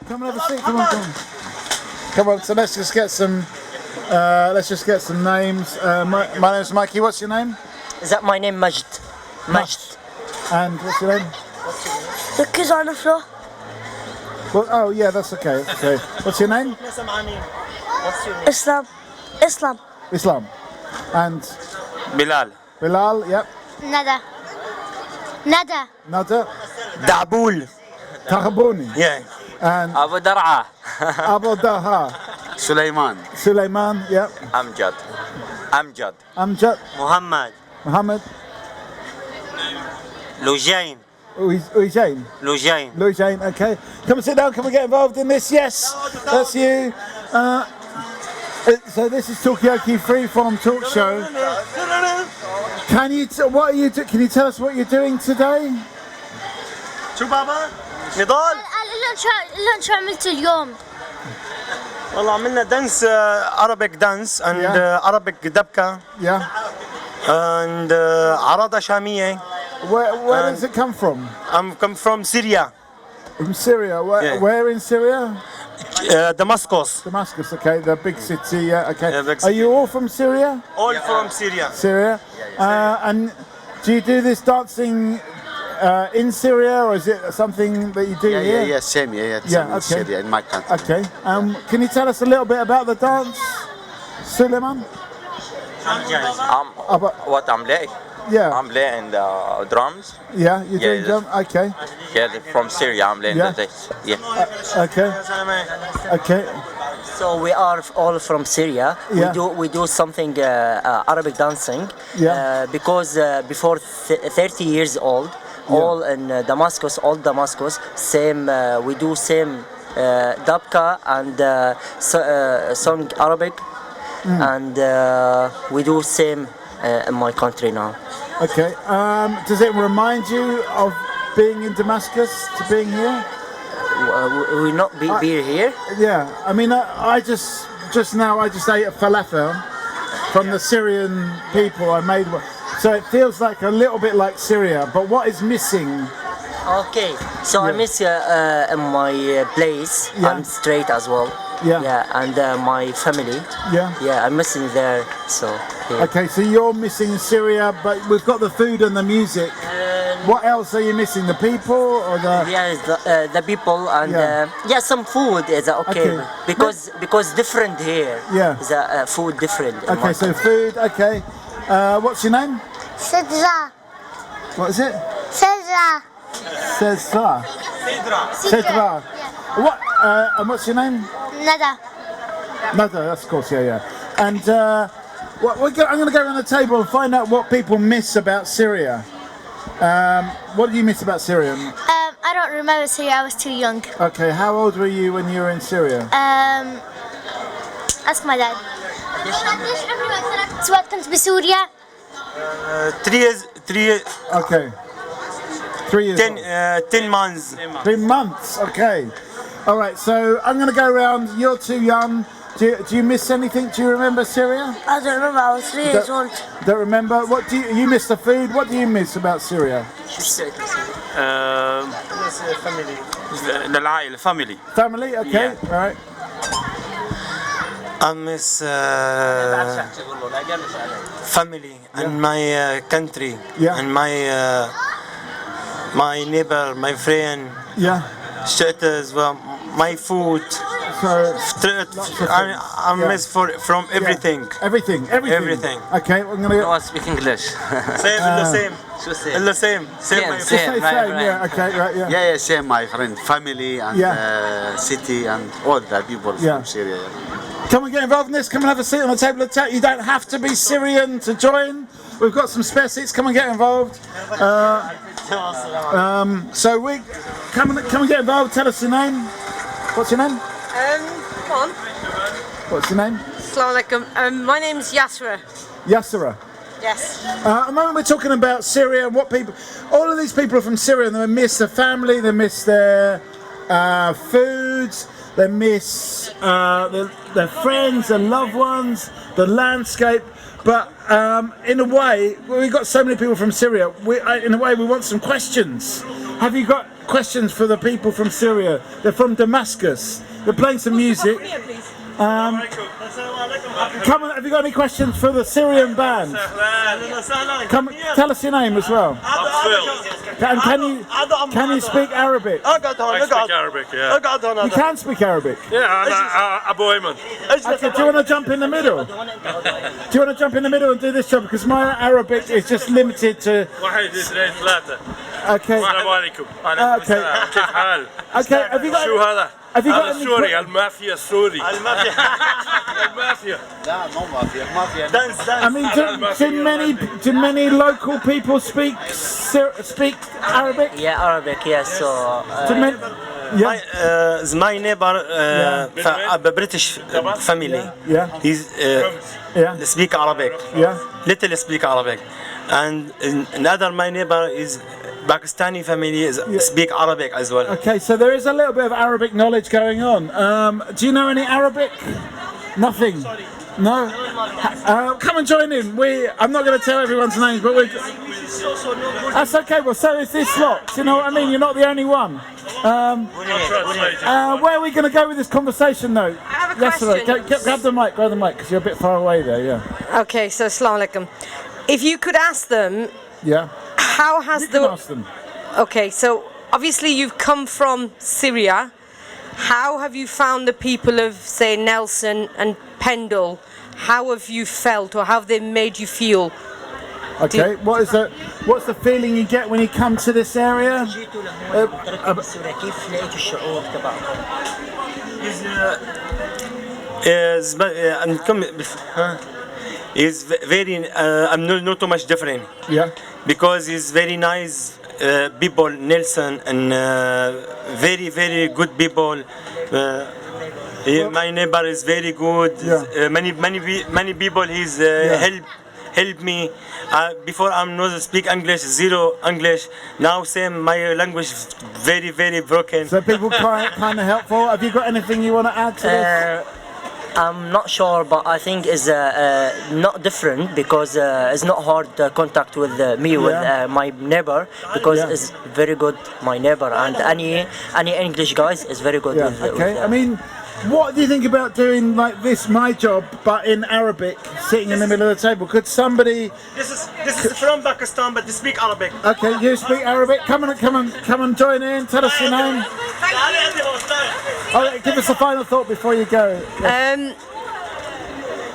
Come and have a seat. Come on. Come on. So let's just get some. Names. My name's Mikey. What's your name? Is that my name? Majd. And what's your name? The kids on the floor. Well, oh yeah, that's okay. Okay. What's your name? What's your name? Islam. And Bilal. Bilal. Yep. Nada. Nada. Dabul. Tarabuni. Yeah. And Abu Dar'a. Abu Daha. Sulaiman. Yep. Amjad. Amjad. Muhammad. Lujain. Ujain. Lujain. Okay. Come and sit down. Can we get involved in this? Yes. That's you. So this is Talkaoke Freeform Talk Show. Can you tell us what you're doing today? شو بابا؟ نضال؟ شو عملت اليوم؟ والله عملنا دانس Arabic dance and Arabic دبكة. Yeah. And عراضة شامية. Where does it come from? I'm come from Syria. From Syria. Where in Syria? Damascus. Damascus. Okay, the big city. Yeah. Okay. Yeah, big Are you all from Syria? All from Syria. Syria. And do you do this dancing in Syria, or is it something that you do here? Yeah, same. Yeah, okay. Syria, in my country. Okay. Can you tell us a little bit about the dance, Suleiman? What I'm playing? Yeah. I'm playing the drums. Yeah, you're doing drum. Okay. Yeah, from Syria. I'm playing this. Yeah. Okay. Okay. So we are all from Syria. Yeah. We do something Arabic dancing. Yeah. Because before 30 years old, all in Damascus, same we do same dabka and song Arabic, and we do same in my country now. Okay. Does it remind you of being in Damascus to being here? We not be here. Yeah. I mean, I just now I just ate a falafel from the Syrian people. I made one. So it feels like a little bit like Syria, but what is missing? Okay, so I miss my place. Yeah. I'm straight as well. Yeah. And my family. Yeah. I'm missing there. So. Yeah. Okay, so you're missing Syria, but we've got the food and the music. What else are you missing? The people or the? Yeah, the people and some food is okay. Because different here. Yeah. The food different. Okay, so food. Okay. What's your name? Sidra. What is it? Sidra. Sidra. What? And what's your name? Nada. Nada. Of course. Yeah. And I'm going to go around the table and find out what people miss about Syria. What do you miss about Syria? I don't remember Syria. I was too young. Okay. How old were you when you were in Syria? Ask my dad. سواء كنت بسوريا 3 years. Okay. 3 years. 10 months. 3 months. Okay. All right. So I'm going to go around. You're too young. Do you miss anything? Do you remember Syria? I don't remember. I was 3 years old. Don't remember. What do you miss the food? What do you miss about Syria? Family. Family. Okay. Yeah. All right. I miss family and my country and my neighbor, my friend. Yeah. Shelters, my food. So I miss from everything. Everything. Okay, I'm gonna. No, I speak English. Same. Same. Yeah. Okay. Right. Yeah. Yeah, same, my friend. Family and city and all the people from Syria. Come and get involved in this. Come and have a seat on the table of chat. You don't have to be Syrian to join. We've got some spare seats. Come and get involved. So we come and get involved. Tell us your name. What's your name? Come on. What's your name? Assalamu alaikum. My name's Yasra. Yasra. Yes. At the moment we're talking about Syria and what people. All of these people are from Syria and they miss their family. They miss their foods. They miss their friends, their loved ones, the landscape. But in a way, we've got so many people from Syria. In a way, we want some questions. Have you got questions for the people from Syria. They're from Damascus. They're playing some music. Come on, have you got any questions for the Syrian band? Come, tell us your name as well. And can you speak Arabic? I speak Arabic, yeah. You can speak Arabic. Yeah, I'm Abu Ayman. Okay, do you want to jump in the middle? Do you want to jump in the middle and do this job? Because my Arabic is just limited to. واحد اثنين ثلاثة. Okay. السلام عليكم. Okay. كيف حال؟ Okay. Have you got? شو هذا؟ Have you got هذا any السوري المافيا السوري. المافيا. المافيا. لا مو مافيا. دانس. I mean, do many local people speak Arabic? Yeah, Arabic. Yes. So. Do many, yeah. My neighbor, a British family. Yeah. He's Yeah. speak Arabic. Yeah. Little speak Arabic, and another my neighbor is Pakistani family speak Arabic as well. Okay, so there is a little bit of Arabic knowledge going on. Do you know any Arabic? Nothing. No. Come and join in. I'm not going to tell everyone's names, but that's okay. Well, so is this lot. Do you know what I mean? You're not the only one. Where are we going to go with this conversation, though? I have a Yes, question. grab the mic, because you're a bit far away there. Yeah. Okay, so Assalamu alaikum. If you could ask them, Yeah. how has You can the... ask them. Okay, so obviously you've come from Syria. How have you found the people of, say, Nelson and Pendle? How have you felt, or how have they made you feel? Okay. What's the feeling you get when you come to this area? كيف لقيتوا الشعور تبعكم؟ Is very I'm not too much different. Yeah. Because he's very nice people, Nelson, and very good people. My neighbor is very good. Yeah. Many people he's help me. Before I'm not speak English, zero English. Now same my language very broken. So people kind of helpful. Have you got anything you want to add to this? I'm not sure, but I think it's not different because it's not hard contact with me with my neighbor because it's very good my neighbor, and any English guys is very good with. Okay. I mean, what do you think about doing like this, my job, but in Arabic, sitting in the middle of the table? Could somebody? This is from Pakistan, but they speak Arabic. Okay, you speak Arabic. Come and join in. Tell us your name. Give us a final thought before you go.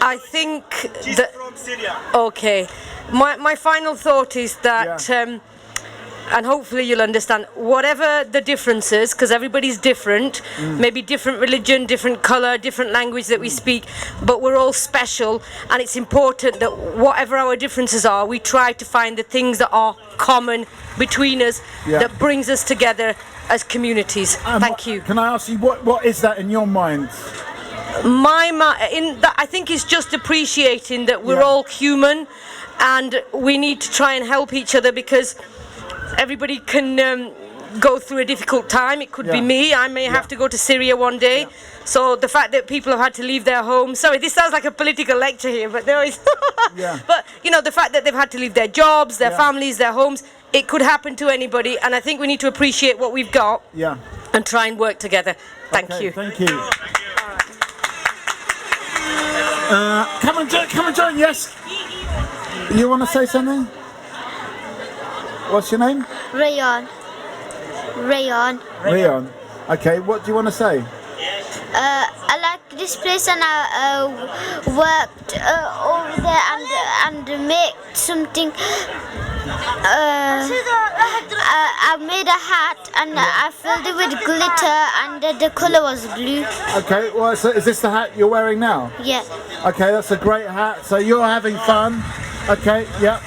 I think She's that... from Syria. Okay. My final thought is that, and hopefully you'll understand, whatever the differences, because everybody's different, maybe different religion, different colour, different language that we speak, but we're all special, and it's important that whatever our differences are, we try to find the things that are common between us that brings us together as communities. Thank you. Can I ask you, what is that in your mind? I think it's just appreciating that we're all human, and we need to try and help each other because everybody can go through a difficult time. It could be me. I may have to go to Syria one day. So the fact that people have had to leave their homes. Sorry, this sounds like a political lecture here, but there is. But the fact that they've had to leave their jobs, their families, their homes. It could happen to anybody, and I think we need to appreciate what we've got and try and work together. Thank you. Thank you. Come and join. Yes. You want to say something? What's your name? Rayon. Rayon. Okay. What do you want to say? I like this place, and I worked over there and made something. I made a hat and I filled it with glitter, and the color was blue. Okay. Well, so is this the hat you're wearing now? Yeah. Okay, that's a great hat. So you're having fun. Okay. Yeah.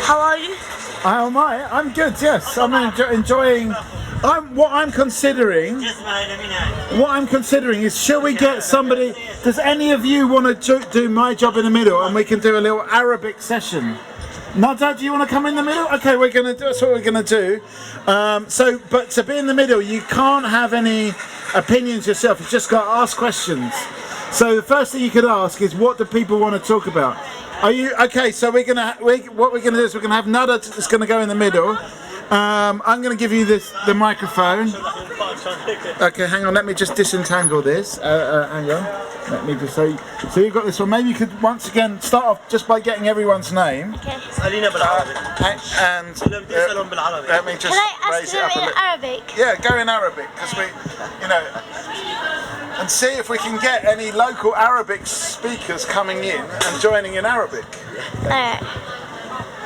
How are you? How am I? I'm good. Yes, I'm enjoying. What I'm considering is, shall we get somebody? Does any of you want to do my job in the middle, and we can do a little Arabic session? Nada, do you want to come in the middle? Okay, we're gonna do. That's what we're gonna do. But to be in the middle, you can't have any opinions yourself. You've just got to ask questions. So the first thing you could ask is, what do people want to talk about? Are you okay? So what we're gonna do is we're gonna have Nada that's gonna go in the middle, I'm going to give you the microphone. Okay, hang on. Let me just disentangle this. Hang on. Let me just so you've got this one. Maybe you could once again start off just by getting everyone's name. Okay. And let me just Can I ask raise it them up a in bit. Arabic? Yeah, go in Arabic because and see if we can get any local Arabic speakers coming in and joining in Arabic. Alright.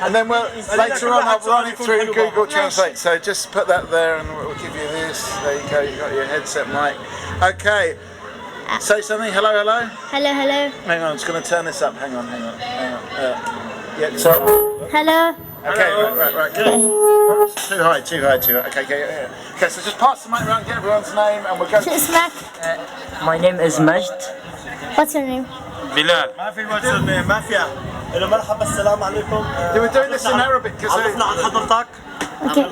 And then later on I'll run it through Google Translate. So just put that there and we'll give you this. There you go, you got your headset mic. Okay. Say something. Hello, hello. Hello, hello. Hang on, I'm just going to turn this up. Hang on. Yeah, so. Hello. Okay, right. Too high. Okay, so just pass the mic around, get everyone's name, and we'll go. شو اسمك? My name is Majd. What's your name? بلال. ما في ما فيها. مرحبا السلام عليكم. They were doing this in Arabic because عرفنا عن حضرتك. اوكي.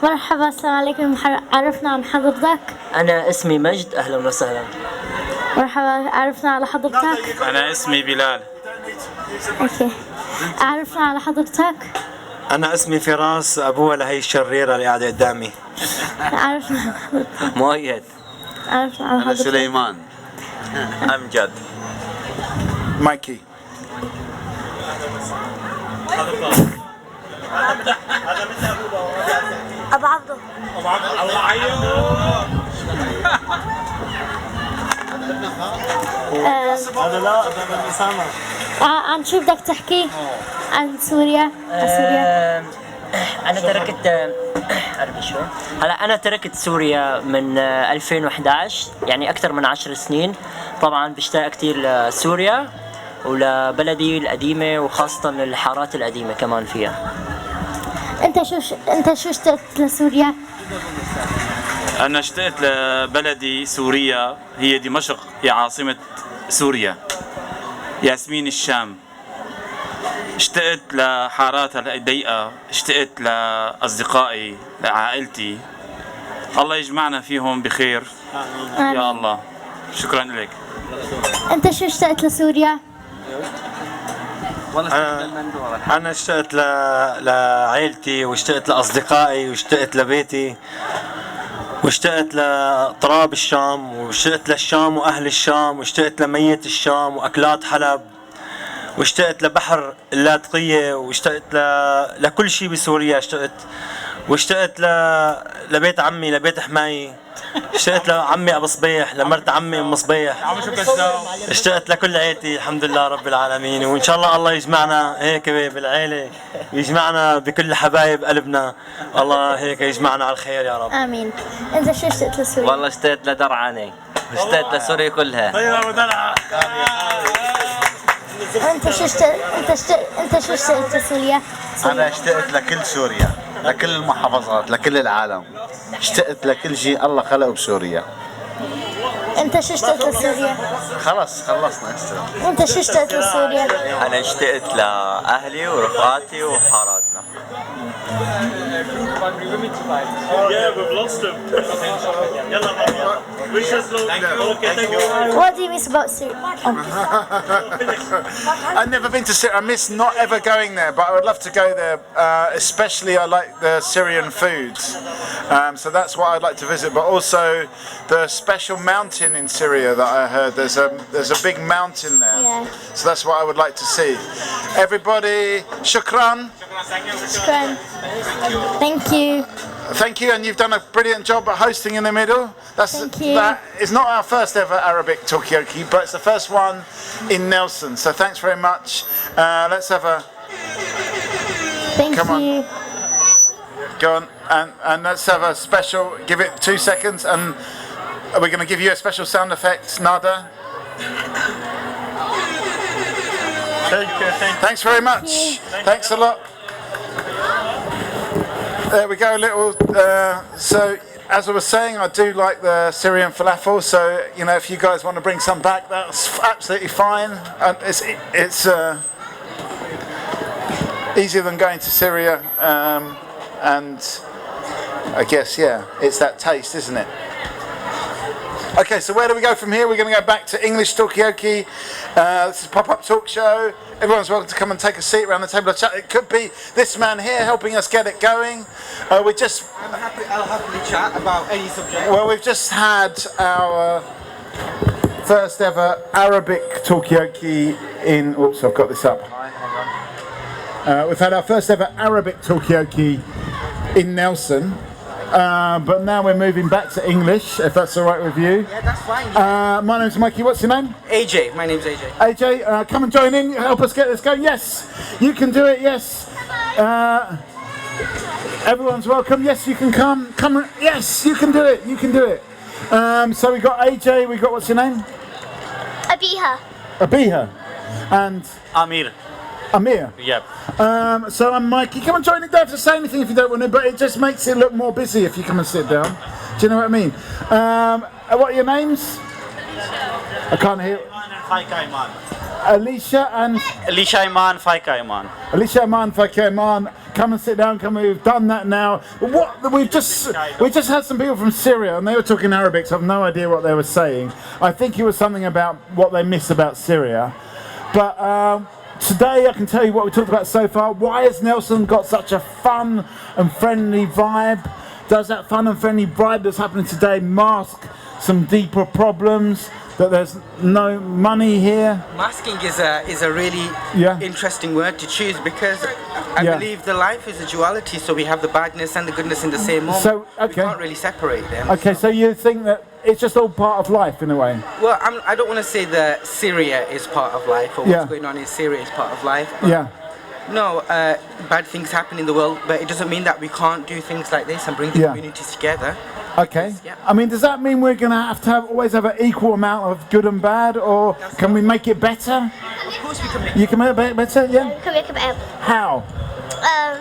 مرحبا السلام عليكم عرفنا عن حضرتك. أنا اسمي مجد، أهلا وسهلا. مرحبا عرفنا على حضرتك. أنا اسمي بلال. اوكي. عرفنا على حضرتك. أنا اسمي فراس، أبوها لهي الشريرة اللي قاعدة قدامي. عرفنا. مؤيد. عرفنا على أنا حضرتك. سليمان. أمجد. Mikey. أبو عبده. هذا لا هذا من أسامة. عن شو بدك تحكي؟ عن سوريا؟ أنا تركت عربي شوي. هلا أنا تركت سوريا من 2011 يعني أكثر من 10 سنين. طبعا بشتاق كثير لسوريا ولبلدي القديمة وخاصة الحارات القديمة كمان فيها. أنت شو اشتقت لسوريا؟ أنا اشتقت لبلدي سوريا، هي دمشق، هي عاصمة سوريا. ياسمين الشام. اشتقت لحاراتها الضيقة، اشتقت لأصدقائي، لعائلتي. الله يجمعنا فيهم بخير. يا الله. شكرا لك. أنت شو اشتقت لسوريا؟ أنا اشتقت لعائلتي واشتقت لأصدقائي واشتقت لبيتي واشتقت لتراب الشام واشتقت للشام وأهل الشام واشتقت لمية الشام وأكلات حلب واشتقت لبحر اللاذقية واشتقت لكل شيء بسوريا واشتقت لبيت عمي لبيت حماي اشتقت لعمي ابو صبيح لمرت عمي ام صبيح اشتقت لكل عيلتي الحمد لله رب العالمين وان شاء الله يجمعنا هيك بالعيلة يجمعنا بكل حبايب قلبنا الله هيك يجمعنا على الخير يا رب آمين. أنت شو اشتقت لسوريا؟ والله اشتقت لدرعاني اشتقت لسوريا كلها. طيب ابو درعا. أنت شو اشتقت لسوريا؟ أنا اشتقت لكل سوريا، لكل المحافظات، لكل العالم. اشتقت لكل شيء الله خلقه بسوريا. أنت شو اشتقت لسوريا؟ خلص خلصنا استلم. أنت شو اشتقت لسوريا؟ أنا اشتقت لأهلي ورفقاتي وحاراتنا. What do you miss about Syria? I've never been to Syria. I miss not ever going there, but I would love to go there. Especially, I like the Syrian foods, so that's what I'd like to visit. But also, the special mountain in Syria that I heard. There's a big mountain there, Yeah. so that's what I would like to see. Everybody, shukran. Shukran. Thank you. Thank you, and you've done a brilliant job at hosting in the middle. Thank you. That is not our first ever Arabic Talkaoke, but it's the first one in Nelson. So thanks very much. Let's have a Thank Come on. you. go on and let's have a special. Give it 2 seconds, and we're going to give you a special sound effect, Nada. Thanks very much. Thanks a lot. There we go, a little. So, as I was saying, I do like the Syrian falafel. So, you know, if you guys want to bring some back, that's absolutely fine. And it's easier than going to Syria. And I guess, yeah, it's that taste, isn't it? Okay, so where do we go from here? We're going to go back to English Talkaoke. This is Pop-Up Talk Show. Everyone's welcome to come and take a seat around the table of chat. It could be this man here helping us get it going. I'll happily chat about any subject. Well, we've just had our first ever Arabic Talkaoke in... Oops, I've got this up. We've had our first ever Arabic Talkaoke in Nelson. But now we're moving back to English, if that's all right with you. Yeah, that's fine. My name's Mikey. What's your name? AJ. My name's AJ. AJ, come and join in. Help us get this going. Yes, you can do it. Yes. Everyone's welcome. Yes, you can come. Come. Yes, you can do it. You can do it. So we got AJ. We got what's your name? Abiha. Abiha. And Amir. Amir. Yep. So I'm Mikey. Come and join it. Don't have to say anything if you don't want to, but it just makes it look more busy if you come and sit down. Do you know what I mean? What are your names? I can't hear. Alicia and Alicia Iman, Faika Iman. Alicia Iman, Faika Iman. Come and sit down. Come. We've done that now. We just had some people from Syria and they were talking Arabic. So I've no idea what they were saying. I think it was something about what they miss about Syria, but. Today I can tell you what we talked about so far. Why has Nelson got such a fun and friendly vibe? Does that fun and friendly vibe that's happening today mask some deeper problems? That there's no money here? Masking is a really interesting word to choose because I believe the life is a duality. So we have the badness and the goodness in the same moment. So we can't really separate them. Okay, so you think that it's just all part of life in a way? Well, I don't want to say that Syria is part of life or what's going on in Syria is part of life. But no, bad things happen in the world, but it doesn't mean that we can't do things like this and bring the communities together. Okay. I mean, does that mean we're going to always have an equal amount of good and bad, or can we make it better? Of course we can make it. You can make it better, yeah? We can make it better. How?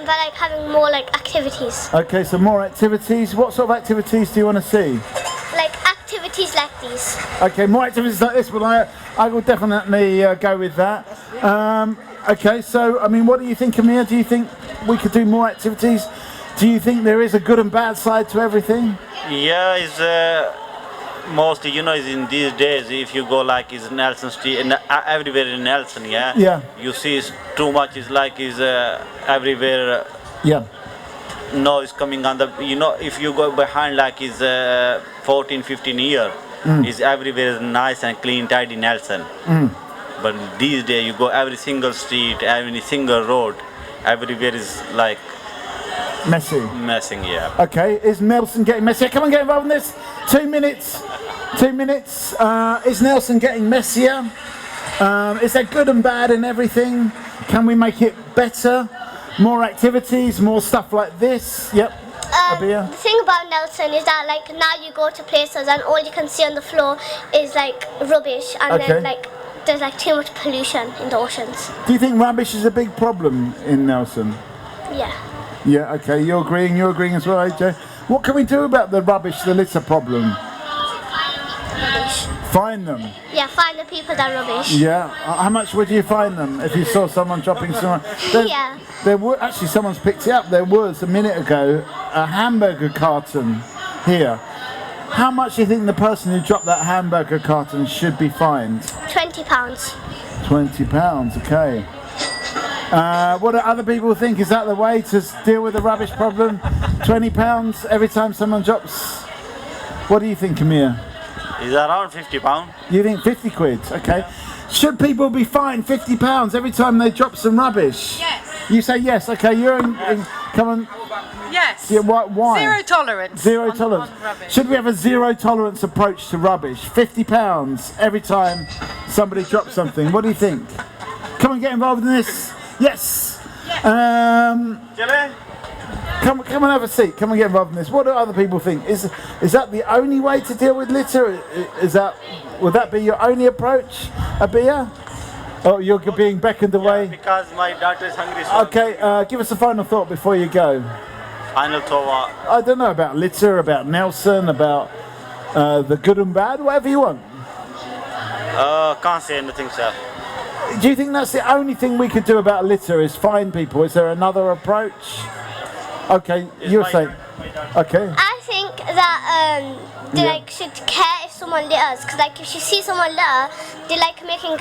By like having more like activities. Okay, so more activities. What sort of activities do you want to see? Like activities like these. Okay, more activities like this. Well, I will definitely go with that. Okay, so I mean, what do you think, Amir? Do you think we could do more activities? Do you think there is a good and bad side to everything? Yeah, it's mostly, you know, is in these days, if you go like is Nelson Street and everywhere in Nelson, you see it's too much. Is like is everywhere. Noise coming on the. You know, if you go behind like is 14, 15 years, is everywhere is nice and clean, tidy Nelson. But these days you go every single street, every single road, everywhere is like. Messing, yeah. Okay, is Nelson getting messier? Come on, get involved in this. 2 minutes. 2 minutes. Is Nelson getting messier? Is there good and bad in everything? Can we make it better? More activities, more stuff like this? Yep. The thing about Nelson is that like now you go to places and all you can see on the floor is like rubbish and then like there's like too much pollution in the oceans. Do you think rubbish is a big problem in Nelson? Yeah. Yeah, okay, you're agreeing as well, AJ. What can we do about the rubbish, the litter problem? Rubbish. Fine them? Yeah, find the people that are rubbish. Yeah, how much would you fine them if you saw someone dropping someone? There were, actually someone's picked it up, there was a minute ago a hamburger carton here. How much do you think the person who dropped that hamburger carton should be fined? £20. £20, okay. What do other people think? Is that the way to deal with the rubbish problem? £20 every time someone drops? What do you think, Amir? Is around £50. You think 50 quid? Okay. Should people be fined £50 every time they drop some rubbish? Yes. You say yes. Okay, you're in come on. Yes. Yeah, why? Zero tolerance. Zero tolerance. Should we have a zero tolerance approach to rubbish? £50 every time somebody drops something. What do you think? Come and get involved in this. Yes. Come and have a seat. Come and get involved in this. What do other people think? Is that the only way to deal with litter? Would that be your only approach, Abia? Oh, you're being beckoned away. Because my daughter is hungry. So okay, give us a final thought before you go. Final thought. I don't know about litter, about Nelson, about the good and bad, whatever you want. Can't say anything, sir. Do you think that's the only thing we could do about litter is fine people? Is there another approach? Okay, you're saying. Okay. I think that they like should care if someone litters, because like if you see someone litter, they're like making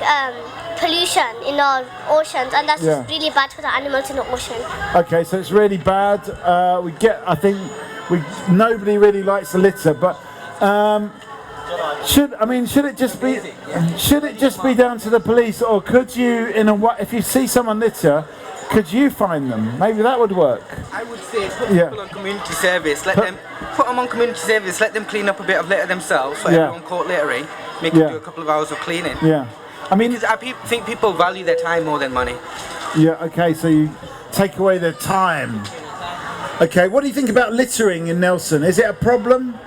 pollution in our oceans, and that's just really bad for the animals in the ocean. Okay, so it's really bad. I think nobody really likes the litter, but should it just be down to the police, or could you, if you see someone litter, could you find them? Maybe that would work. I would say put people on community service. Put them on community service. Let them clean up a bit of litter themselves. So everyone caught littering, make them do a couple of hours of cleaning. Yeah. I mean, because I think people value their time more than money. Yeah. Okay. So you take away their time. Okay. What do you think about littering in Nelson? Is it a problem?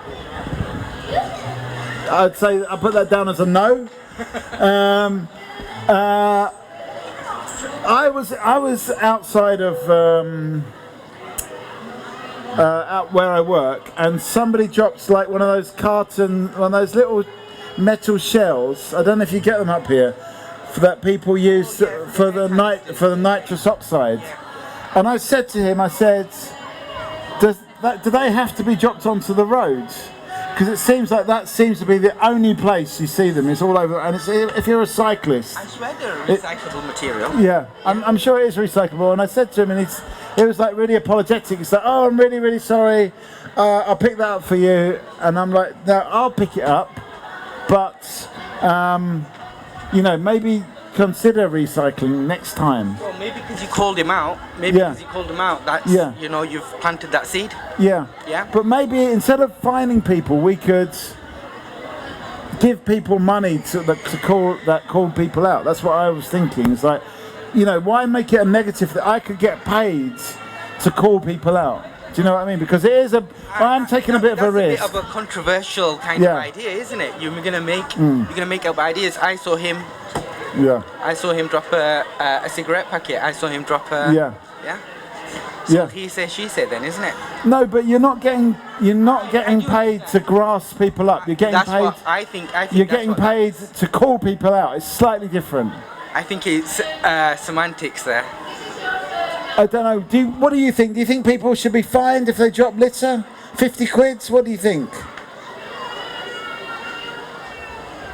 I'd say I put that down as a no. I was outside of out where I work, and somebody drops like one of those little metal shells. I don't know if you get them up here, that people use for the nitrous oxide. And I said to him, do they have to be dropped onto the roads? Because it seems like that seems to be the only place you see them. It's all over, and if you're a cyclist. I swear they're recyclable material. Yeah, I'm sure it is recyclable. And I said to him, and he was like really apologetic. He's like, "Oh, I'm really, really sorry. I'll pick that up for you." And I'm like, "No, I'll pick it up, but maybe consider recycling next time." Well, maybe because you called him out. That's you've planted that seed. Yeah. Yeah. But maybe instead of fining people, we could give people money to call people out. That's what I was thinking. It's like, why make it a negative that I could get paid to call people out? Do you know what I mean? Because I'm taking a bit of a risk. That's a bit of a controversial kind of idea, isn't it? You're gonna make up ideas. I saw him drop a cigarette packet. I saw him drop a So he said, she said, then, isn't it? No, but you're not getting paid to grass people up. You're getting paid. What I think you're getting paid to call people out. It's slightly different. I think it's semantics there. I don't know. What do you think? Do you think people should be fined if they drop litter? 50 quid? What do you think?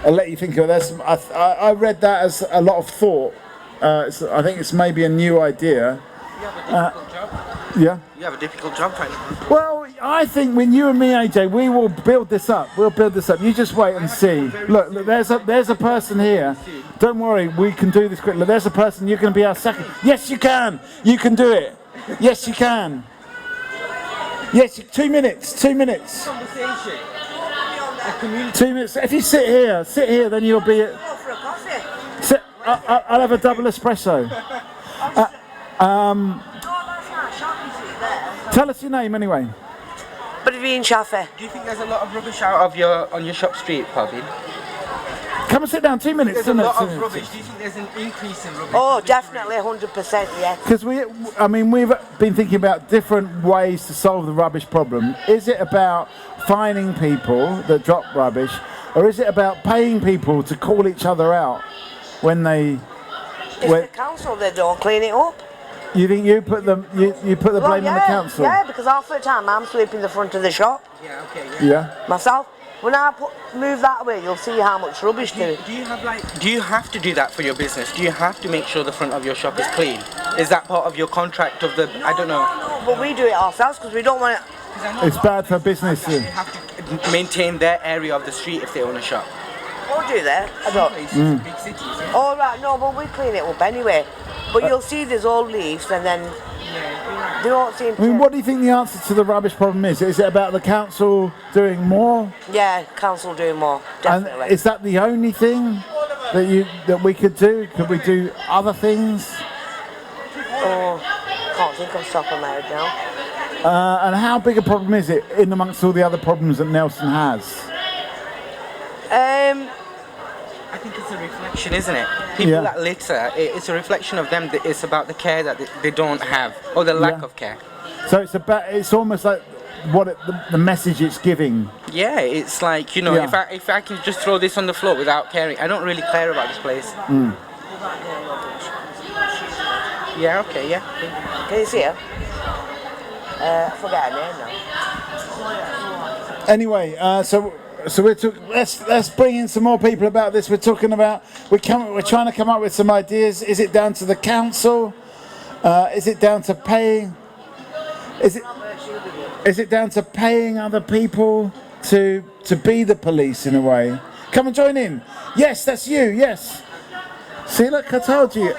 I'll let you think of this. I read that as a lot of thought. I think it's maybe a new idea. You have a difficult job. Yeah. You have a difficult job right now. Well, I think when you and me, AJ, we will build this up. We'll build this up. You just wait and see. Look, there's a person here. Don't worry, we can do this quickly. There's a person. You're going to be our second. Yes, you can. You can do it. Yes, you can. Yes, 2 minutes. 2 minutes. Conversation. 2 minutes. If you sit here, then you'll be. I'll have a double espresso. Tell us your name anyway. Praveen Shafi. Do you think there's a lot of rubbish on your shop street, Praveen? Come and sit down. 2 minutes. There's a lot of rubbish. Do you think there's an increase in rubbish? Oh, definitely, 100%, yeah. Because we've been thinking about different ways to solve the rubbish problem. Is it about fining people that drop rubbish, or is it about paying people to call each other out when they? It's the council that don't clean it up. You think you put the blame on the council? Yeah, because half the time I'm sweeping the front of the shop. Yeah, okay, yeah. Myself. When I move that away, you'll see how much rubbish there is. Do you have to do that for your business? Do you have to make sure the front of your shop is clean? Is that part of your contract of the? I don't know. No, but we do it ourselves because we don't want it. It's bad for business. They have to maintain their area of the street if they own a shop. We'll do that. I don't. Big cities. Yeah? All right, no, but we clean it up anyway. But you'll see there's old leaves, and then they don't seem to. I mean, what do you think the answer to the rubbish problem is? Is it about the council doing more? Yeah, council doing more, definitely. And is that the only thing that we could do? Could we do other things? Oh, can't think of top of my head now. And how big a problem is it in amongst all the other problems that Nelson has? I think it's a reflection, isn't it? People that litter, it's a reflection of them. It's about the care that they don't have, or the lack of care. So it's almost like the message it's giving. Yeah, it's like, if I can just throw this on the floor without caring, I don't really care about this place. Yeah, okay, yeah. Can you see her? I forgot her name now. Anyway, so let's bring in some more people about this. We're talking about we're trying to come up with some ideas. Is it down to the council? Is it down to paying? Is it down to paying other people to be the police in a way? Come and join in. Yes, that's you. Yes. See, look, I told you.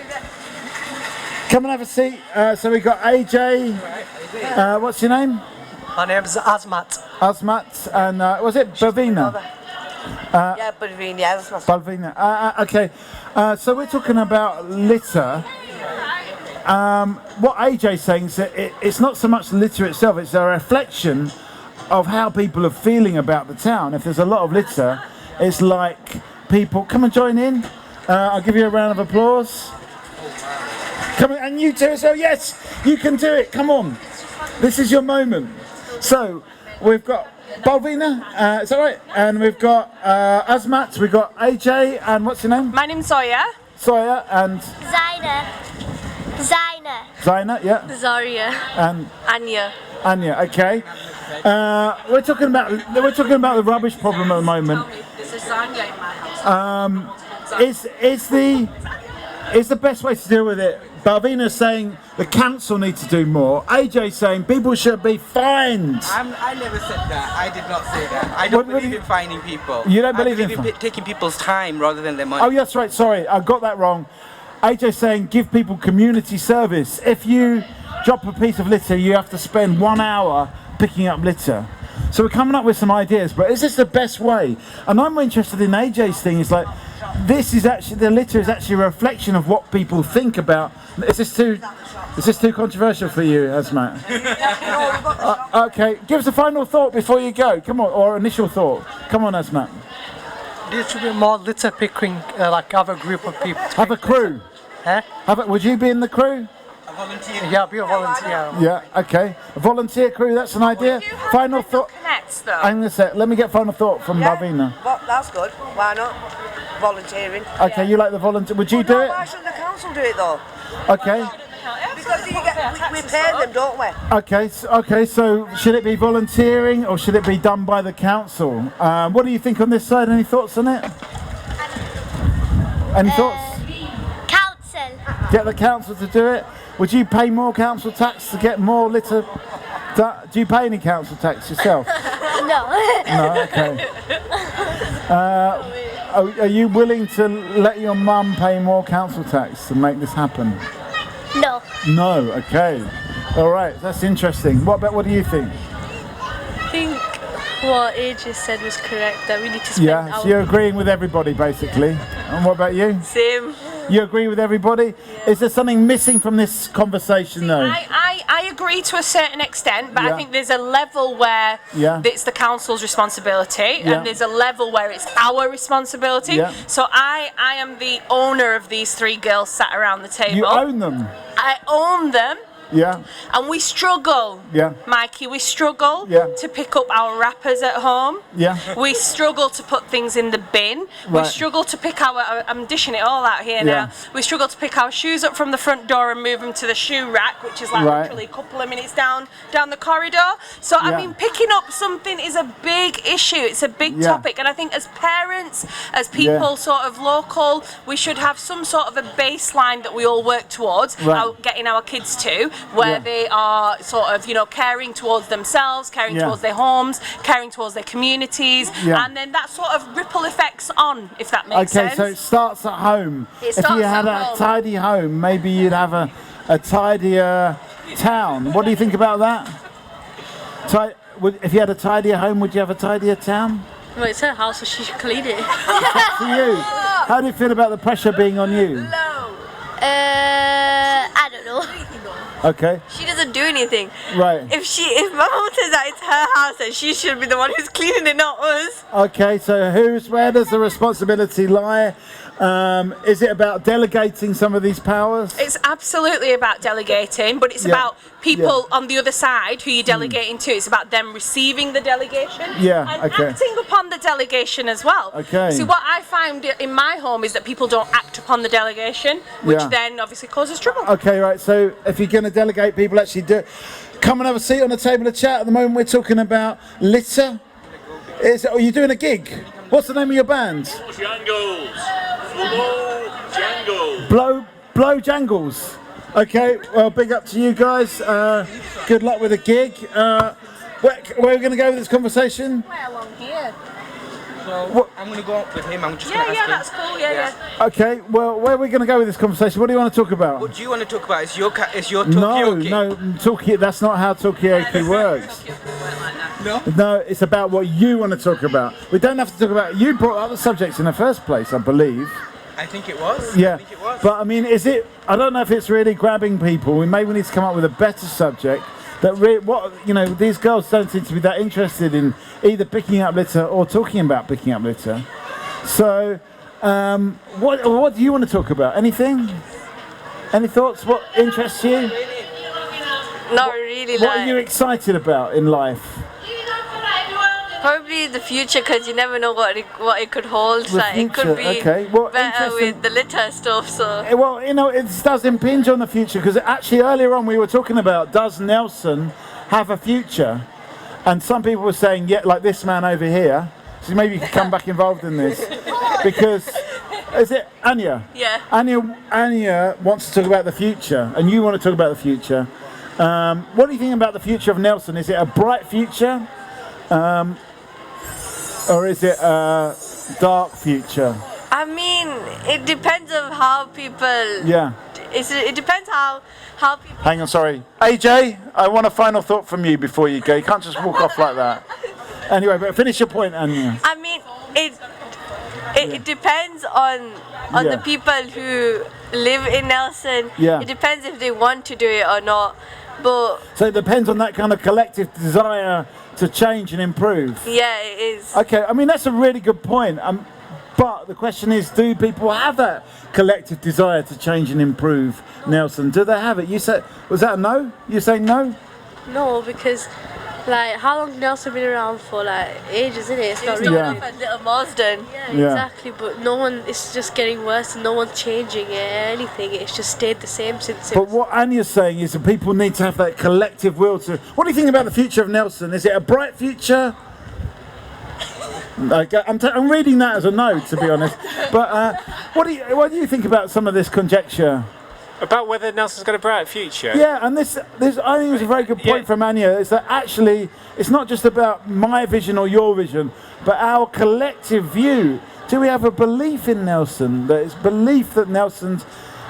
Come and have a seat. So we got AJ. What's your name? My name's Azmat. Azmat, and was it Balvina? Yeah, Balvina. Yeah, that's my. Balvina. Okay. So we're talking about litter. What AJ's saying is that it's not so much litter itself; it's a reflection of how people are feeling about the town. If there's a lot of litter, it's like people come and join in. I'll give you a round of applause. Come on, and you too as well. Yes, you can do it. Come on, this is your moment. So we've got Balvina, is that right? And we've got Azmat, we've got AJ, and what's your name? My name's Zoya. Zoya and Zaina, yeah. Zaria. And Anya. Anya, okay. We're talking about the rubbish problem at the moment. Is the best way to deal with it? Balvina's saying the council needs to do more. AJ's saying people should be fined. I never said that. I did not say that. I don't believe in fining people. You don't believe in taking people's time rather than their money. Oh, that's right. Sorry, I got that wrong. AJ's saying give people community service. If you drop a piece of litter, you have to spend 1 hour picking up litter. So we're coming up with some ideas, but is this the best way? And I'm interested in AJ's thing. It's like, the litter is actually a reflection of what people think about. Is this too controversial for you, Azmat? Okay, give us a final thought before you go. Come on, or initial thought. Come on, Azmat. There should be more litter picking, like have a group of people. Have a crew. Huh? Would you be in the crew? A volunteer. Yeah, be a volunteer. Yeah, okay. A volunteer crew, that's an idea. Final thought. Connects, though. I'm going to say, let me get final thought from Balvina. That's good. Why not? Volunteering. Okay, you like the volunteer. Would you do it? Why shouldn't the council do it though? Okay. Because we pay them, don't we? Okay, so should it be volunteering or should it be done by the council? What do you think on this side? Any thoughts on it? Any thoughts? council. Get the council to do it? Would you pay more council tax to get more litter? Do you pay any council tax yourself? No. No, okay. Are you willing to let your mum pay more council tax to make this happen? No. No, okay. All right, that's interesting. What do you think? I think what AJ said was correct, that we need to spend Yeah, so you're agreeing with everybody basically. And what about you? Same. You agree with everybody? Is there something missing from this conversation though? I agree to a certain extent, but I think there's a level where it's the council's responsibility and there's a level where it's our responsibility. So I am the owner of these three girls sat around the table. You own them? I own them. Yeah. And we struggle, Mikey, we struggle to pick up our wrappers at home. Yeah. We struggle to put things in the bin. We Right. struggle to pick I'm dishing it all out here now. We struggle to pick our shoes up from the front door and move them to the shoe rack, which is like Right. literally a couple of minutes down the corridor. So, I mean, picking up something is a big issue. It's a big topic. And I think as parents, as people sort of local, we should have some sort of a baseline that we all work towards, getting our kids to, where they are sort of, caring towards themselves, caring towards their homes, caring towards their communities, and then that sort of ripple effects on, if that makes sense. Okay, so it starts at home. It If starts you had at a home. tidy home, maybe you'd have a tidier town. What do you think about that? If you had a tidier home, would you have a tidier town? Well, it's her house, so she should clean it. For you, how do you feel about the pressure being on you? I don't know. Okay. She doesn't do anything. Right. If my mom says that it's her house and she should be the one who's cleaning it, not us. Okay, so where does the responsibility lie? Is it about delegating some of these powers? It's absolutely about delegating, but it's about people on the other side who you're delegating to. It's about them receiving the delegation and acting upon the delegation as well. Okay. So what I find in my home is that people don't act upon the delegation, which then obviously causes trouble. Okay, right, so if you're going to delegate, people actually do it. Come and have a seat on the table of chat. At the moment we're talking about litter. Are you doing a gig? What's the name of your band? Blow Jangles. Okay, well, big up to you guys. Good luck with the gig. Where are we going to go with this conversation? Along here. So I'm going to go up with him. I'm just going to ask him. That's cool. Yeah. Okay, well, where are we going to go with this conversation? What do you want to talk about? What do you want to talk about? Is your Talkaoke? No, that's not how Talkaoke works. No, it's about what you want to talk about. We don't have to talk about. You brought up the subjects in the first place, I believe. I think it was. Yeah, I think it was. But I mean, is it? I don't know if it's really grabbing people. We maybe need to come up with a better subject. These girls don't seem to be that interested in either picking up litter or talking about picking up litter. So, what do you want to talk about? Anything? Any thoughts? What interests you? Not really. What are you excited about in life? Probably the future, because you never know what it could hold. It could be better with the litter stuff. So it does impinge on the future, because actually earlier on we were talking about, does Nelson have a future? And some people were saying, yeah, like this man over here. So maybe you could come back involved in this, because is it Anya? Yeah. Anya wants to talk about the future, and you want to talk about the future. What do you think about the future of Nelson? Is it a bright future? Or is it a dark future? I mean, it depends on how people. Yeah. It depends how people. Hang on, sorry. AJ, I want a final thought from you before you go. You can't just walk off like that. Anyway, but finish your point, Anya. I mean, it depends on the people who live in Nelson. Yeah. It depends if they want to do it or not. But so it depends on that kind of collective desire to change and improve. Yeah, it is. Okay, I mean that's a really good point. But the question is, do people have that collective desire to change and improve, Nelson? Do they have it? You said, was that a no? You saying no? No, because how long Nelson been around for? Ages, isn't it? It's not really off at Little Marsden. Yeah, exactly. But no one. It's just getting worse, and no one's changing anything. It's just stayed the same since. But what Anya's saying is that people need to have that collective will to. What do you think about the future of Nelson? Is it a bright future? I'm reading that as a no, to be honest. But what do you think about some of this conjecture? About whether Nelson's got a bright future? Yeah, and this I think it's a very good point from Anya, is that actually it's not just about my vision or your vision, but our collective view. Do we have a belief in Nelson? That it's belief that Nelson's,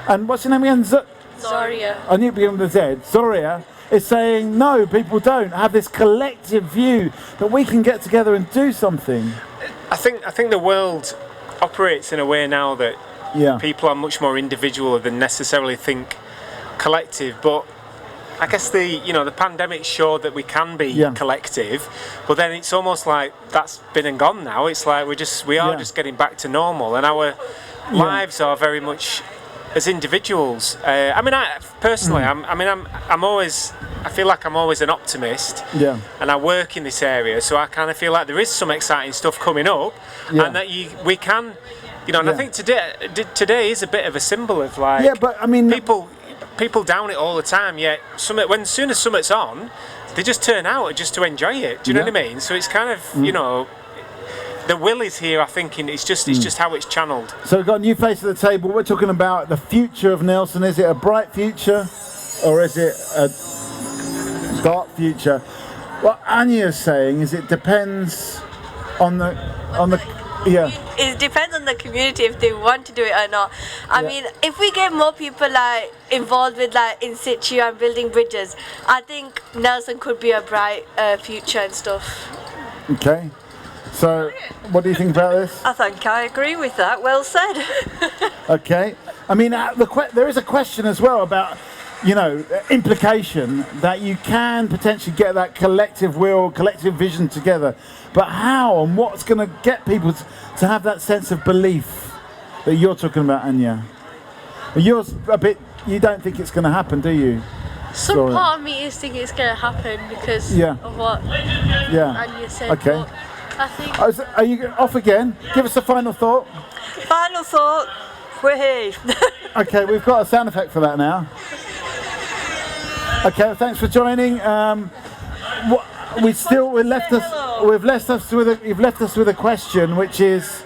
and what's your name again? Zoria. I knew it began with a Z. Zoria is saying no, people don't have this collective view that we can get together and do something. I think the world operates in a way now that people are much more individual than necessarily think collective. But I guess the pandemic showed that we can be collective, but then it's almost like that's been and gone now. It's like we are just getting back to normal, and our lives are very much as individuals. I feel like I'm always an optimist, and I work in this area, so I kind of feel like there is some exciting stuff coming up, and that we can. And I think today is a bit of a symbol of but I mean people down it all the time. Yet as soon as something's on, they just turn out just to enjoy it. Do you know what I mean? So it's kind of the will is here. I think it's just how it's channeled. So we've got a new face at the table. We're talking about the future of Nelson. Is it a bright future, or is it a dark future? What Anya's saying is it depends on the. It depends on the community if they want to do it or not. I mean, if we get more people involved with in situ and building bridges, I think Nelson could be a bright future and stuff. Okay. So, what do you think about this? I think I agree with that. Well said. Okay. I mean, there is a question as well about, implication that you can potentially get that collective will, collective vision together. But how and what's going to get people to have that sense of belief that you're talking about, Anya? You don't think it's going to happen, do you? Some part of me is thinking it's going to happen because of what Anya said. Okay. But I think. Are you off again? Give us a final thought. Final thought. We're here. Okay, we've got a sound effect for that now. Okay, thanks for joining. We're left you've left us with a question, which is,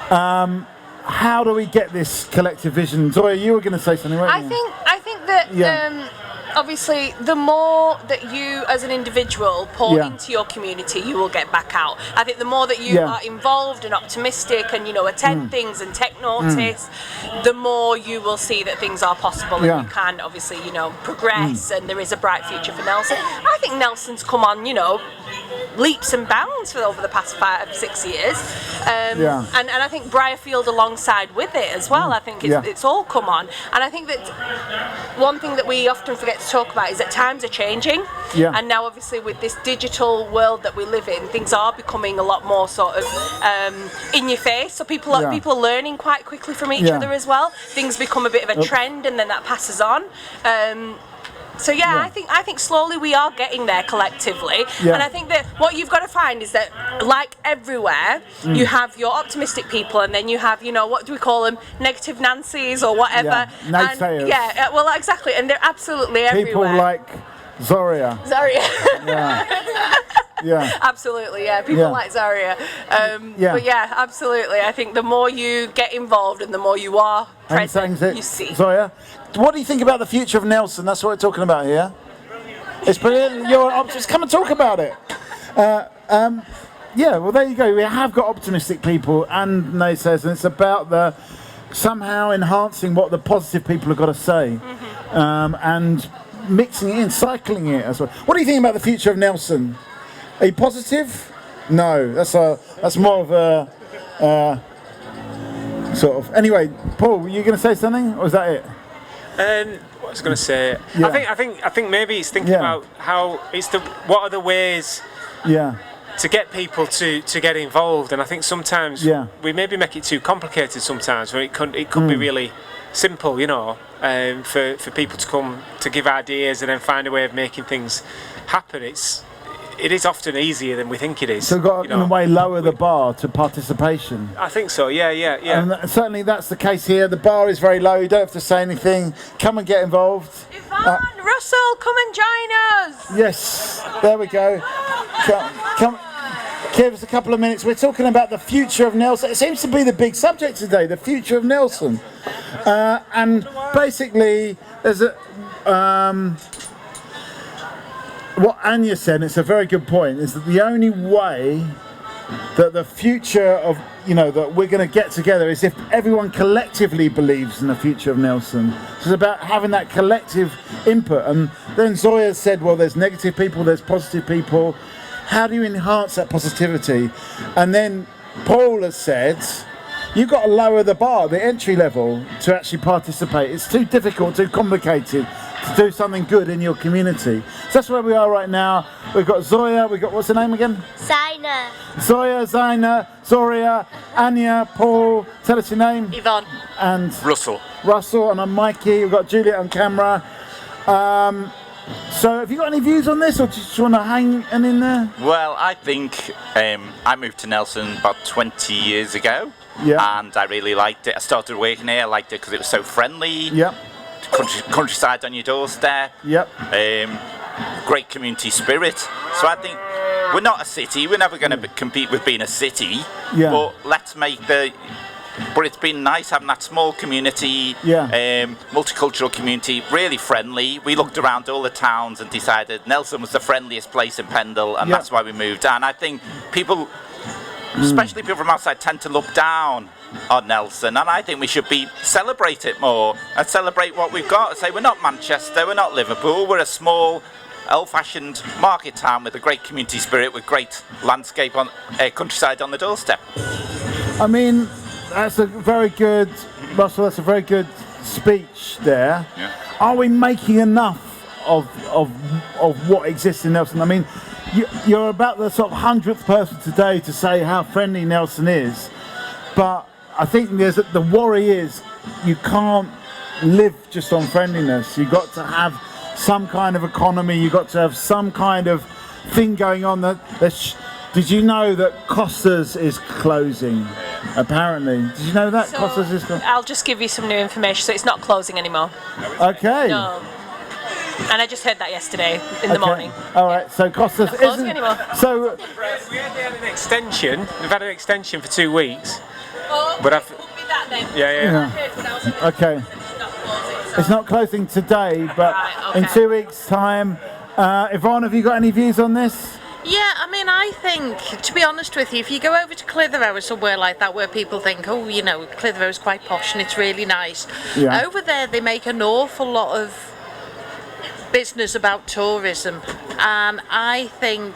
how do we get this collective vision? Zoya, you were going to say something, weren't you? I think that obviously the more that you as an individual pour into your community, you will get back out. I think the more that you are involved and optimistic and attend things and take notice, the more you will see that things are possible and you can obviously progress and there is a bright future for Nelson. I think Nelson's come on leaps and bounds for over the past 5-6 years, and I think Briarfield alongside with it as well. I think it's all come on, and I think that one thing that we often forget to talk about is that times are changing, and now obviously with this digital world that we live in, things are becoming a lot more sort of in your face. So people are learning quite quickly from each other as well. Things become a bit of a trend, and then that passes on. So I think slowly we are getting there collectively, and I think that what you've got to find is that, like everywhere, you have your optimistic people, and then you have what do we call them, negative Nancy's or whatever. Naysayers. And well, exactly, and they're absolutely everywhere. People like Zoria. Absolutely, people like Zaria. But absolutely, I think the more you get involved and the more you are present, you see. Zoya, what do you think about the future of Nelson? That's what we're talking about here. It's brilliant. You're optimist. Come and talk about it. Well, there you go. We have got optimistic people and naysayers, and it's about the somehow enhancing what the positive people have got to say, and mixing it in, cycling it as well. What do you think about the future of Nelson? Are you positive? No, that's more of a sort of. Anyway, Paul, were you going to say something, or was that it? What was I going to say? I think maybe it's thinking about how what are the ways to get people to get involved, and I think sometimes we maybe make it too complicated sometimes, where it could be really simple, for people to come to give ideas and then find a way of making things happen. It is often easier than we think it is. So we've got to, in a way, lower the bar to participation. I think so, yeah. And certainly that's the case here. The bar is very low. You don't have to say anything. Come and get involved. Yvonne, Russell, come and join us. Yes, there we go. Come. Give us a couple of minutes. We're talking about the future of Nelson. It seems to be the big subject today, the future of Nelson. And basically, there's a... what Anya said, it's a very good point, is that the only way that the future of, that we're going to get together is if everyone collectively believes in the future of Nelson. So it's about having that collective input. And then Zoya said, well, there's negative people, there's positive people. How do you enhance that positivity? And then Paul has said, you've got to lower the bar, the entry level, to actually participate. It's too difficult, too complicated to do something good in your community. So that's where we are right now. We've got Zoya, what's her name again? Zaina. Zoya, Zaina, Zoria, Anya, Paul, tell us your name. Yvonne. And Russell, and I'm Mikey. We've got Juliet on camera. So have you got any views on this, or do you just want to hang in there? Well, I think I moved to Nelson about 20 years ago, and I really liked it. I started working here. I liked it because it was so friendly. Countryside on your doorstep. Great community spirit. So I think we're not a city. We're never going to compete with being a city. But let's make the. But it's been nice having that small community, multicultural community, really friendly. We looked around all the towns and decided Nelson was the friendliest place in Pendle, and that's why we moved. And I think people, especially people from outside, tend to look down on Nelson, and I think we should celebrate it more and celebrate what we've got. Say we're not Manchester, we're not Liverpool, we're a small, old-fashioned market town with a great community spirit, with great landscape on countryside on the doorstep. I mean, that's a very good, Russell. That's a very good speech there. Are we making enough of what exists in Nelson? I mean, you're about the sort of 100th person today to say how friendly Nelson is, but I think the worry is you can't live just on friendliness. You've got to have some kind of economy. You've got to have some kind of thing going on. Did you know that Costa's is closing? Apparently. Did you know that? So, Costa's is closing? I'll just give you some new information. So it's not closing anymore. Okay. No. And I just heard that yesterday in the morning. All right, so Costas Not closing isn't... anymore. So... We had an extension. We've had an extension for 2 weeks. Oh, but it could be that then. Yeah. Okay. It's not closing today, but in 2 weeks' time. Yvonne, have you got any views on this? Yeah, I mean, I think, to be honest with you, if you go over to Clitheroe or somewhere like that where people think, oh, you know, Clitheroe's quite posh and it's really nice. Yeah. Over there, they make an awful lot of business about tourism. And I think,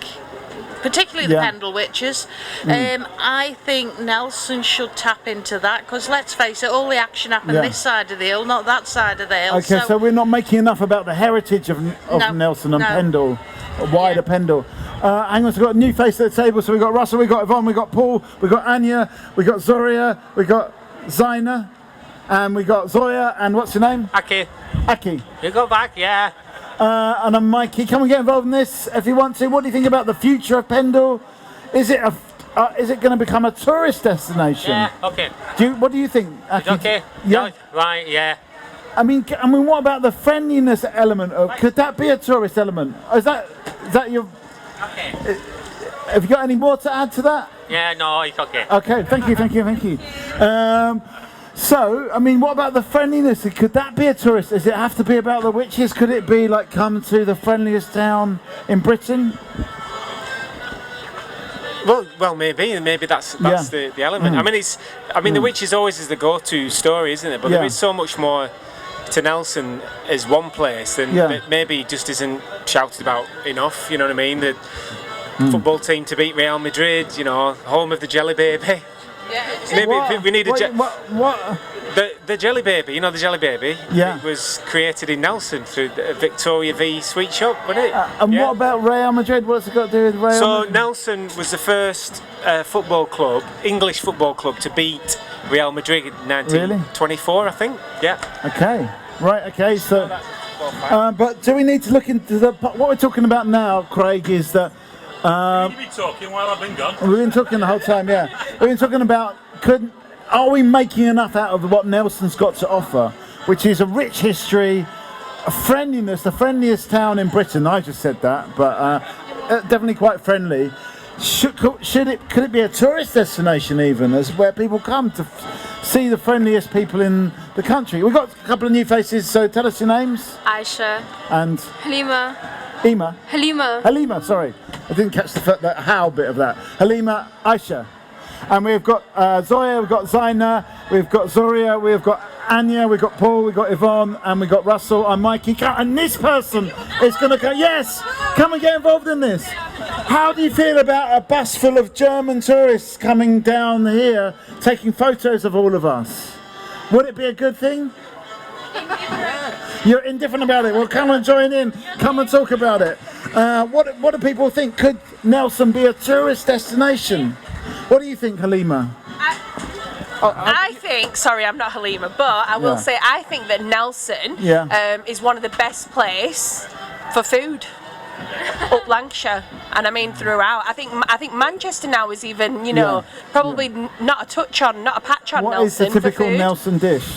particularly the Pendle Witches, I think Nelson should tap into that, because let's face it, all the action happened this side of the hill, not that side of the hill. Okay, so we're not making enough about the heritage of Nelson and Pendle, wider Pendle. Hang on, so we've got a new face at the table. So we've got Russell, we've got Yvonne, we've got Paul, we've got Anya, we've got Zoria, we've got Zaina, and we've got Zoya, and what's your name? Aki. Aki. You go back, yeah. And I'm Mikey. Come and get involved in this if you want to. What do you think about the future of Pendle? Is it going to become a tourist destination? Yeah, okay. What do you think, Aki? Okay. Yeah. No, right, yeah. I mean, what about the friendliness element? Could that be a tourist element? Is that your? Okay. Have you got any more to add to that? Yeah, no, it's okay. Okay, thank you. So, I mean, what about the friendliness? Could that be a tourist? Does it have to be about the witches? Could it be like come to the friendliest town in Britain? Well, maybe that's the element. I mean, the witches always is the go-to story, isn't it? But there is so much more to Nelson as one place than that maybe just isn't shouted about enough. You know what I mean? The football team to beat Real Madrid. You know, home of the Jelly Baby. Maybe we need the Jelly Baby. You know the Jelly Baby. Yeah. It was created in Nelson through the Victoria V Sweet Shop, wasn't it? And what about Real Madrid? What's it got to do with Real Madrid? So Nelson was the first English football club to beat Real Madrid in 1924, I think. Yeah. Okay. Right. Okay. So, but do we need to look into what we're talking about now, Craig? Is that You've been talking while I've been gone. we've been talking the whole time. Yeah. We've been talking about are we making enough out of what Nelson's got to offer, which is a rich history, a friendliness, the friendliest town in Britain. I just said that, but definitely quite friendly. Could it be a tourist destination even, as where people come to see the friendliest people in the country? We've got a couple of new faces, so tell us your names. Aisha. And Halima. Halima, sorry. I didn't catch the how bit of that. Halima, Aisha. And we've got Zoya, we've got Zaina, we've got Zoria, we've got Anya, we've got Paul, we've got Yvonne, and we've got Russell and Mikey. And this person is going to go, yes, come and get involved in this. How do you feel about a bus full of German tourists coming down here, taking photos of all of us? Would it be a good thing? You're indifferent about it. Well, come and join in. Come and talk about it. What do people think? Could Nelson be a tourist destination? What do you think, Halima? I think, sorry, I'm not Halima, but I will say I think that Nelson is one of the best places for food up Lancashire, and I mean throughout. I think Manchester now is even, probably not a patch on Nelson. What is the typical Nelson dish?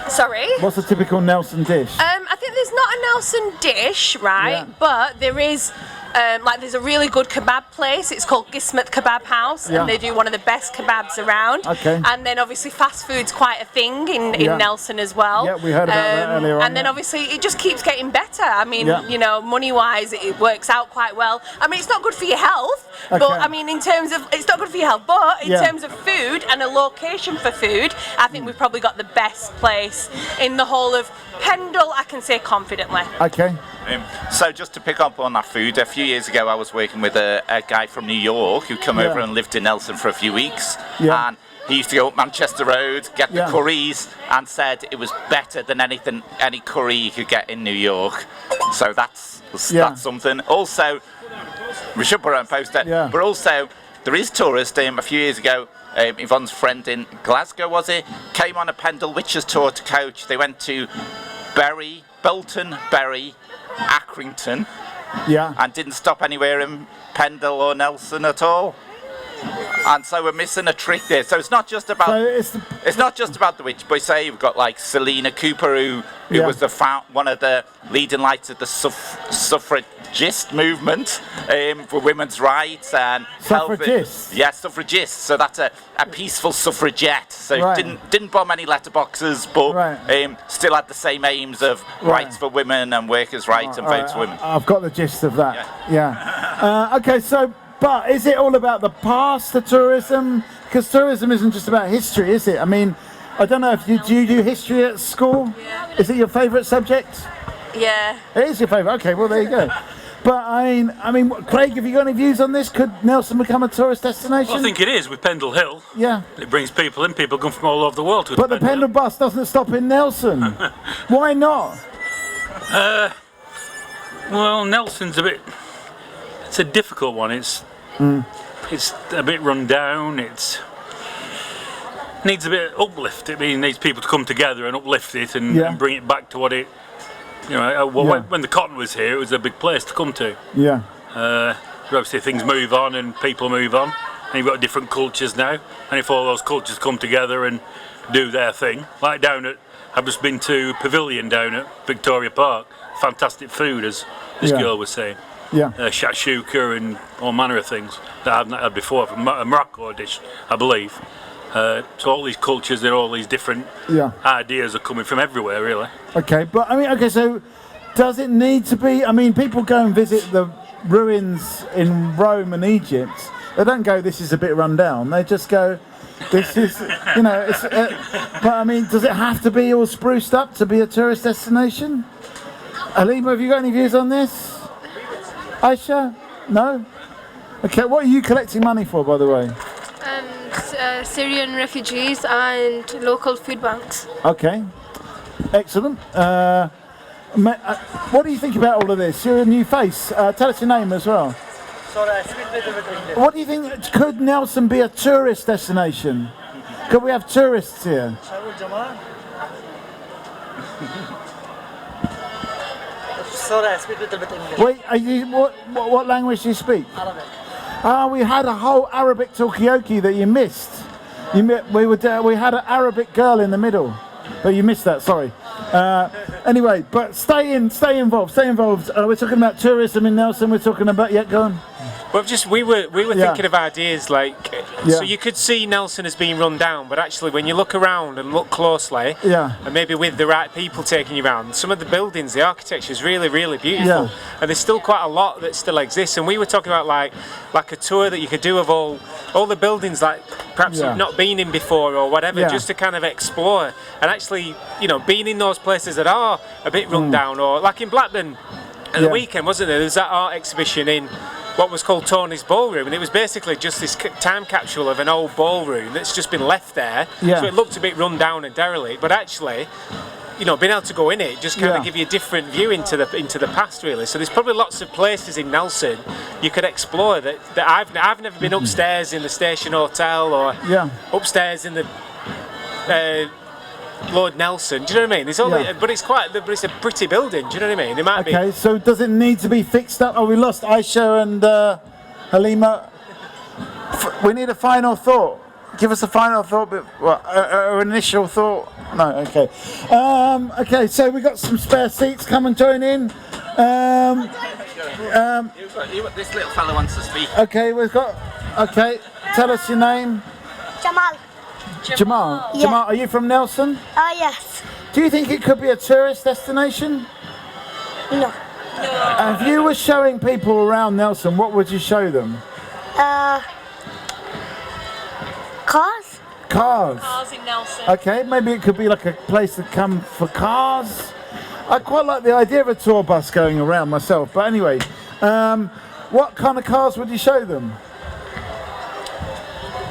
Sorry? What's a typical Nelson dish? I think there's not a Nelson dish, right? But there is, there's a really good kebab place. It's called Gismet Kebab House, and they do one of the best kebabs around. Okay. And then obviously fast food's quite a thing in Nelson as well. Yeah, we heard about that earlier on. And then obviously it just keeps getting better. I mean, money-wise, it works out quite well. I mean, it's not good for your health, but I mean, it's not good for your health, but in terms of food and a location for food, I think we've probably got the best place in the whole of Pendle, I can say confidently. Okay. So just to pick up on that food, a few years ago I was working with a guy from New York who came over and lived in Nelson for a few weeks, and he used to go up Manchester Road, get the curries, and said it was better than any curry you could get in New York. So that's something. Also, we should put it on poster, but also there is tourists. A few years ago, Yvonne's friend in Glasgow, came on a Pendle Witches tour to coach. They went to Bolton, Bury, Accrington, and didn't stop anywhere in Pendle or Nelson at all. And so we're missing a trick there. So it's not just about the witch, but say you've got like Selena Cooper who who was one of the leading lights of the suffragist movement for women's rights and suffragists. Yeah, suffragists. So that's a peaceful suffragette. So didn't bomb any letterboxes, but still had the same aims of rights for women and workers' rights and votes for women. I've got the gist of that. Yeah. Okay, so. But is it all about the past, the tourism? Because tourism isn't just about history, is it? I mean, I don't know if do you do history at school? Yeah. Is it your favourite subject? Yeah. It is your favourite. Okay, well there you go. But I mean, Craig, have you got any views on this? Could Nelson become a tourist destination? Well, I think it is with Pendle Hill. Yeah. It brings people in. People come from all over the world to But the Pendle bus doesn't stop in Nelson. Why not? Well, Nelson's it's a difficult one. It's a bit run down. It needs a bit of uplift. It needs people to come together and uplift it and bring it back to what it. When the cotton was here, it was a big place to come to. Yeah. Obviously, things move on and people move on, and you've got different cultures now. And if all those cultures come together and do their thing, like I've just been to Pavilion down at Victoria Park. Fantastic food, as this girl was saying. Yeah. Shakshuka and all manner of things that I've not had before, from a Morocco dish, I believe. So all these cultures and all these different ideas are coming from everywhere, really. Okay, but I mean, so does it need to be? I mean, people go and visit the ruins in Rome and Egypt. They don't go, this is a bit run down. They just go, this is, it's. But I mean, does it have to be all spruced up to be a tourist destination? Halima, have you got any views on this? Aisha? No? Okay, what are you collecting money for, by the way? Syrian refugees and local food banks. Okay, excellent. What do you think about all of this? You're a new face. Tell us your name as well. What do you think? Could Nelson be a tourist destination? Could we have tourists here? Sorry, I speak a little bit English. Wait, what language do you speak? Arabic. We had a whole Arabic talkaoke that you missed. We had an Arabic girl in the middle, but you missed that. Sorry. Anyway, but stay involved. We're talking about tourism in Nelson. We're talking about go on. Well, we were thinking of ideas like, so you could see Nelson as being run down, but actually when you look around and look closely, and maybe with the right people taking you around, some of the buildings, the architecture is really, really beautiful, and there's still quite a lot that still exists. And we were talking about like a tour that you could do of all the buildings, like perhaps you've not been in before or whatever, just to kind of explore and actually, being in those places that are a bit run down, or like in Blackburn at the weekend, wasn't there? There was that art exhibition in what was called Tony's Ballroom, and it was basically just this time capsule of an old ballroom that's just been left there. So it looked a bit run down and derelict, but actually, being able to go in it just kind of give you a different view into the past, really. So there's probably lots of places in Nelson you could explore that I've never been upstairs in the Station Hotel or upstairs in the Lord Nelson. Do you know what I mean? There's only, but it's a pretty building. Do you know what I mean? It might be. Okay, so does it need to be fixed up? Oh, we lost Aisha and Halima. We need a final thought. Give us a final thought, an initial thought. No, okay. Okay, so we got some spare seats. Come and join in. This little fellow wants to speak. Okay, Okay, tell us your name. Jamal. Jamal. Yeah. Jamal, are you from Nelson? Yes. Do you think it could be a tourist destination? No. If you were showing people around Nelson, what would you show them? Cars. Cars in Nelson. Okay, maybe it could be like a place to come for cars. I quite like the idea of a tour bus going around myself, but anyway, what kind of cars would you show them?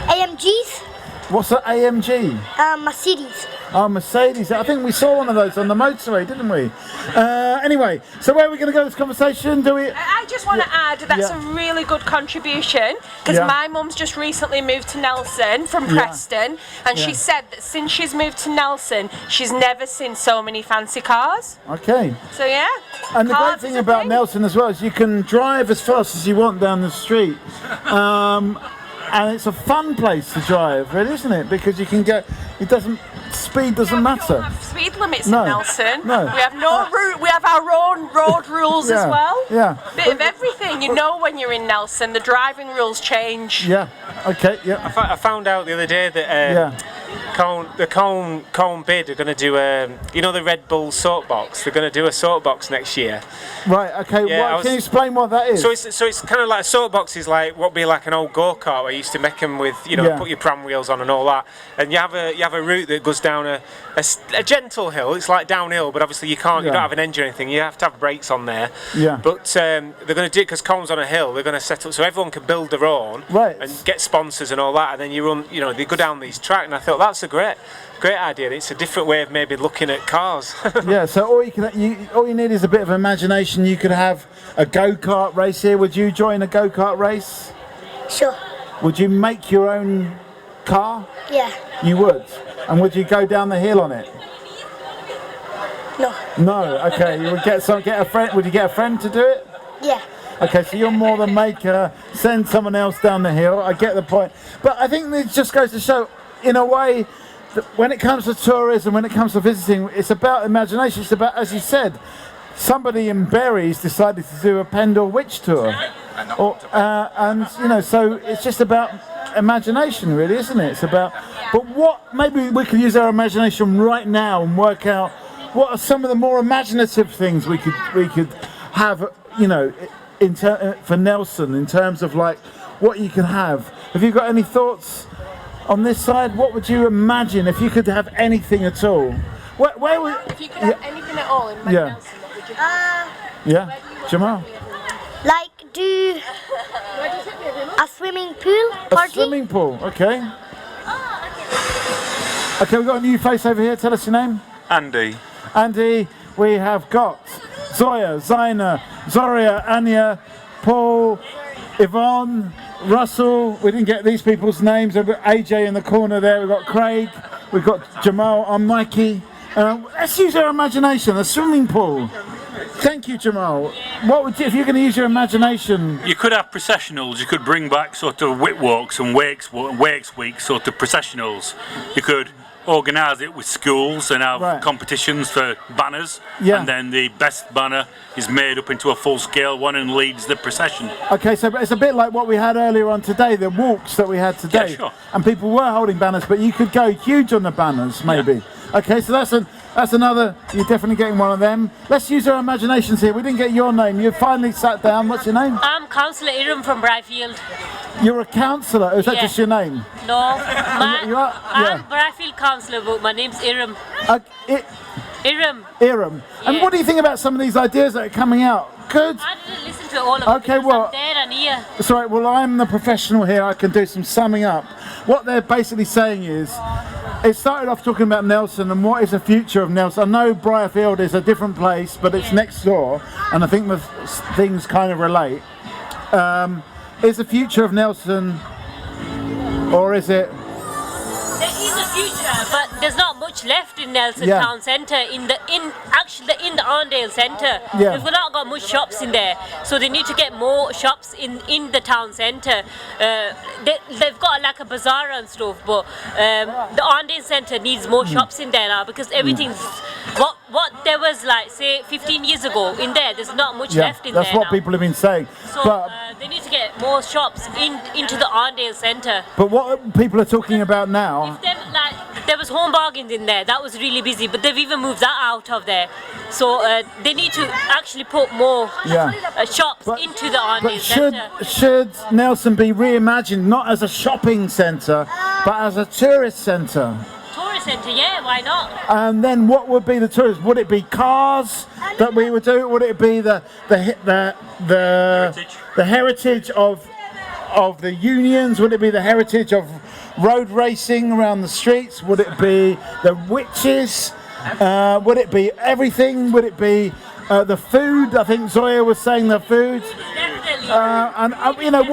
AMGs. What's an AMG? Mercedes. Oh, Mercedes. I think we saw one of those on the motorway, didn't we? Anyway, so where are we going to go with this conversation? I just want to add that's a really good contribution, because my mum's just recently moved to Nelson from Preston, and she said that since she's moved to Nelson, she's never seen so many fancy cars. Okay. So yeah. And the great thing about Nelson as well is you can drive as fast as you want down the street. And it's a fun place to drive, really, isn't it? Because you can speed doesn't matter. Speed limits No. in Nelson. No. We have no route. We have our own road rules as well. Yeah. Bit of everything. You know when you're in Nelson, the driving rules change. Yeah. Okay. Yeah. I found out the other day that Cone Bid are going to do the Red Bull soapbox. They're going to do a soapbox next year. Right. Okay. Yeah, can you explain what that is? So it's kind of like a soapbox is like what would be like an old go-kart where you used to make them with put your pram wheels on and all that, and you have a route that goes down a gentle hill. It's like downhill, but obviously you don't have an engine or anything. You have to have brakes on there. Yeah. But they're going to do it because Cone's on a hill. They're going to set up so everyone can build their own and get sponsors and all that, and then you run. They go down these tracks, and I thought that's a great idea. It's a different way of maybe looking at cars. Yeah, so all you need is a bit of imagination. You could have a go-kart race here. Would you join a go-kart race? Sure. Would you make your own car? Yeah. You would. And would you go down the hill on it? No. No. Okay. You would get a friend. Would you get a friend to do it? Yeah. Okay, so you're more the maker. Send someone else down the hill. I get the point. But I think it just goes to show, in a way, that when it comes to tourism, when it comes to visiting, it's about imagination. It's about, as you said, somebody in Berries decided to do a Pendle Witch tour. So it's just about imagination, really, isn't it? It's about, maybe we could use our imagination right now and work out what are some of the more imaginative things we could have, for Nelson, in terms of like what you can have. Have you got any thoughts on this side? What would you imagine if you could have anything at all? Where would, if you could have anything at all in Nelson, what would you have? Yeah, Jamal. Like do a swimming pool party. A swimming pool, okay. Okay, we've got a new face over here. Tell us your name. Andy. Andy, we have got Zoya, Zaina, Zoria, Anya, Paul, Yvonne, Russell. We didn't get these people's names. We've got AJ in the corner there. We've got Craig. We've got Jamal. I'm Mikey. Let's use our imagination. A swimming pool. Thank you, Jamal. What would you, if you're going to use your imagination? You could have processionals. You could bring back sort of whip walks and wakes weeks, sort of processionals. You could organise it with schools and have competitions for banners, and then the best banner is made up into a full-scale one and leads the procession. Okay, so it's a bit like what we had earlier on today, the walks that we had today. Yeah, sure. And people were holding banners, but you could go huge on the banners, maybe. Yeah. Okay, so that's another, you're definitely getting one of them. Let's use our imaginations here. We didn't get your name. You finally sat down. What's your name? I'm Councillor Iram from Brighfield. You're a councillor, or is that just your name? No, I'm Yeah. Brighfield councillor, but my name's Iram. Iram. Iram. Yeah. And what do you think about some of these ideas that are coming out? Good. I didn't listen to all of them. Okay, well, I'm there and here. That's right. Well, I'm the professional here. I can do some summing up. What they're basically saying is, it started off talking about Nelson and what is the future of Nelson. I know Briarfield is a different place, but it's next door, and I think the things kind of relate. Is the future of Nelson, or is it? There is a future, but there's not much left in Nelson Town Centre. In the Arndale Centre, we've not got much shops in there, so they need to get more shops in the town centre. They've got like a bazaar and stuff, but the Arndale Centre needs more shops in there now because everything's what there was like say 15 years ago in there. There's not much left in there. That's what people have been saying. So but they need to get more shops into the Arndale Centre. But what people are talking about now. There was Home Bargains in there, that was really busy, but they've even moved that out of there. So they need to actually put more shops into the Arndale Centre. Should Nelson be reimagined not as a shopping centre, but as a tourist centre? Tourist centre, yeah, why not? And then what would be the tourist? Would it be cars that we would do? Would it be the heritage of the unions? Would it be the heritage of road racing around the streets? Would it be the witches? Would it be everything? Would it be the food? I think Zoya was saying the food. Definitely. You know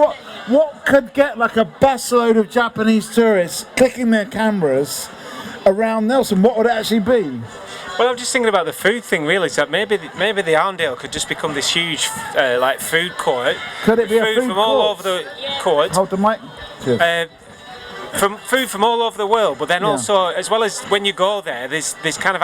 what could get like a busload of Japanese tourists clicking their cameras around Nelson? What would it actually be? Well, I'm just thinking about the food thing really, so maybe the Arndale could just become this huge like food court. Could it be a food from court? all over the court? Hold the mic. from food from all over the world, but then also, as well as when you go there, there's kind of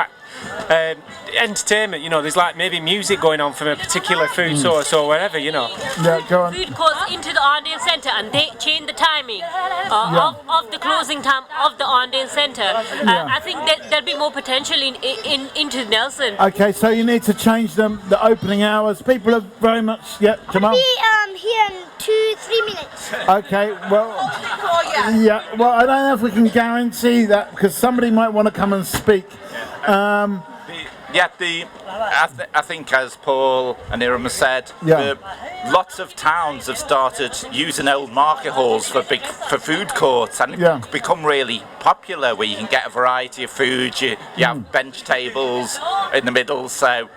entertainment, there's like maybe music going on from a particular food source or wherever, Yeah, go on. Food courts into the Arndale Centre, and they change the timing of the closing time of the Arndale Centre. I think that there'll be more potential into Nelson. Okay, so you need to change the opening hours. People are very much, Jamal? I'll be here in 2-3 minutes. Okay, well, well, I don't know if we can guarantee that because somebody might want to come and speak. I think, as Paul and Iram have said, lots of towns have started using old market halls for food courts, and it's become really popular where you can get a variety of food. You have bench tables in the middle, so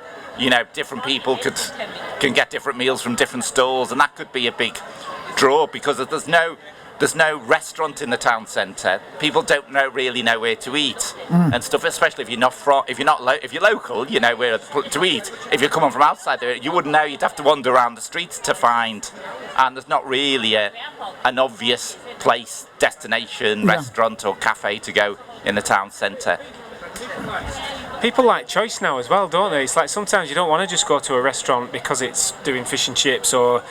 different people can get different meals from different stalls, and that could be a big draw because there's no restaurant in the town centre. People don't really know where to eat and stuff. Especially if you're local, you know where to eat. If you're coming from outside there, you wouldn't know. You'd have to wander around the streets to find. And there's not really an obvious place, destination, restaurant or cafe to go in the town centre. People like choice now as well, don't they? It's like sometimes you don't want to just go to a restaurant because it's doing fish and chips or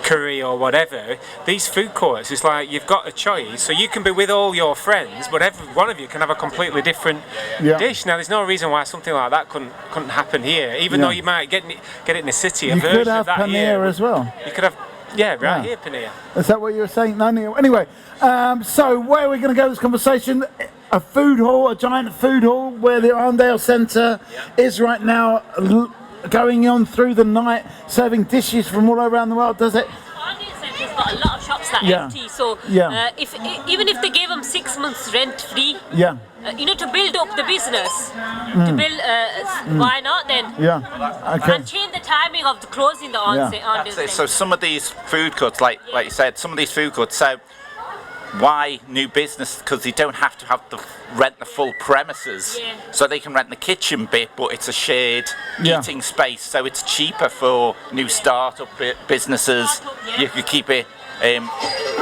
curry or whatever. These food courts, it's like you've got a choice, so you can be with all your friends, but every one of you can have a completely different dish. Now, there's no reason why something like that couldn't happen here, even though you might get it in the city. You could have paneer as well. You could have, here, paneer. Is that what you were saying? No, Neil. Anyway, so where are we going to go with this conversation? A food hall, a giant food hall, where the Arndale Centre is right now, going on through the night, serving dishes from all around the world, does it? Arndale Centre's got a lot of shops that are empty, so even if they gave them 6 months rent free, to build up the business, why not then? And change the timing of the closing the Arndale Centre. So some of these food courts, like you said, so why new business? Because you don't have to rent the full premises, so they can rent the kitchen bit, but it's a shared eating space, so it's cheaper for new startup businesses. You could keep it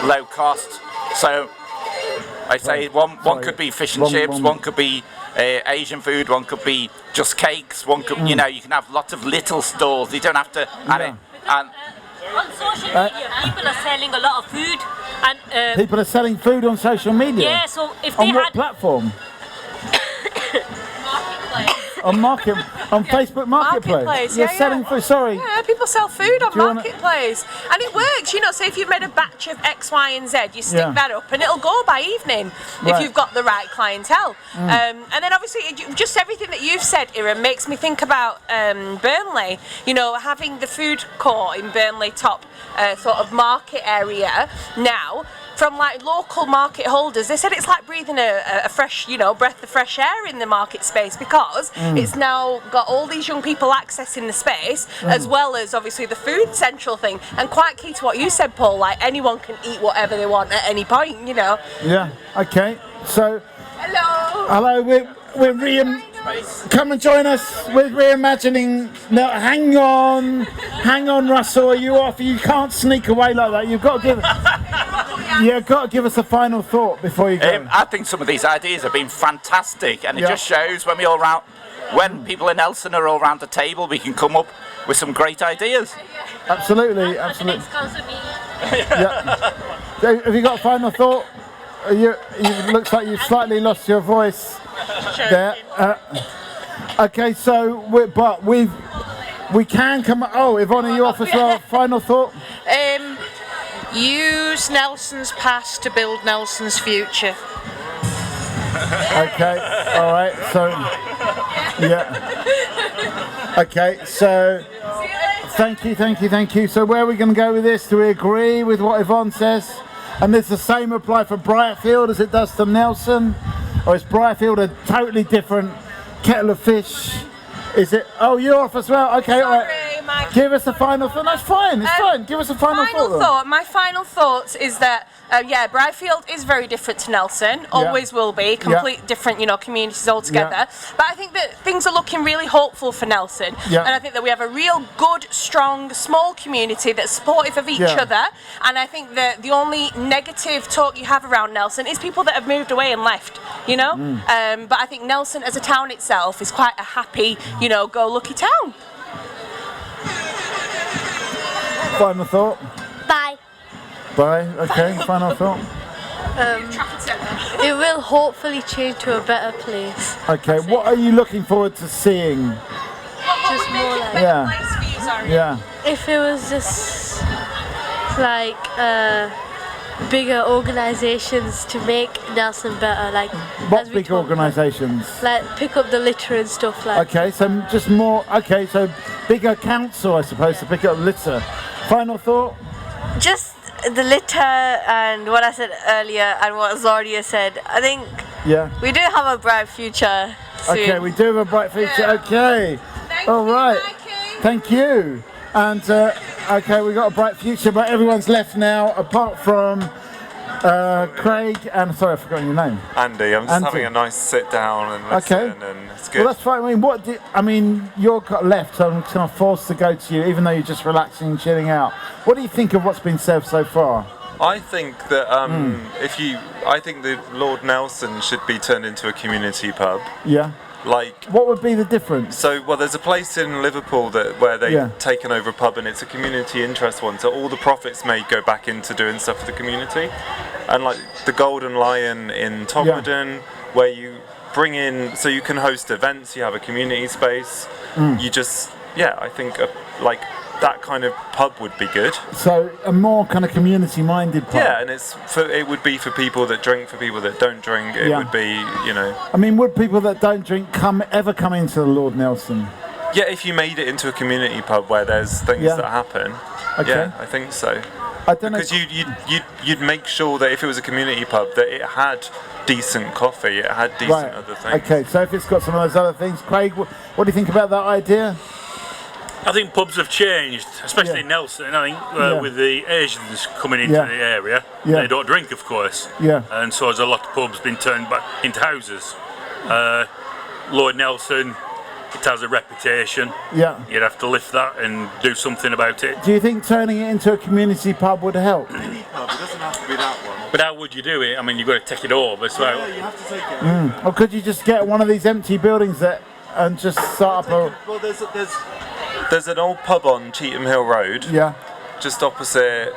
low cost. So I say one could be fish and chips, one could be Asian food, one could be just cakes, one could you can have lots of little stalls. You don't have to and on social media, people are selling a lot of food, and people are selling food on social media. Yeah, so if they on what platform? on Facebook Marketplace. You're selling food. Sorry. Yeah, people sell food on Marketplace, and it works. Say if you've made a batch of X, Y, and Z, you stick that up, and it'll go by evening if you've got the right clientele. And then obviously, just everything that you've said, Iram, makes me think about Burnley. Having the food court in Burnley top sort of market area now. From like local market holders, they said it's like breathing a fresh, breath of fresh air in the market space because it's now got all these young people accessing the space as well as obviously the food central thing. And quite key to what you said, Paul, like anyone can eat whatever they want at any point, Yeah. Okay. So. Hello. We're come and join us. We're reimagining. No, hang on, Russell. Are you off? You can't sneak away like that. You've got to give us a final thought before you go. I think some of these ideas have been fantastic, and it just shows when people in Nelson are all around the table, we can come up with some great ideas. Absolutely. Have you got a final thought? It looks like you've slightly lost your voice there. Okay, so we can come. Oh, Yvonne, are you off as well? Final thought? Use Nelson's past to build Nelson's future. Okay, all right. So, okay, so thank you. So where are we going to go with this? Do we agree with what Yvonne says? And does the same apply for Brightfield as it does to Nelson? Or is Brightfield a totally different kettle of fish? Is it? Oh, you're off as well. Okay, all right. My Give us a final thought. That's fine. It's fine. Give us a final thought. My final thoughts is that Bradfield is very different to Nelson. Always will be. Complete different, communities altogether. But I think that things are looking really hopeful for Nelson. And I think that we have a real good, strong, small community that's supportive of each other. And I think that the only negative talk you have around Nelson is people that have moved away and left. But I think Nelson as a town itself is quite a happy, go-lucky town. Final thought? Bye. Bye. Okay, final thought? It will hopefully change to a better place. Okay, what are you looking forward to seeing? Just more like... Yeah. If it was just like bigger organisations to make Nelson better, like... What big organisations? Like pick up the litter and stuff like. Okay, so just more, so bigger council I suppose to pick up litter. Final thought? Just the litter and what I said earlier and what Zordia said. I think we do have a bright future soon. Okay, we do have a bright future. Okay. All right. Thank you. And okay, we got a bright future, but everyone's left now apart from Craig and sorry, I've forgotten your name. Andy. I'm just having a nice sit down and listen, and it's good. Well, that's fine. I mean, you're left, so I'm kind of forced to go to you, even though you're just relaxing and chilling out. What do you think of what's been said so far? I think that I think that Lord Nelson should be turned into a community pub. Yeah. Like, what would be the difference? So, there's a place in Liverpool where they've taken over a pub, and it's a community interest one. So all the profits made go back into doing stuff for the community. And like the Golden Lion in Togmorden, where you bring in, so you can host events. You have a community space. You just, I think like that kind of pub would be good. So a more kind of community-minded pub. Yeah, and it would be for people that drink, for people that don't drink. It would be, I mean, would people that don't drink ever come into the Lord Nelson? Yeah, if you made it into a community pub where there's things that happen. Okay. Yeah, I think so. I don't know. Because you'd make sure that if it was a community pub that it had decent coffee, it had decent other things. Okay, so if it's got some of those other things, Craig, what do you think about that idea? I think pubs have changed, especially in Nelson. I think with the Asians coming into the area, they don't drink, of course. Yeah. And so there's a lot of pubs been turned back into houses. Lord Nelson, it has a reputation. Yeah. You'd have to lift that and do something about it. Do you think turning it into a community pub would help? Pub, it doesn't have to be that one. But how would you do it? I mean, you've got to take it over. So you have to take it over. Or could you just get one of these empty buildings and just start up a... Well, there's an old pub on Cheetham Hill Road. Yeah. Just opposite,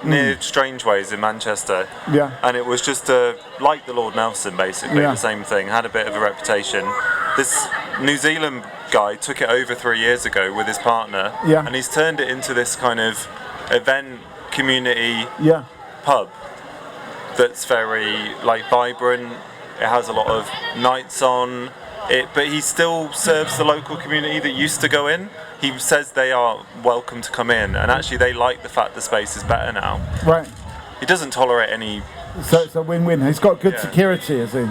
near Strangeways in Manchester. Yeah. And it was just like the Lord Nelson, basically, the same thing. Had a bit of a reputation. This New Zealand guy took it over 3 years ago with his partner. Yeah. And he's turned it into this kind of event community pub that's very vibrant. It has a lot of nights on. But he still serves the local community that used to go in. He says they are welcome to come in, and actually they like the fact the space is better now. Right. He doesn't tolerate any... So it's a win-win. He's got good security, is he?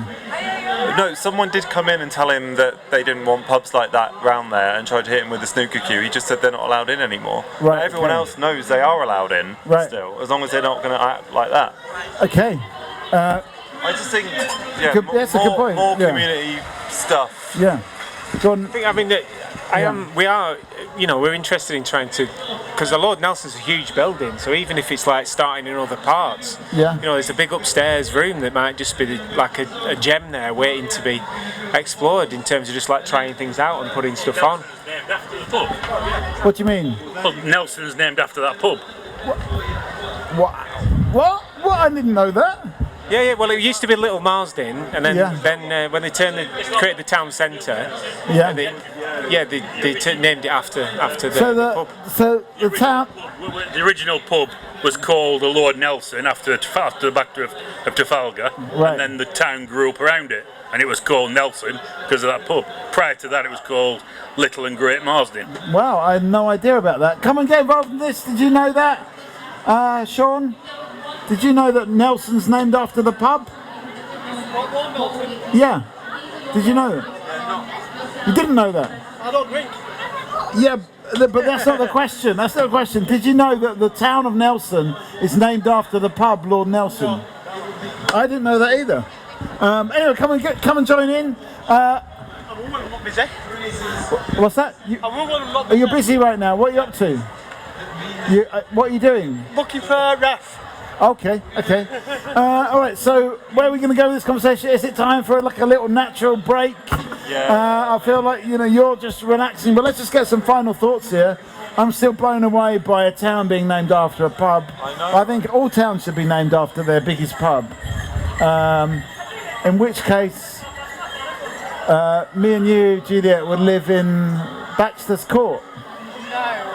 No, someone did come in and tell him that they didn't want pubs like that round there and tried to hit him with a snooker cue. He just said they're not allowed in anymore. Right. But everyone else knows they are allowed in still, as long as they're not going to act like that. Okay. I just think, that's a good point. More community stuff. Yeah. John. I mean, we're interested in trying to, because the Lord Nelson's a huge building, so even if it's like starting in other parts, there's a big upstairs room that might just be like a gem there waiting to be explored in terms of just like trying things out and putting stuff on. Named after the pub. What do you mean? Pub Nelson's named after that pub. What? I didn't know that. Yeah. Well, it used to be Little Marsden, and then when they created the town centre, they named it after the pub. So the town. The original pub was called the Lord Nelson after the Battle of Trafalgar, and then the town grew up around it, and it was called Nelson because of that pub. Prior to that, it was called Little and Great Marsden. Wow, I had no idea about that. Come and get involved in this. Did you know that, Sean? Did you know that Nelson's named after the pub? Yeah. Did you know that? You didn't know that? I don't drink. Yeah. but that's not the question. That's not the question. Did you know that the town of Nelson is named after the pub Lord Nelson? I didn't know that either. Anyway, come and join in. I'm not busy. What's that? You're busy right now. What are you up to? What are you doing? Looking for a ref. Okay. All right. So where are we going to go with this conversation? Is it time for like a little natural break? Yeah. I feel like you're just relaxing, but let's just get some final thoughts here. I'm still blown away by a town being named after a pub. I know. I think all towns should be named after their biggest pub. In which case, me and you, Juliet, would live in Baxter's Court. No.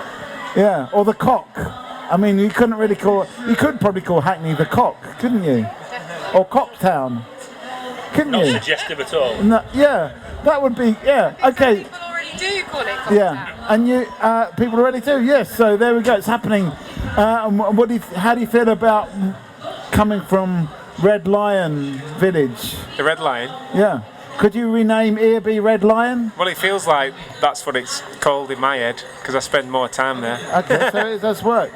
Yeah, or the Cock. I mean, you could probably call Hackney the Cock, couldn't you? Or Cocktown, couldn't you? Not suggestive at all. No, yeah, that would be, yeah, okay. People already do call it Cocktown. Yeah, and people already do, yes, so there we go, it's happening. And how do you feel about coming from Red Lion Village? The Red Lion? Yeah. Could you rename Earby Red Lion? Well, it feels like that's what it's called in my head because I spend more time there. Okay, so it does work.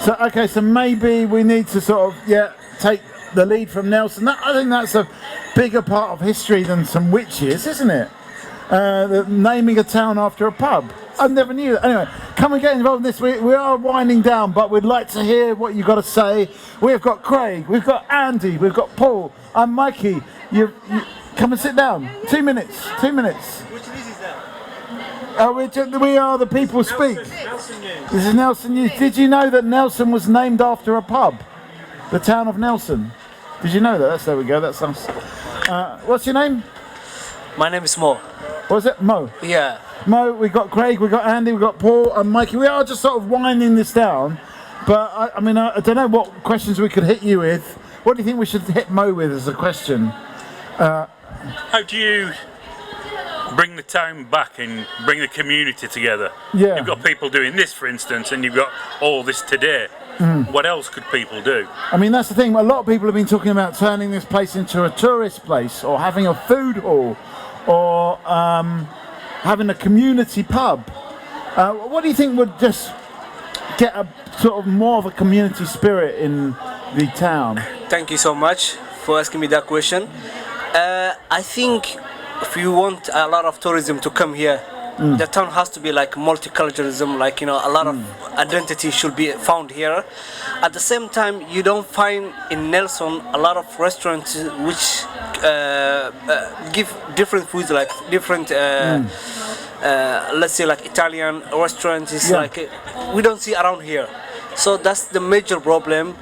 So maybe we need to sort of take the lead from Nelson. I think that's a bigger part of history than some witches, isn't it? Naming a town after a pub. I never knew that. Anyway, come and get involved in this. We are winding down, but we'd like to hear what you've got to say. We've got Craig, we've got Andy, we've got Paul, I'm Mikey. You come and sit down. 2 minutes. Which news is that? We are the people speak. This is Nelson News. Did you know that Nelson was named after a pub? The town of Nelson. Did you know that? There we go. That's us. What's your name? My name is Mo. What's it? Mo? Yeah. Mo, we got Craig, we got Andy, we got Paul and Mikey. We are just sort of winding this down. But I don't know what questions we could hit you with. What do you think we should hit Mo with as a question? How do you bring the town back and bring the community together? Yeah. You've got people doing this, for instance, and you've got all this today. What else could people do? I mean, that's the thing. A lot of people have been talking about turning this place into a tourist place, or having a food hall, or having a community pub. What do you think would just get a sort of more of a community spirit in the town? Thank you so much for asking me that question. I think if you want a lot of tourism to come here, the town has to be like multiculturalism, like a lot of identity should be found here. At the same time, you don't find in Nelson a lot of restaurants which give different foods, like different let's say like Italian restaurants, like we don't see around here. So that's the major problem,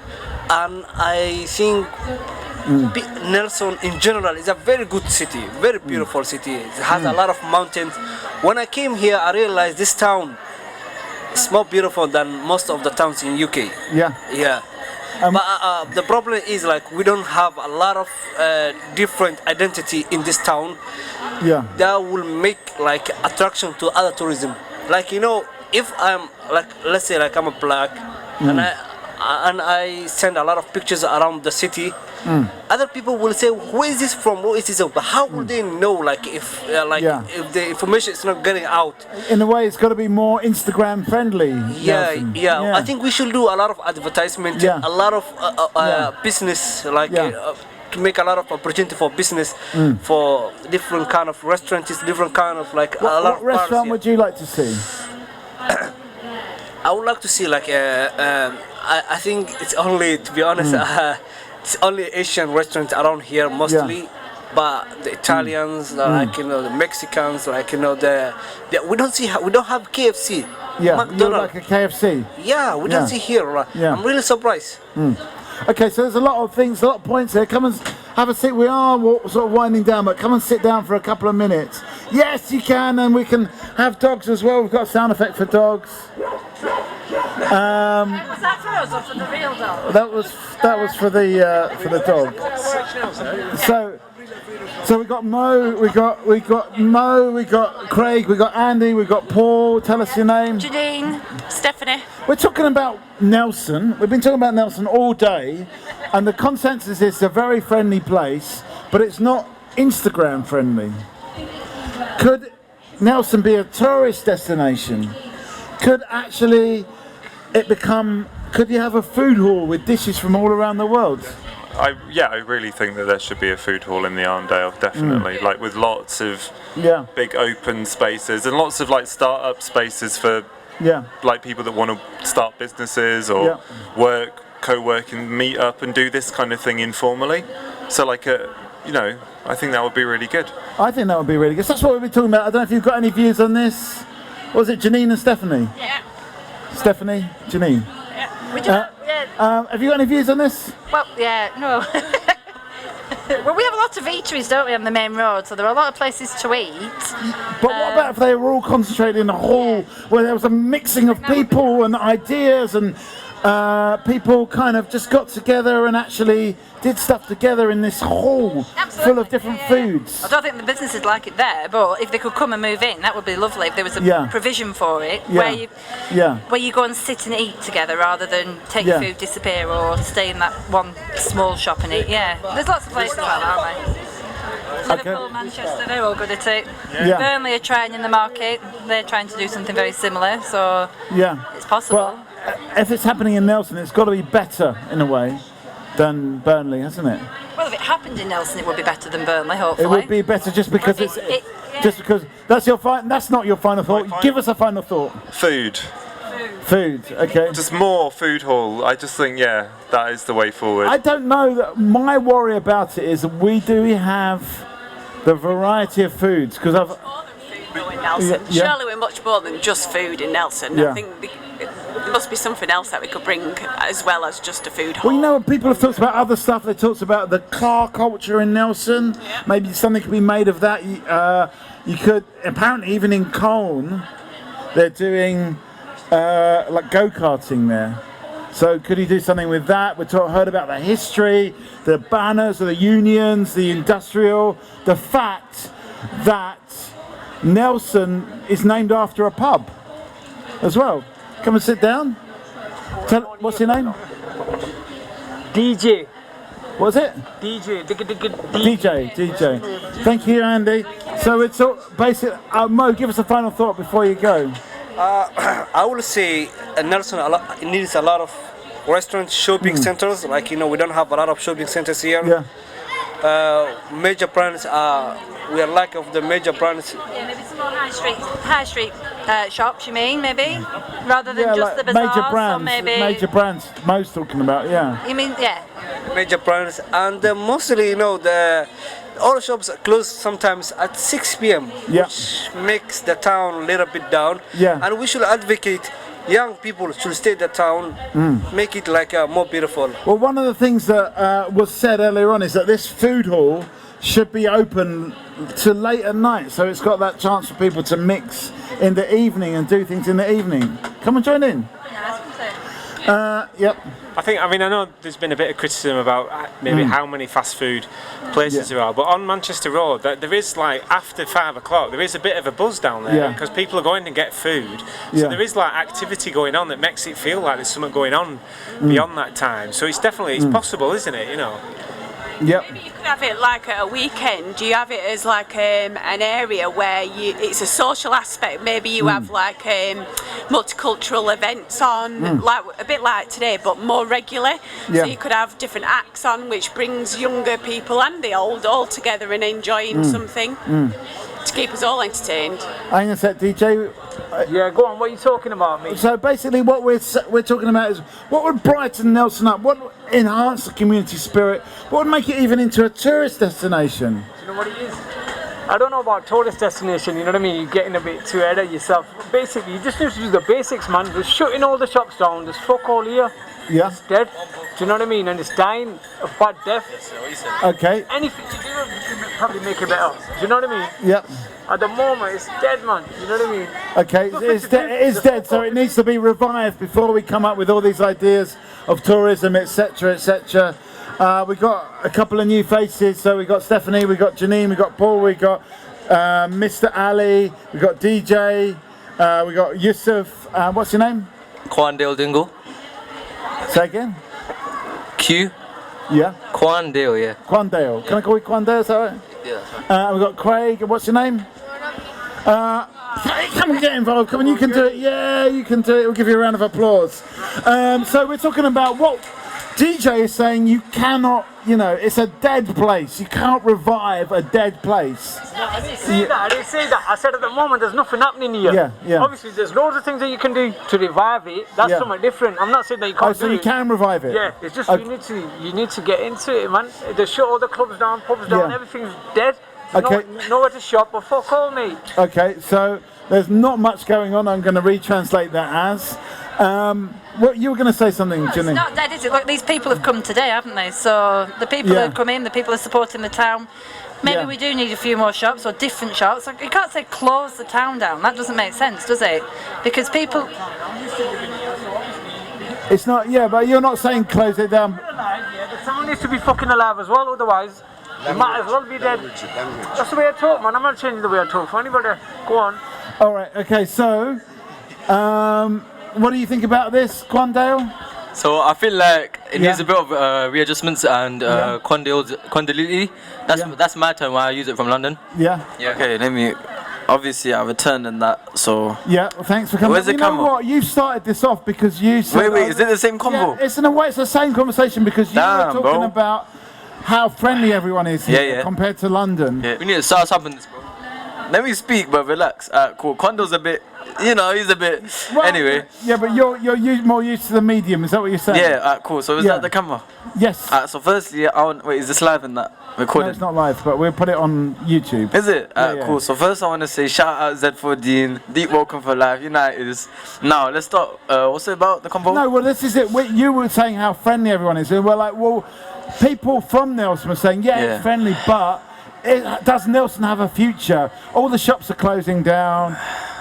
and I think Nelson in general is a very good city, very beautiful city. It has a lot of mountains. When I came here, I realized this town is more beautiful than most of the towns in UK. Yeah. But the problem is like we don't have a lot of different identity in this town. That will make like attraction to other tourism. Like if I'm like, let's say like I'm a black and I send a lot of pictures around the city. Other people will say, where is this from? What is this? But how will they know like if if the information is not getting out? In a way, it's got to be more Instagram friendly. Yeah. I think we should do a lot of advertisement, a lot of business, like to make a lot of opportunity for business for different kind of restaurants, different kind of like a lot of restaurant would you like to see? I would like to see like I think it's only, to be honest, it's only Asian restaurants around here mostly. But the Italians, like the Mexicans, like we don't have KFC. McDonald's. Like a KFC. Yeah, we don't see here. I'm really surprised. Okay, so there's a lot of things, a lot of points here. Come and have a seat. We are sort of winding down, but come and sit down for a couple of minutes. Yes, you can, and we can have dogs as well. We've got a sound effect for dogs. Was that for us or for the real dog? That was for the dog. So we got Mo, we got Craig, we got Andy, we got Paul. Tell us your name. Janine, Stephanie. We're talking about Nelson. We've been talking about Nelson all day, and the consensus is it's a very friendly place, but it's not Instagram friendly. Could Nelson be a tourist destination? could actually it become? Could you have a food hall with dishes from all around the world? I really think that there should be a food hall in the Arndale, definitely. Like with lots of big open spaces and lots of like start-up spaces for like people that want to start businesses or work, co-working, meet up and do this kind of thing informally. So like I think that would be really good. I think that would be really good. So that's what we've been talking about. I don't know if you've got any views on this. Was it Janine and Stephanie? Yeah. Stephanie, Janine. Have you got any views on this? Well, no. Well, we have a lot of eateries, don't we, on the main road, so there are a lot of places to eat. But what about if they were all concentrated in a hall where there was a mixing of people and ideas and people kind of just got together and actually did stuff together in this hall full of different foods? I don't think the businesses like it there, but if they could come and move in, that would be lovely. If there was a provision for it, where you go and sit and eat together rather than take your food, disappear, or stay in that one small shop and eat. Yeah, there's lots of places like that, aren't there? Liverpool, Manchester, they're all good at it. Burnley are trying in the market. They're trying to do something very similar, so it's possible. Well, if it's happening in Nelson, it's got to be better in a way than Burnley, hasn't it? Well, if it happened in Nelson, it would be better than Burnley, hopefully. It would be better just because just because that's your that's not your final thought. Give us a final thought. Food. Food, okay. Just more food hall. I just think, that is the way forward. I don't know. That my worry about it is we have the variety of foods because I've. In Nelson. Surely we're much more than just food in Nelson. I think there must be something else that we could bring as well as just a food hall. Well, people have talked about other stuff. They talked about the car culture in Nelson. Maybe something could be made of that. You could, apparently even in Colne, they're doing like go-karting there. So could you do something with that? We heard about the history, the banners of the unions, the industrial, the fact that Nelson is named after a pub as well. Come and sit down. What's your name? DJ. What's it? DJ. DJ. Thank you, Andy. So it's all basically. Mo, give us a final thought before you go. I will say Nelson needs a lot of restaurants, shopping centers. Like we don't have a lot of shopping centers here. Major brands we are lack of the major brands. Yeah, maybe some more high street shops. You mean maybe rather than just the bazaars, major brands. Or maybe Major brands. Most talking about You mean major brands and mostly all shops close sometimes at 6 p.m. which makes the town a little bit down. And we should advocate. Young people should stay in the town, make it like more beautiful. Well, one of the things that was said earlier on is that this food hall should be open to late at night, so it's got that chance for people to mix in the evening and do things in the evening. Come and join in. Yep. I know there's been a bit of criticism about maybe how many fast food places there are, but on Manchester Road, there is after 5 o'clock, there is a bit of a buzz down there because people are going to get food. So there is activity going on that makes it feel like there's something going on beyond that time. So it's definitely possible, isn't it? Yep. Maybe you could have it like at a weekend. You have it as an area where it's a social aspect. Maybe you have multicultural events on, like a bit like today, but more regular. So you could have different acts on, which brings younger people and the old all together and enjoying something to keep us all entertained. Hang on a sec, DJ. Go on. What are you talking about, mate? So basically, what we're talking about is what would brighten Nelson up, what would enhance the community spirit, what would make it even into a tourist destination. Do you know what it is? I don't know about tourist destination. You know what I mean? You're getting a bit too ahead of yourself. Basically, you just need to do the basics, man. Just shutting all the shops down. There's fuck all here. It's dead. Do you know what I mean? And it's dying of bad death. Okay. Anything you do, you can probably make it better. Do you know what I mean? Yep. At the moment, it's dead, man. You know what I mean? Okay, it is dead, so it needs to be revived before we come up with all these ideas of tourism, etc., etc. We've got a couple of new faces, so we've got Stephanie, we've got Janine, we've got Paul, we've got Mr. Ali, we've got DJ, we've got Yusuf. What's your name? Quandale Dingle. Say again? Q. Yeah. Quandale, yeah. Quandale. Can I call you Quandale? Is that right? Yeah, that's right. We've got Craig. What's your name? come and get involved. Come on, you can do it. Yeah, you can do it. We'll give you a round of applause. So we're talking about what DJ is saying. You cannot, it's a dead place. You can't revive a dead place. I didn't say that. I said at the moment there's nothing happening here. Yeah. Obviously, there's loads of things that you can do to revive it. That's something different. I'm not saying that you can't do it. So you can revive it? Yeah, it's just you need to get into it, man. They shut all the clubs down, pubs down, everything's dead. Okay. Nowhere to shop, but fuck all, mate. Okay, so there's not much going on. I'm going to retranslate that as. What you were going to say something, Ginny? It's not dead, is it? Look, these people have come today, haven't they? So the people that have come in, the people are supporting the town. Maybe we do need a few more shops or different shops. Like, you can't say close the town down. That doesn't make sense, does it? Because people. It's not. Yeah, but you're not saying close it down. The town needs to be fucking alive as well. Otherwise, it might as well be dead. That's the way I talk, man. I'm not changing the way I talk for anybody. Go on. All right. Okay. So, what do you think about this, Quandale? So I feel like it needs a bit of readjustments and quantity. That's my term when I use it from London. Yeah. Okay, let me. Obviously, I returned and that. So. Yeah. Well, thanks for coming. Where's the camera? Know what? You started this off because you said. Wait. Is it the same combo? Yeah, it's in a way. It's the same conversation because you were talking about how friendly everyone is here compared to London. Yeah. We need to start something, bro. Let me speak, but relax. Cool. Kondo's a bit. He's a bit. Well, anyway. Yeah, but you're more used to the medium. Is that what you're saying? Yeah. Cool. So is that the camera? Yes. So firstly, wait. Is this live in that recording? No, it's not live, but we'll put it on YouTube. Is it? Yeah. Cool. So first, I want to say shout out Z14, Deep Welcome for Life, United. Now let's start. What's it about the convo? No, well, this is it. You were saying how friendly everyone is, and we're like, well, people from Nelson were saying, it's friendly, but does Nelson have a future? All the shops are closing down.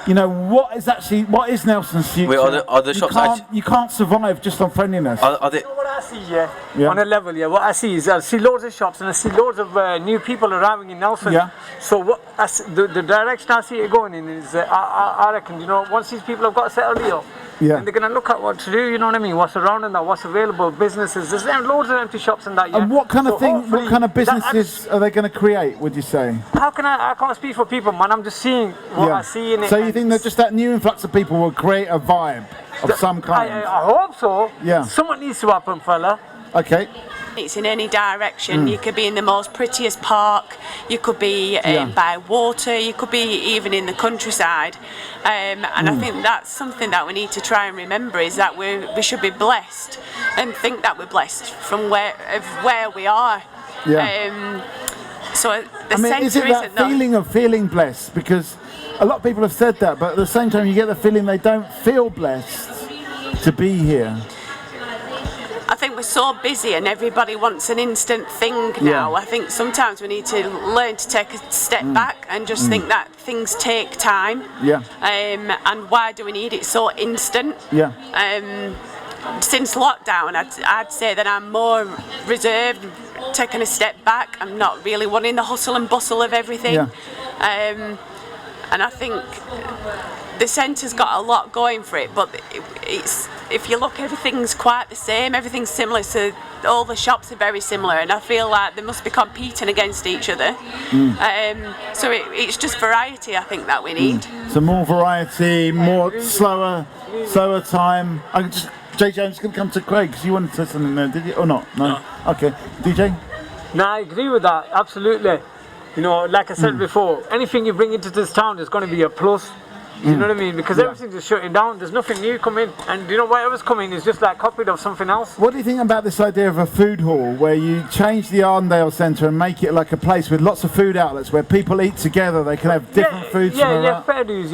What is Nelson's future? Wait, are the shops you can't survive just on friendliness. Are they? You know what I see, on a level, what I see is I see loads of shops and I see loads of new people arriving in Nelson. Yeah. So what the direction I see it going in is, I reckon, once these people have got settled here, and they're going to look at what to do, you know what I mean? What's around and that, what's available, businesses. There's loads of empty shops and that. And what kind of businesses are they going to create, would you say? I can't speak for people, man. I'm just seeing what I see in it. So you think that just that new influx of people will create a vibe of some kind? I hope so. Yeah. Something needs to happen, fella. Okay. It's in any direction. You could be in the most prettiest park, you could be by water, you could be even in the countryside, and I think that's something that we need to try and remember, is that we should be blessed and think that we're blessed from where we are. So the centre is it that feeling of feeling blessed? Because a lot of people have said that, but at the same time you get the feeling they don't feel blessed to be here. I think we're so busy and everybody wants an instant thing now. I think sometimes we need to learn to take a step back and just think that things take time. And why do we need it so instant? Since lockdown, I'd say that I'm more reserved, taking a step back. I'm not really wanting the hustle and bustle of everything. And I think the centre's got a lot going for it, but it's, if you look, everything's quite the same, everything's similar, so all the shops are very similar, and I feel like they must be competing against each other. So it's just variety, I think, that we need. So more variety, more slower time. JJ, I'm just going to come to Craig, because you wanted to say something there, did you? Or not? No? Okay. DJ? No, I agree with that, absolutely. Like I said before, anything you bring into this town is going to be a plus. You know what I mean? Because everything's just shutting down. There's nothing new coming, and whatever's coming is just like copied of something else. What do you think about this idea of a food hall, where you change the Arndale Centre and make it like a place with lots of food outlets where people eat together? They can have different foods. Fair dues.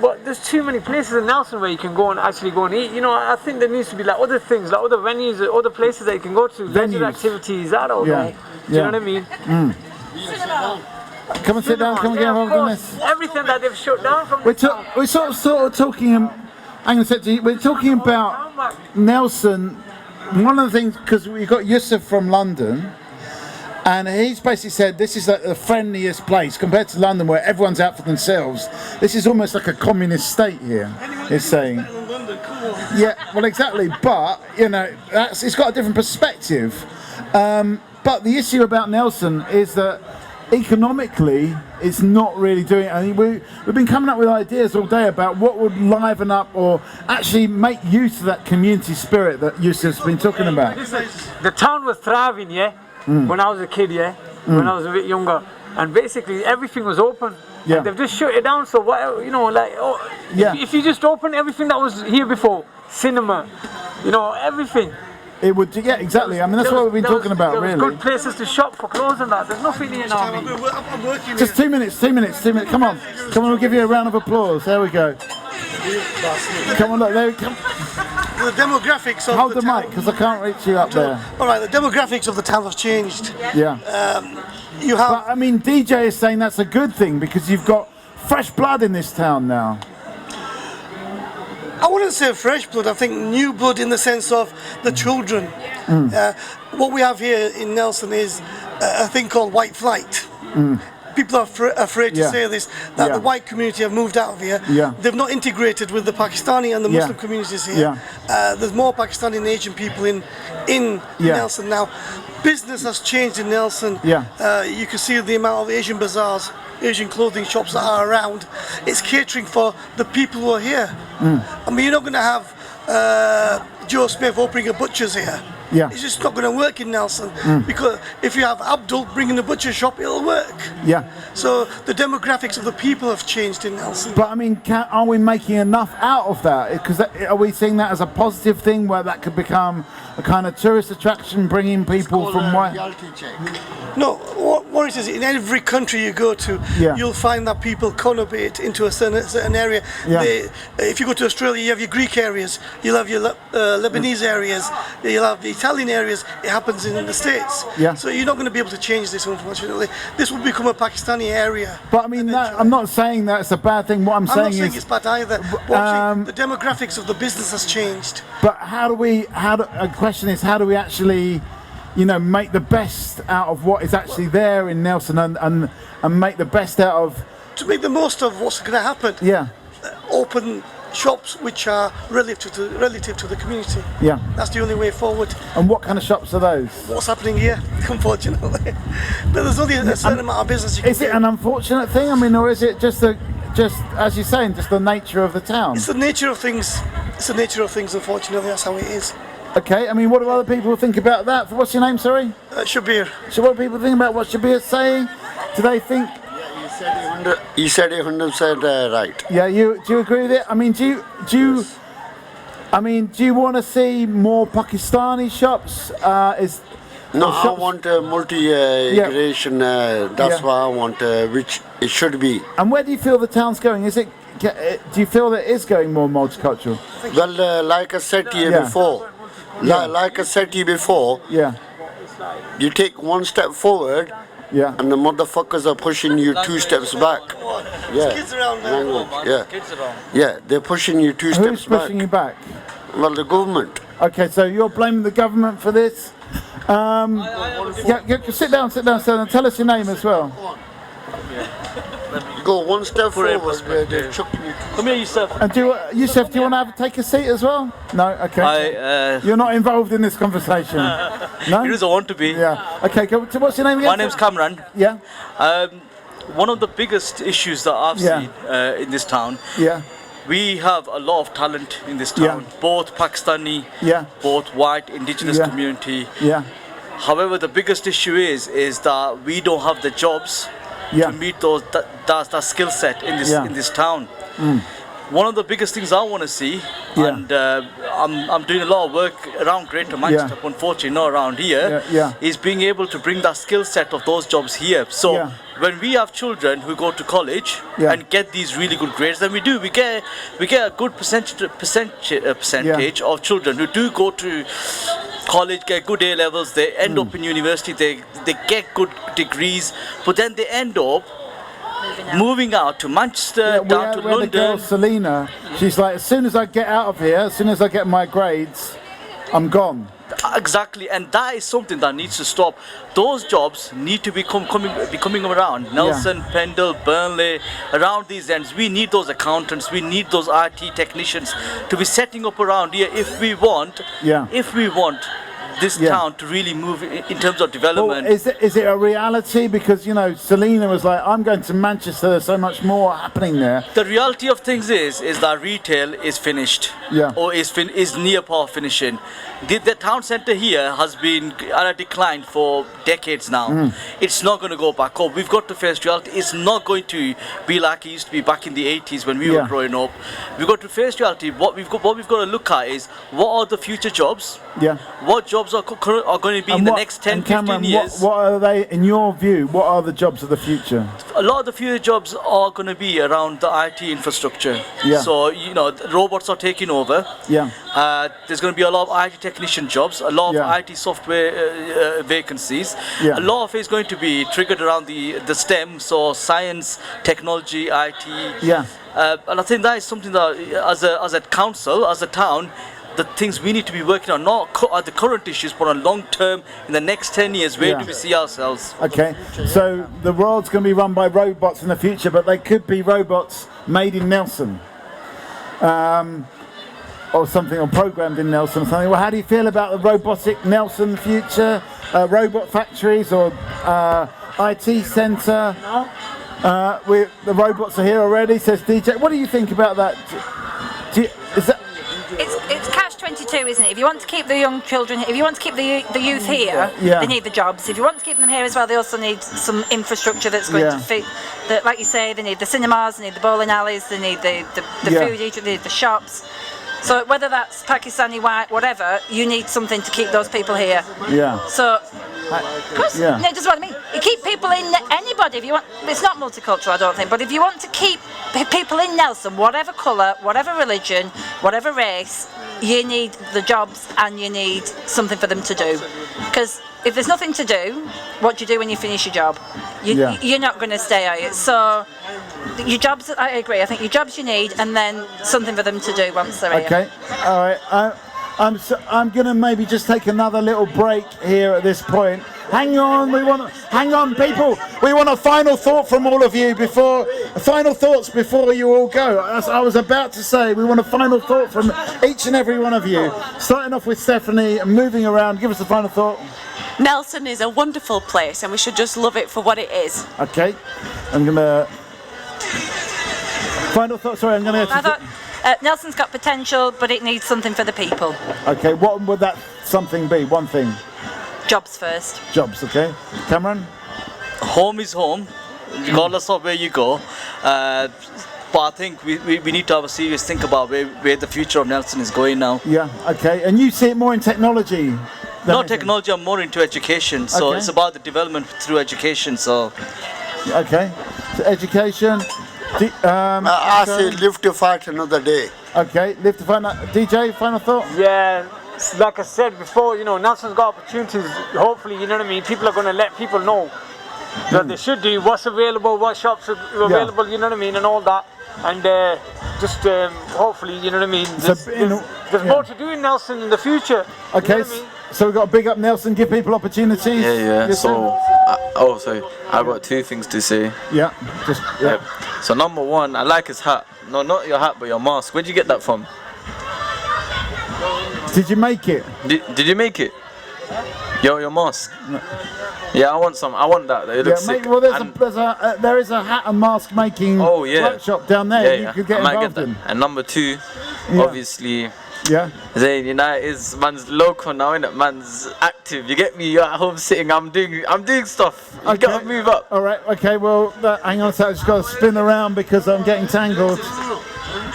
But there's too many places in Nelson where you can go and actually go and eat. I think there needs to be like other things, like other venues, other places that you can go to, leisure activities. I don't know. Do you know what I mean? Come and sit down. Come and get involved in this. Everything that they've shut down from. We're sort of talking. Hang on a sec. We're talking about Nelson. One of the things, because we got Yusuf from London, and he's basically said this is like the friendliest place compared to London, where everyone's out for themselves. This is almost like a communist state here. He's saying. Yeah, well, exactly. But it's got a different perspective. But the issue about Nelson is that economically, it's not really doing it. I mean, we've been coming up with ideas all day about what would liven up or actually make use of that community spirit that Yusuf's been talking about. The town was thriving, when I was a kid, when I was a bit younger, and basically everything was open. And they've just shut it down. So what, if you just open everything that was here before, cinema, everything. It would, exactly. I mean, that's what we've been talking about, there really. was good places to shop for clothes and that. There's nothing here now. Just 2 minutes. Come on, we'll give you a round of applause. There we go. Come on, look, there we come. The demographics of Hold the mic, because I can't reach you up there. All right, the demographics of the town have changed. Yeah. You have. But, I mean, DJ is saying that's a good thing because you've got fresh blood in this town now. I wouldn't say fresh blood, I think new blood in the sense of the children. What we have here in Nelson is a thing called white flight. People are afraid to say this, that the white community have moved out of here. They've not integrated with the Pakistani and the Muslim communities here. There's more Pakistani and Asian people in Nelson now. Business has changed in Nelson. You can see the amount of Asian bazaars, Asian clothing shops that are around. It's catering for the people who are here. I mean, you're not going to have Joe Smith opening a butcher's here. It's just not going to work in Nelson because if you have Abdul bringing a butcher shop, it'll work. So the demographics of the people have changed in Nelson. But I mean, are we making enough out of that? Because are we seeing that as a positive thing where that could become a kind of tourist attraction, bringing people from where? No, what it is, in every country you go to, you'll find that people conurbate into a certain area. If you go to Australia, you have your Greek areas, you'll have your Lebanese areas, you'll have the Italian areas. It happens in the States. So you're not going to be able to change this, unfortunately. This will become a Pakistani area. But I mean, I'm not saying that's a bad thing. What I'm saying is, it's bad either. The demographics of the business has changed. But a question is, how do we actually, make the best out of what is actually there in Nelson and make the best out of... To make the most of what's going to happen. Open shops which are relative to the community. That's the only way forward. And what kind of shops are those? What's happening here, unfortunately. But there's only a certain amount of business you can do. Is it an unfortunate thing? I mean, or is it just as you're saying, just the nature of the town? It's the nature of things. It's the nature of things, unfortunately. That's how it is. Okay, I mean, what do other people think about that? What's your name, sorry? Shabir. So what do people think about what Shabir's saying? Do they think... You said 100% right. Yeah, do you agree with it? I mean, do you want to see more Pakistani shops? I want multi-immigration. That's what I want, which it should be. And where do you feel the town's going? Do you feel that it is going more multicultural? Well, like I said to you before, you take one step forward, and the motherfuckers are pushing you 2 steps back. Kids around there. They're pushing you 2 steps back. Who's pushing you back? Well, the government. Okay, so you're blaming the government for this? Sit down, and tell us your name as well. Go one step forward. They're chucking you. Come here, Yusuf. And Yusuf, do you want to take a seat as well? No? Okay. You're not involved in this conversation? No? He doesn't want to be. Yeah. Okay, so what's your name again? My name's Kamran. Yeah. One of the biggest issues that I've seen in this town, we have a lot of talent in this town, both Pakistani, both white, indigenous community. However, the biggest issue is that we don't have the jobs to meet that skill set in this town. One of the biggest things I want to see, and I'm doing a lot of work around Greater Manchester, unfortunately not around here, is being able to bring that skill set of those jobs here. So when we have children who go to college and get these really good grades, then we get a good percentage of children who do go to college, get good A levels, they end up in university, they get good degrees, but then they end up moving out to Manchester, down to London. The girl Selena, she's like, as soon as I get out of here, as soon as I get my grades, I'm gone. Exactly, and that is something that needs to stop. Those jobs need to be coming around. Nelson, Pendle, Burnley, around these ends. We need those accountants, we need those IT technicians to be setting up around here if we want this town to really move in terms of development. Well, is it a reality? Because, you know, Selena was like, I'm going to Manchester, there's so much more happening there. The reality of things is that retail is finished, or is near par finishing. The town centre here has been at a decline for decades now. It's not going to go back up. We've got to face reality. It's not going to be like it used to be back in the 80s when we were growing up. We've got to face reality. What we've got to look at is what are the future jobs? What jobs are going to be in the next 10, Cameron, 15 years? What are they, in your view, what are the jobs of the future? A lot of the future jobs are going to be around the IT infrastructure. So, you know, robots are taking over. There's going to be a lot of IT technician jobs, a lot of IT software vacancies. A lot of it is going to be triggered around the STEM, so science, technology, IT. And I think that is something that, as a council, as a town, the things we need to be working on, not at the current issues, but on long term, in the next 10 years, where do we see ourselves? Okay, so the world's going to be run by robots in the future, but they could be robots made in Nelson. Or something, or programmed in Nelson or something. Well, how do you feel about the robotic Nelson future? Robot factories or IT centre? The robots are here already, says DJ. What do you think about that? It's catch-22, isn't it? If you want to keep the young children, if you want to keep the youth here, they need the jobs. If you want to keep them here as well, they also need some infrastructure that's going to fit. That, like you say, they need the cinemas, they need the bowling alleys, they need the food eatery, they need the shops. So whether that's Pakistani, white, whatever, you need something to keep those people here. So, no, just what I mean. You keep people in, anybody, if you want, it's not multicultural, I don't think, but if you want to keep people in Nelson, whatever colour, whatever religion, whatever race, you need the jobs and you need something for them to do. Because if there's nothing to do, what do you do when you finish your job? You're not going to stay, are you? So, your jobs, I agree, I think your jobs you need, and then something for them to do once they're here. Okay, all right. I'm going to maybe just take another little break here at this point. Hang on, hang on, people. We want a final thought from all of you final thoughts before you all go. As I was about to say, we want a final thought from each and every one of you. Starting off with Stephanie and moving around, give us a final thought. Nelson is a wonderful place and we should just love it for what it is. Okay, I'm going to... Final thought, sorry, I'm going to... Nelson's got potential, but it needs something for the people. Okay, what would that something be? One thing? Jobs first. Jobs, okay. Cameron? Home is home, regardless of where you go. But I think we need to have a serious think about where the future of Nelson is going now. Yeah, okay. And you see it more in technology? Not technology, I'm more into education. So it's about the development through education. So. Okay, so education. I say live to fight another day. Okay, live to fight. DJ, final thought? Yeah, like I said before, you know, Nelson's got opportunities. Hopefully, you know what I mean, people are going to let people know that they should do what's available, what shops are available, you know what I mean, and all that. And just hopefully, you know what I mean, there's more to do in Nelson in the future. Okay, you know what I mean? so we've got to big up Nelson, give people opportunities. Yeah. So, I've got two things to say. Yeah. So number one, I like his hat. No, not your hat, but your mask. Where'd you get that from? Did you make it? Did you make it? Your mask. No. Yeah, I want some. I want that. It looks sick. Well, there is a hat and mask making workshop down there. You could get involved in. And number two, obviously. Yeah. Zayn United is man's local now, innit? Man's active. You get me? You're at home sitting. I'm doing stuff. You gotta move up. All right. Okay. Well, hang on a second. I just got to spin around because I'm getting tangled.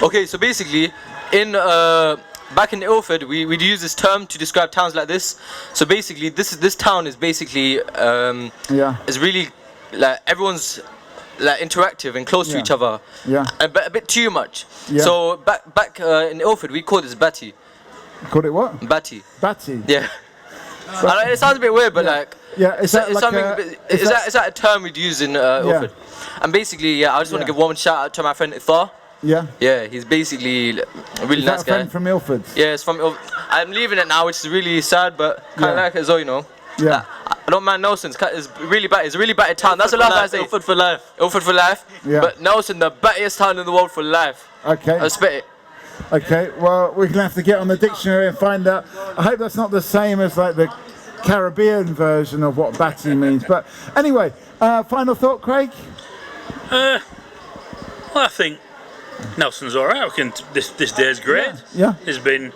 Okay. So basically, back in Ilford, we'd use this term to describe towns like this. So basically, this town is basically is really like everyone's like interactive and close to each other. Yeah. A bit too much. Yeah. So back in Ilford, we call this Batty. Called it what? Batty. Batty. Yeah. I know, it sounds a bit weird, but is that a term we'd use in Ilford? And basically, I just want to give one shout out to my friend Ithar. Yeah. Yeah, he's basically a really nice guy. Friend from Ilford. Yeah, it's from Ilford. I'm leaving it now, which is really sad, but kind of like it as well, you know. Yeah. I don't mind Nelson. It's really bad. It's a really batty town. That's the last I say. Ilford for life. Ilford for life. Yeah. But Nelson, the battiest town in the world for life. Okay. I spit it. Okay, well, we're going to have to get on the dictionary and find out. I hope that's not the same as like the Caribbean version of what batty means. But anyway, final thought, Craig? Well, I think Nelson's all right. This day's great. Yeah. There's been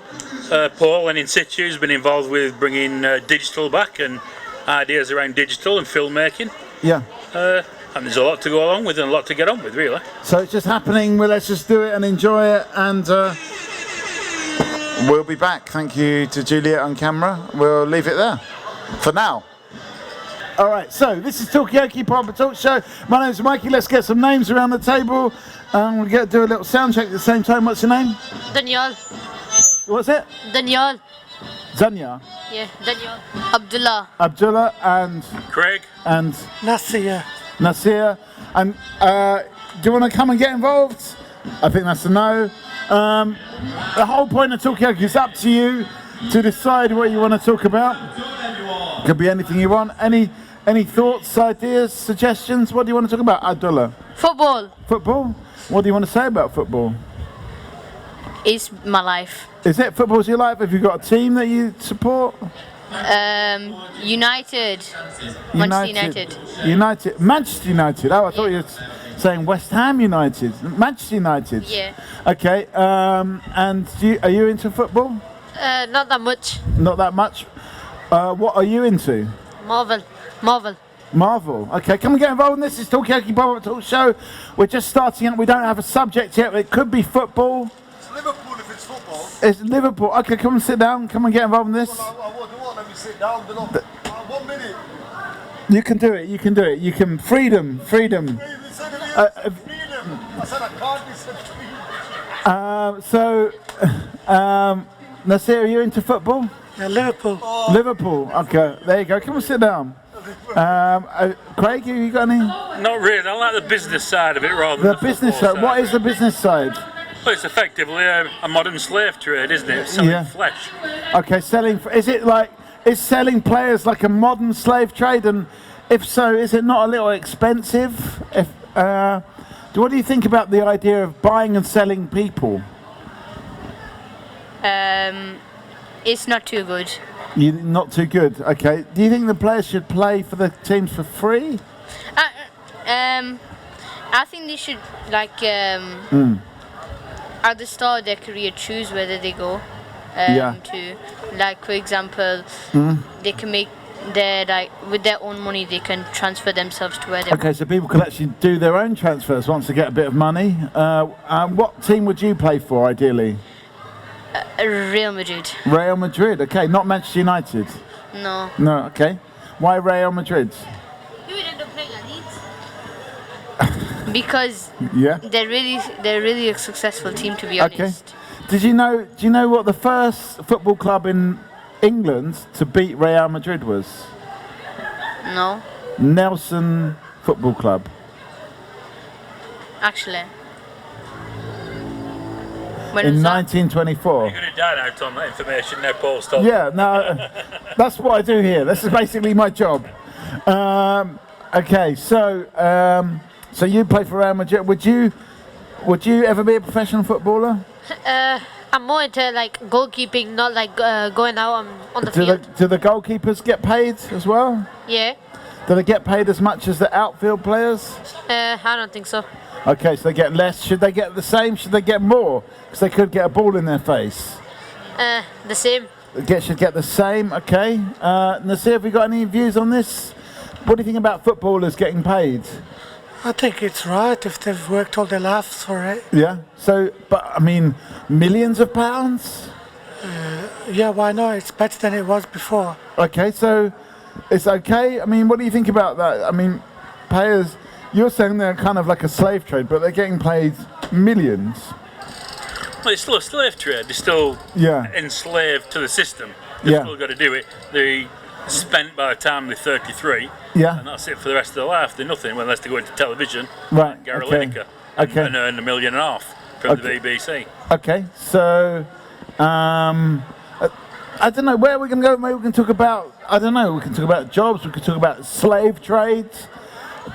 Paul and In Situ has been involved with bringing digital back and ideas around digital and filmmaking. Yeah. And there's a lot to go along with and a lot to get on with, really. So it's just happening. Well, let's just do it and enjoy it. And we'll be back. Thank you to Juliet on camera. We'll leave it there for now. All right, so this is Talkaoke Pop Talk Show. My name's Mikey. Let's get some names around the table. We'll do a little sound check at the same time. What's your name? Daniel. What's it? Daniel. Zanya. Yeah, Daniel. Abdullah. Abdullah and Craig. And Nasir. Nasir. And do you want to come and get involved? I think that's a no. The whole point of Talkaoke is up to you to decide what you want to talk about. Could be anything you want. Any thoughts, ideas, suggestions? What do you want to talk about, Abdullah? Football. Football? What do you want to say about football? It's my life. Is it football's your life? Have you got a team that you support? Manchester United. Manchester United. Oh, I thought you were saying West Ham United. Manchester United. Yeah. Okay. And are you into football? Not that much. Not that much. What are you into? Marvel. Marvel. Okay, come and get involved in this. It's Talkaoke Pop Talk Show. We're just starting up. We don't have a subject yet. It could be football. It's Liverpool if it's football. It's Liverpool. Okay, come and sit down. Come and get involved in this. Let me sit down below. 1 minute. You can do it. You can do it. You can. Freedom. Freedom. I said I can't be said freedom. Nasir, are you into football? Yeah, Liverpool. Liverpool. Okay, there you go. Come and sit down. Craig, have you got any? Not really. I like the business side of it rather than The business side. What is the business side? Well, it's effectively a modern slave trade, isn't it? Selling flesh. Okay, selling. Is it like is selling players like a modern slave trade? And if so, is it not a little expensive? What do you think about the idea of buying and selling people? It's not too good. Not too good. Okay. Do you think the players should play for the teams for free? I think they should at the start of their career choose whether they go to, like, for example, they can make with their own money they can transfer themselves to where they Okay, so people can actually do their own transfers once they get a bit of money. What team would you play for ideally? Real Madrid. Real Madrid. Okay, not Manchester United. No. No. Okay. Why Real Madrid? Who would end up playing at Leeds? Because they're really a successful team, to be honest. Do you know what the first football club in England to beat Real Madrid was? No. Nelson Football Club. Actually. In 1924. You're going to die out on that information now, Paul. Stop. Yeah, no, that's what I do here. This is basically my job. Okay, so you play for Real Madrid. Would you ever be a professional footballer? I'm more into like goalkeeping, not like going out on the field. Do the goalkeepers get paid as well? Yeah. Do they get paid as much as the outfield players? I don't think so. Okay, so they get less. Should they get the same? Should they get more? Because they could get a ball in their face. The same. Should get the same. Okay. Nasir, have you got any views on this? What do you think about footballers getting paid? I think it's right if they've worked all their lives for it. Yeah. So, but I mean, millions of pounds. Yeah, why not? It's better than it was before. Okay, so it's okay. I mean, what do you think about that? I mean, players. You're saying they're kind of like a slave trade, but they're getting paid millions. Well, it's still a slave trade. They're still enslaved to the system. They've still got to do it. They spent by the time they're 33. Yeah. And that's it for the rest of their life. They're nothing unless they go into television. Right. Like Gary Okay. Lineker. Okay. And earn $1.5 million from the BBC. Okay. So, I don't know where we're going to go. Maybe we can talk about. I don't know. We can talk about jobs. We can talk about slave trades.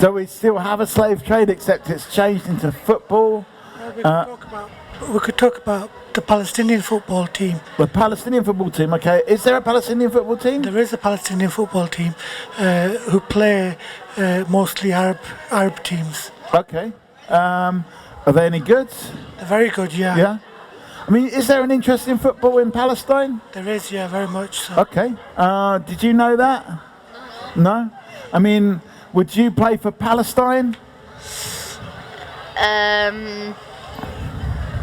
Do we still have a slave trade, except it's changed into football? we could talk about the Palestinian football team. The Palestinian football team, okay. Is there a Palestinian football team? There is a Palestinian football team who play mostly Arab teams. Okay. Are they any good? They're very good, yeah. Yeah? I mean, is there an interest in football in Palestine? There is, yeah, very much so. Okay. Did you know that? No? I mean, would you play for Palestine?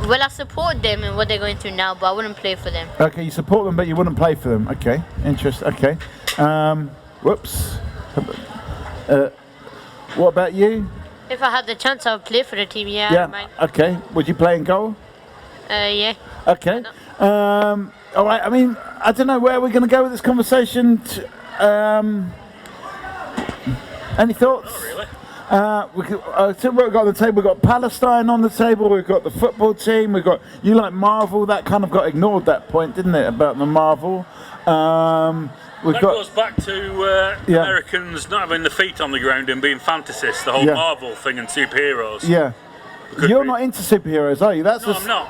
Well, I support them in what they're going through now, but I wouldn't play for them. Okay, you support them, but you wouldn't play for them. Okay, interesting. Okay. Whoops. What about you? If I had the chance, I would play for the team, yeah. I Yeah. don't mind. Okay. Would you play in goal? Yeah. Okay. All right. I mean, I don't know where we're going to go with this conversation. Any thoughts? Not really. So we've got on the table. We've got Palestine on the table. We've got the football team. We've got you like Marvel. That kind of got ignored that point, didn't it? About the Marvel. That goes back to Americans not having the feet on the ground and being fantasists. The whole Marvel thing and superheroes. Yeah. You're not into superheroes, are you? That's No, I'm not.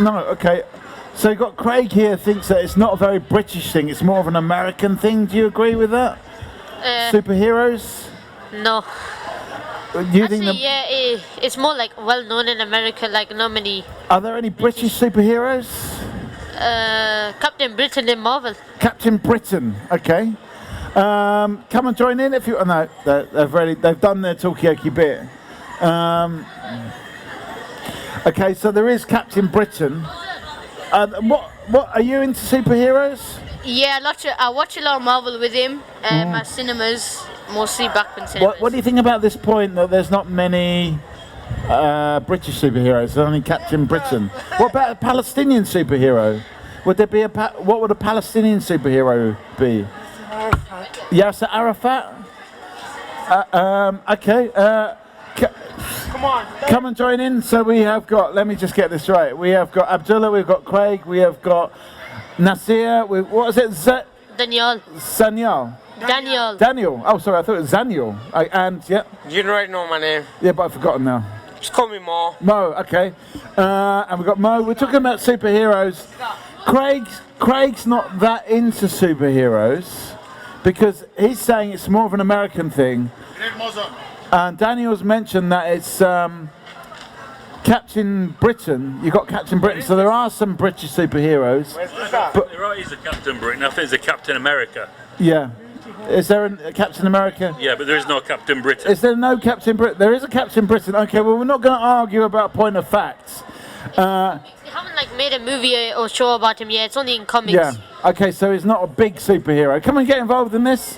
No. Okay. So you've got Craig here thinks that it's not a very British thing. It's more of an American thing. Do you agree with that? Superheroes? No. You Actually, think yeah, it's more like well known in America. Like not many. Are there any British superheroes? Captain Britain in Marvel. Captain Britain. Okay. Come and join in if you. Oh, no, they've done their Talkaoke bit. Okay, so there is Captain Britain. What are you into superheroes? Yeah, I watch a lot of Marvel with him. At cinemas, mostly back when cinemas. What do you think about this point that there's not many British superheroes? There's only Captain Britain. What about a Palestinian superhero? Would there be what would a Palestinian superhero be? Yasser Arafat. Okay. Come on. Come and join in. So we have got. Let me just get this right. We have got Abdullah. We've got Craig. We have got Nasir. What is it? Daniel. Daniel. Oh, sorry. I thought it was Zaniel. And yeah. You already know my name. Yeah, but I've forgotten now. Just call me Mo. Mo. Okay. And we've got Mo. We're talking about superheroes. Craig's not that into superheroes because he's saying it's more of an American thing. And Daniel's mentioned that it's Captain Britain. You've got Captain Britain, so there are some British superheroes. But there is a Captain Britain. I think there's a Captain America. Yeah. Is there a Captain America? Yeah, but there is no Captain Britain. Is there no Captain Britain? There is a Captain Britain. Okay, well, we're not going to argue about point of facts. They haven't made a movie or show about him yet. It's only in comics. Yeah. Okay, so he's not a big superhero. Come and get involved in this.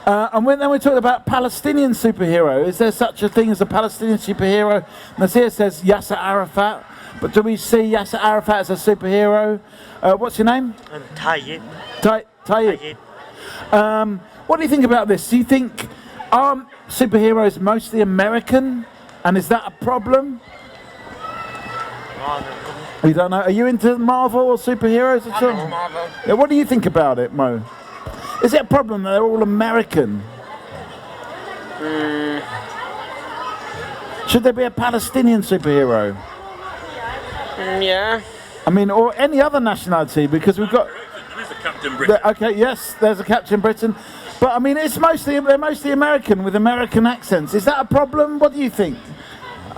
And then we talked about Palestinian superhero. Is there such a thing as a Palestinian superhero? Nasir says Yasser Arafat. But do we see Yasser Arafat as a superhero? What's your name? Tayyip. Tayyip. What do you think about this? Do you think superheroes mostly American? And is that a problem? You don't know? Are you into Marvel or superheroes at all? Marvel. Yeah, what do you think about it, Mo? Is it a problem that they're all American? Should there be a Palestinian superhero? Yeah. I mean, or any other nationality, because we've got. There is a Captain Britain. Okay, yes, there's a Captain Britain, but I mean, they're mostly American with American accents. Is that a problem? What do you think?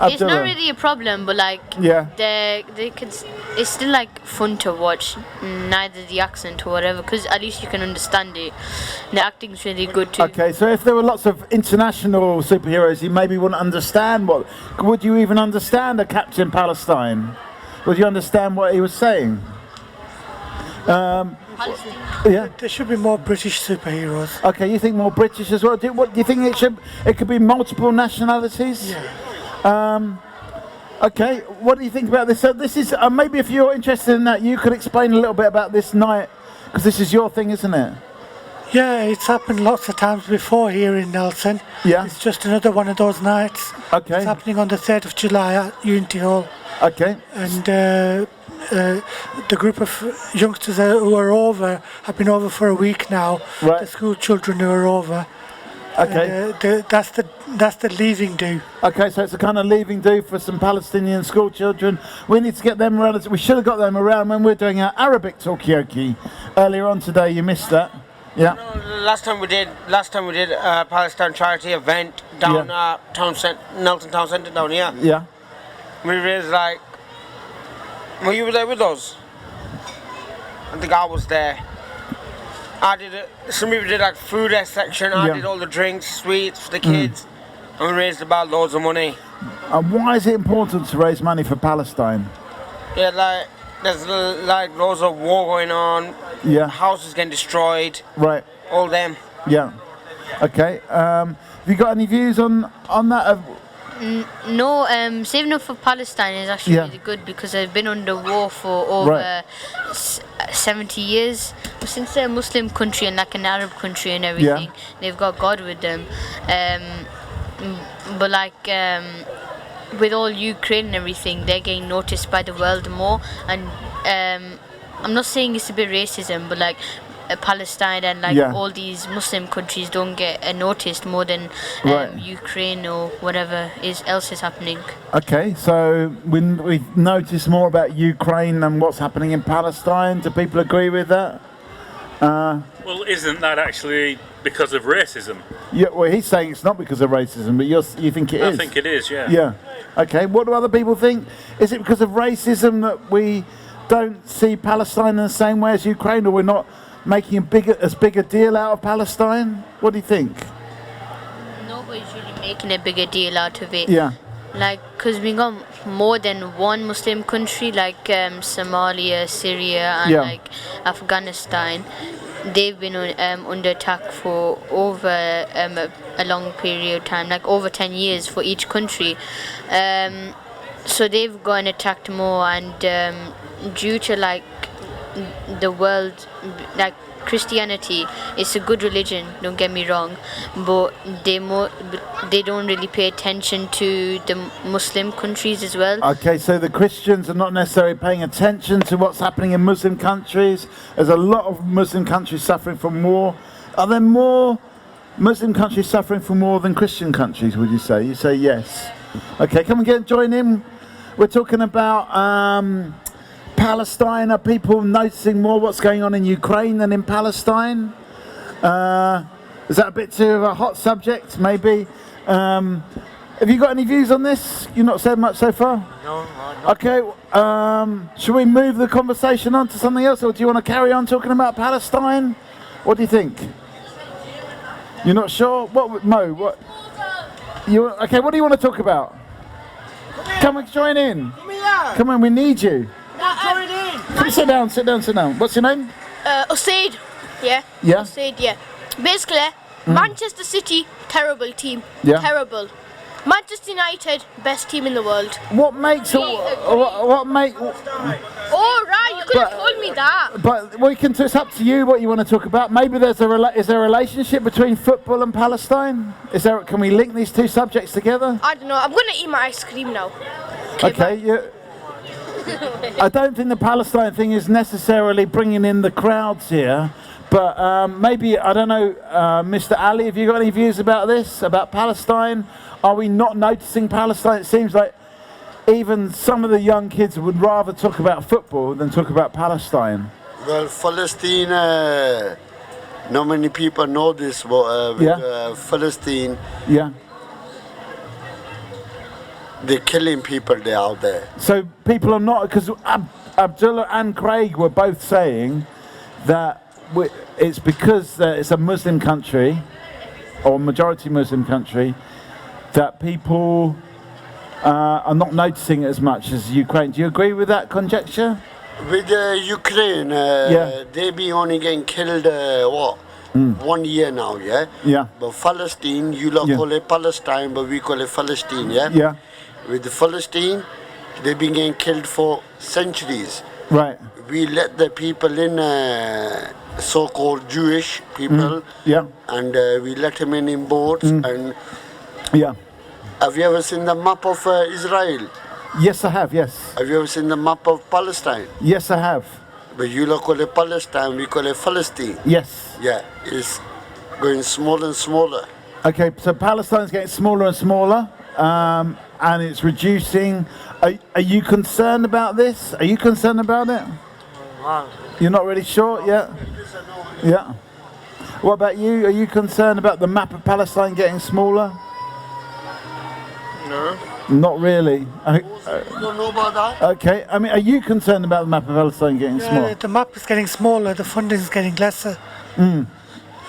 It's not really a problem, but it's still fun to watch. Neither the accent or whatever, because at least you can understand it. The acting's really good too. Okay, so if there were lots of international superheroes, you maybe wouldn't understand what. Would you even understand a Captain Palestine? Would you understand what he was saying? Yeah. There should be more British superheroes. Okay, you think more British as well? Do you think it could be multiple nationalities? Yeah. Okay, what do you think about this? So this is maybe if you're interested in that, you could explain a little bit about this night, because this is your thing, isn't it? Yeah, it's happened lots of times before here in Nelson. Yeah. It's just another one of those nights. Okay. It's happening on the 3rd of July at Unity Hall. Okay. And the group of youngsters who are over have been over for a week now. Right. The school children who are over. Okay. That's the leaving do. Okay, so it's a kind of leaving do for some Palestinian school children. We need to get them around. We should have got them around when we were doing our Arabic Talkaoke earlier on today. You missed that. Yeah. Last time we did a Palestine charity event down Nelson Town Centre down here. Yeah. We raised like. Were you there with us? I think I was there. I did it. Some people did like food section. I did all the drinks, sweets for the kids, and we raised about loads of money. And why is it important to raise money for Palestine? Yeah, like there's like loads of war going on. Yeah. Houses getting destroyed. Right. All them. Yeah. Okay. Have you got any views on that? No, saving up for Palestine is actually really good because they've been under war for over 70 years. Since they're a Muslim country and like an Arab country and everything, they've got God with them. But like with all Ukraine and everything, they're getting noticed by the world more. And I'm not saying it's a bit racism, but like Palestine and like all these Muslim countries don't get noticed more than Ukraine or whatever else is happening. Okay, so we notice more about Ukraine than what's happening in Palestine. Do people agree with that? Well, isn't that actually because of racism? Yeah, well, he's saying it's not because of racism, but you think it is? I think it is, yeah. Yeah. Okay, what do other people think? Is it because of racism that we don't see Palestine in the same way as Ukraine, or we're not making as big a deal out of Palestine? What do you think? Nobody's really making a bigger deal out of it. Yeah. Like, because we got more than one Muslim country, like Somalia, Syria, and like Afghanistan. They've been under attack for over a long period of time, like over 10 years for each country. So they've gotten attacked more, and due to like the world, like Christianity, it's a good religion, don't get me wrong, but they don't really pay attention to the Muslim countries as well. Okay, so the Christians are not necessarily paying attention to what's happening in Muslim countries. There's a lot of Muslim countries suffering from war. Are there more Muslim countries suffering from war than Christian countries, would you say? You say yes. Okay, come and join in. We're talking about Palestine. Are people noticing more what's going on in Ukraine than in Palestine? Is that a bit too of a hot subject, maybe? Have you got any views on this? You've not said much so far? No. Okay, should we move the conversation on to something else, or do you want to carry on talking about Palestine? What do you think? You're not sure? What, Mo? What? Okay, what do you want to talk about? Come and join in. Come on, we need you. Come sit down. What's your name? Usaid. Yeah. Usaid, yeah. Basically, Manchester City, terrible team. Yeah. Terrible. Manchester United, best team in the world. What makes what make? Oh right, you could have told me that. But we can. It's up to you what you want to talk about. Maybe is there a relationship between football and Palestine? Can we link these two subjects together? I don't know. I'm gonna eat my ice cream now. Okay. I don't think the Palestine thing is necessarily bringing in the crowds here, but maybe, I don't know, Mr. Ali, have you got any views about this, about Palestine? Are we not noticing Palestine? It seems like even some of the young kids would rather talk about football than talk about Palestine. Well, Palestine, not many people know this, but Palestine, they're killing people there out there. So people are not, because Abdullah and Craig were both saying that it's because it's a Muslim country, or majority Muslim country, that people are not noticing it as much as Ukraine. Do you agree with that conjecture? With Ukraine, they be only getting killed, 1 year now, yeah? Yeah. But Palestine, you lot call it Palestine, but we call it Palestine, yeah? Yeah. With the Palestine, they've been getting killed for centuries. Right. We let the people in, so-called Jewish people, and we let them in boats. And have you ever seen the map of Israel? Yes, I have. Yes. Have you ever seen the map of Palestine? Yes, I have. But you lot call it Palestine, we call it Palestine. Yes. Yeah, it's going smaller and smaller. Okay, so Palestine's getting smaller and smaller, and it's reducing. Are you concerned about this? Are you concerned about it? You're not really sure yet? Yeah. What about you? Are you concerned about the map of Palestine getting smaller? No. Not really. Don't know about that. Okay, I mean, are you concerned about the map of Palestine getting smaller? The map is getting smaller, the funding is getting lesser. Mm.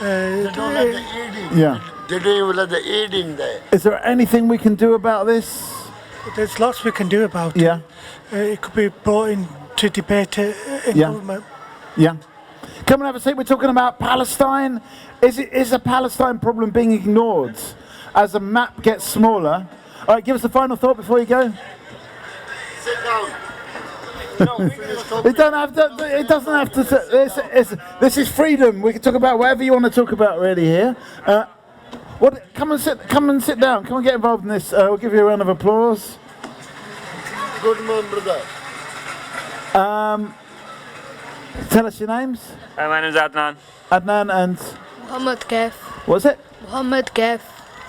They don't have the aiding. Yeah. They don't even have the aiding there. Is there anything we can do about this? There's lots we can do about Yeah. it. It could be brought into debate in government. Yeah. Come and have a seat. We're talking about Palestine. Is the Palestine problem being ignored as the map gets smaller? All right, give us a final thought before you go. Sit down. It don't have to. It doesn't have to. This is freedom. We can talk about whatever you want to talk about, really. Here. Come and sit. Come and sit down. Come and get involved in this. We'll give you a round of applause. Good man, brother. Tell us your names. My name is Adnan. Adnan and. Muhammad Kaf. What's it? Muhammad Kaf.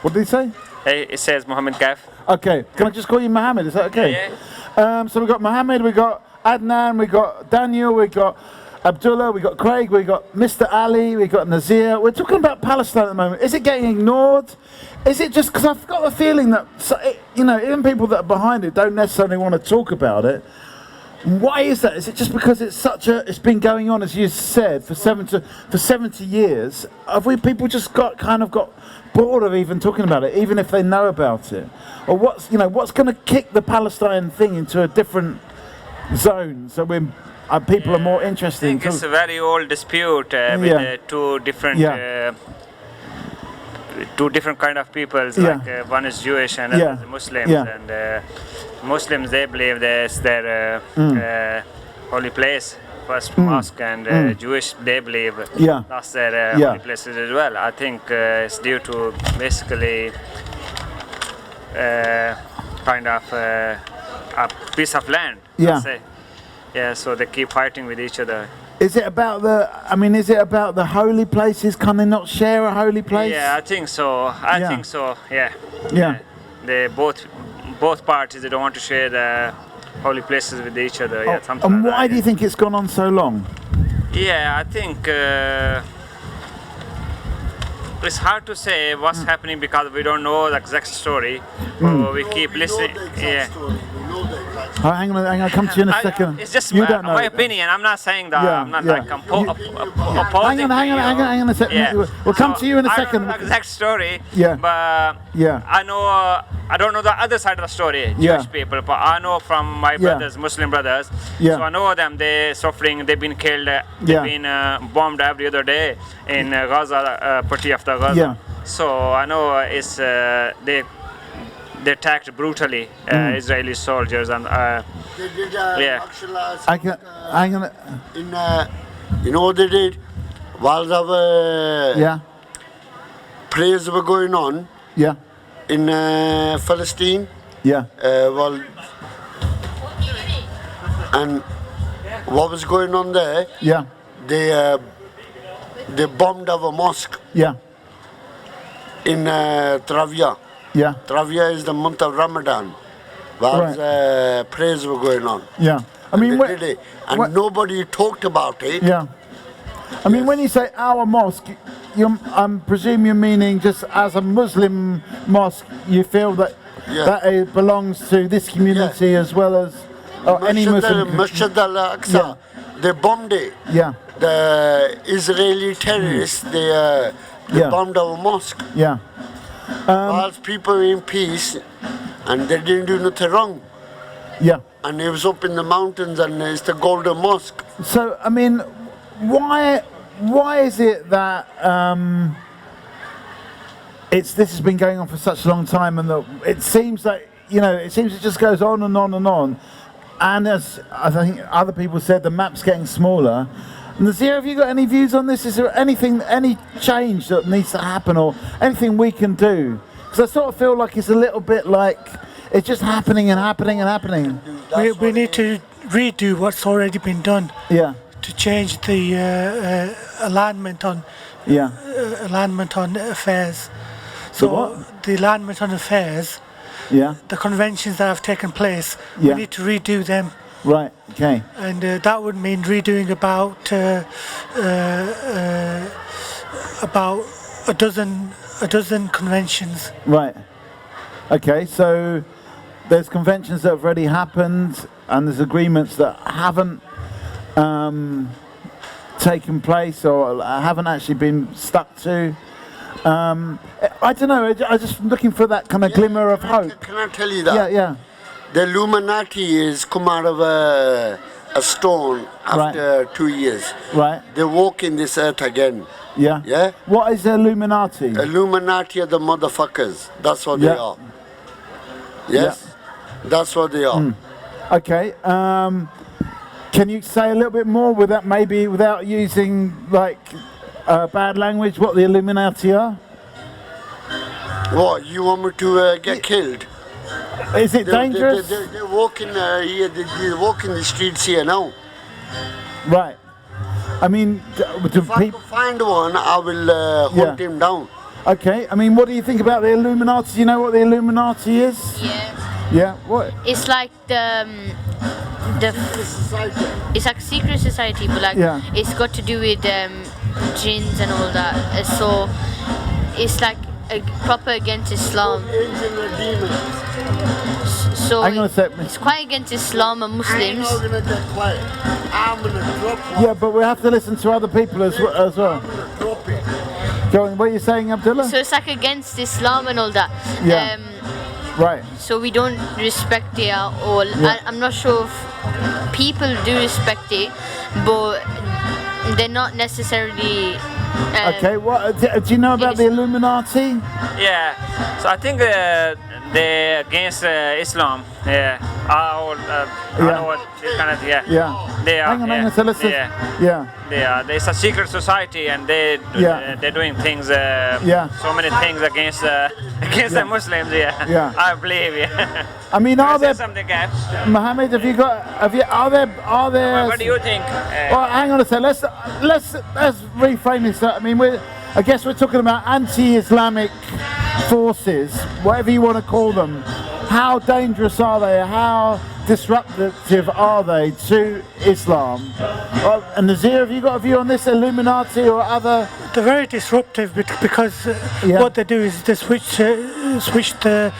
What did he say? It says Muhammad Kaf. Okay. Can I just call you Mohammed? Is that okay? Yeah. So we've got Mohammed, we've got Adnan, we've got Daniel, we've got Abdullah, we've got Craig, we've got Mr. Ali, we've got Nazir. We're talking about Palestine at the moment. Is it getting ignored? Is it just because I've got the feeling that, even people that are behind it don't necessarily want to talk about it? Why is that? Is it just because it's been going on, as you said, for 70 years? Have people just got bored of even talking about it, even if they know about it? Or what's going to kick the Palestine thing into a different zone so people are more interested? I think it's a very old dispute with two different kind of peoples. Like one is Jewish and other is Muslims. And Muslims, they believe there's their holy place, first mosque, and Jewish, they believe that's their holy places as well. I think it's due to basically kind of a piece of land. Let's say. Yeah, so they keep fighting with each other. Is it about the holy places? Can they not share a holy place? Yeah, I think so. I think so. Yeah. Yeah. They both parties, they don't want to share the holy places with each other. Yeah, something and like why that, do you think it's gone on so long? Yeah, I think it's hard to say what's happening because we don't know the exact story. We keep listening. Yeah. Hang on, I'll come to you in a second. It's just you don't know. my opinion. I'm not saying that. I'm not like opposing. Hang on a second. Yeah. We'll come to you in a second. I don't know the exact story. Yeah. But I don't know the other side of the story, Jewish people. But I know from my brothers, Muslim brothers. Yeah. So I know them. They're suffering. They've been killed. They've been bombed every other day in Gaza, party after Gaza. Yeah. So I know it's they attacked brutally Israeli soldiers and they did hang on. You know what they did? While the prayers were going on in Palestine, and what was going on there? They bombed our mosque in Travia. Travia is the month of Ramadan, while the prayers were going on. I mean, and nobody talked about it. I mean, when you say our mosque, I presume you're meaning just as a Muslim mosque, you feel that it belongs to this community as well as any Muslim. Masjid al-Aqsa, they bombed it. The Israeli terrorists, they bombed our mosque. Whilst people were in peace and they didn't do nothing wrong. And it was up in the mountains and it's the Golden Mosque. So, I mean, why is it that this has been going on for such a long time and it seems like, it just goes on and on and on. And as I think other people said, the map's getting smaller. Nazir, have you got any views on this? Is there any change that needs to happen or anything we can do? Because I sort of feel like it's a little bit like it's just happening and happening and happening. We need to redo what's already been done. To change the alignment on affairs. So the Land on Affairs, the conventions that have taken place, we need to redo them. Right. Okay. And that would mean redoing about a dozen conventions. Right. Okay. So there's conventions that have already happened, and there's agreements that haven't taken place or haven't actually been stuck to. I don't know. I'm just looking for that kind of glimmer of hope. Can I tell you that? Yeah, yeah. The Illuminati is come out of a stone after 2 years. Right. They walk in this earth again. Yeah. Yeah. What is the Illuminati? Illuminati are the motherfuckers. That's what they are. Yes. That's what they are. Okay. Can you say a little bit more with that, maybe without using like bad language, what the Illuminati are? What, you want me to get killed? Is it dangerous? They walk in here. They walk in the streets here now. Right. I mean, if I can find one, I will hunt him down. Okay. I mean, what do you think about the Illuminati? Do you know what the Illuminati is? Yeah. Yeah. What? It's like it's like secret society, but like it's got to do with jinns and all that. So it's like proper against Islam. So it's quite against Islam and Muslims. I'm gonna get quiet. I'm gonna drop one. Yeah, but we have to listen to other people as well. Drop it. Go on, what are you saying, Abdullah? So it's like against Islam and all that. Yeah. Right. So we don't respect it at all. Yeah. I'm not sure if people do respect it, but they're not necessarily. Okay. What do you know about the Illuminati? Yeah. So I think they're against Islam. Yeah. I know what this kind of They are. Hang on. So let's They are. There's a secret society, and they're doing things. So many things against the Muslims. Yeah. I believe. Yeah. I mean, are there something, guys? Mohammed? Are there? What do you think? Well, hang on a second. Let's reframe this. I mean, I guess we're talking about anti-Islamic forces, whatever you want to call them. How dangerous are they? How disruptive are they to Islam? And Nazir, have you got a view on this, Illuminati or other? They're very disruptive because what they do is they switch the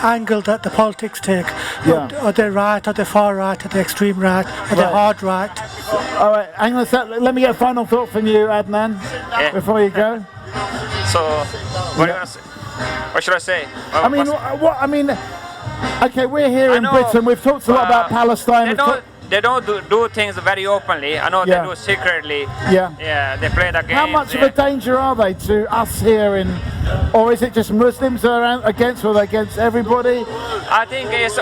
angle that the politics take. Are they right? Are they far right? Are they extreme right? Are they hard right? All right, hang on a sec. Let me get a final thought from you, Adnan, before you go. So, what should I say? I mean, okay, we're here in Britain. We've talked a lot about Palestine. They don't do things very openly. I know they do secretly. Yeah, they play the game. How much of a danger are they to us here or is it just Muslims that are against, or are they against everybody? I think it's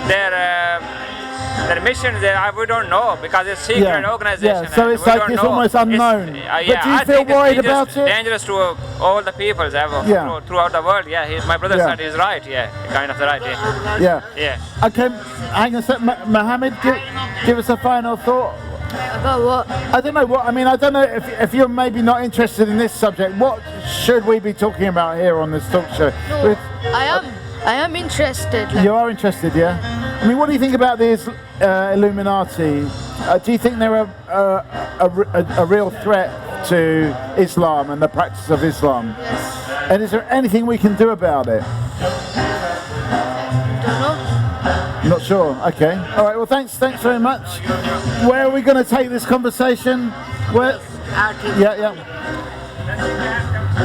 their mission. We don't know because it's a secret organization. Yeah, so it's like it's almost unknown. But do you feel worried about it? Dangerous to all the peoples throughout the world. Yeah, my brother said he's right. Yeah, kind of right. Yeah. Okay, hang on a sec. Mohammed, give us a final thought. About what? I don't know what. I mean, I don't know if you're maybe not interested in this subject. What should we be talking about here on this talk show? No, I am interested. You are interested, yeah? I mean, what do you think about these Illuminati? Do you think they're a real threat to Islam and the practice of Islam? Yes. And is there anything we can do about it? Don't know. Not sure. Okay. All right. Well, thanks very much. Where are we going to take this conversation? Where? Yeah.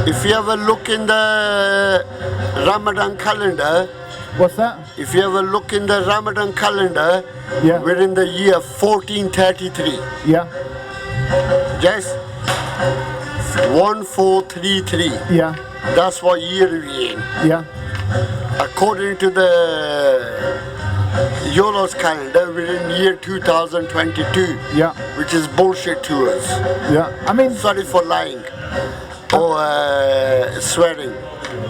If you ever look in the Ramadan calendar. What's that? If you ever look in the Ramadan calendar, we're in the year 1433. Yeah. Yes? 1433. Yeah. That's what year we're in. Yeah. According to the Euro's calendar, we're in year 2022. Yeah. Which is bullshit to us. Yeah. I mean, sorry for lying or swearing.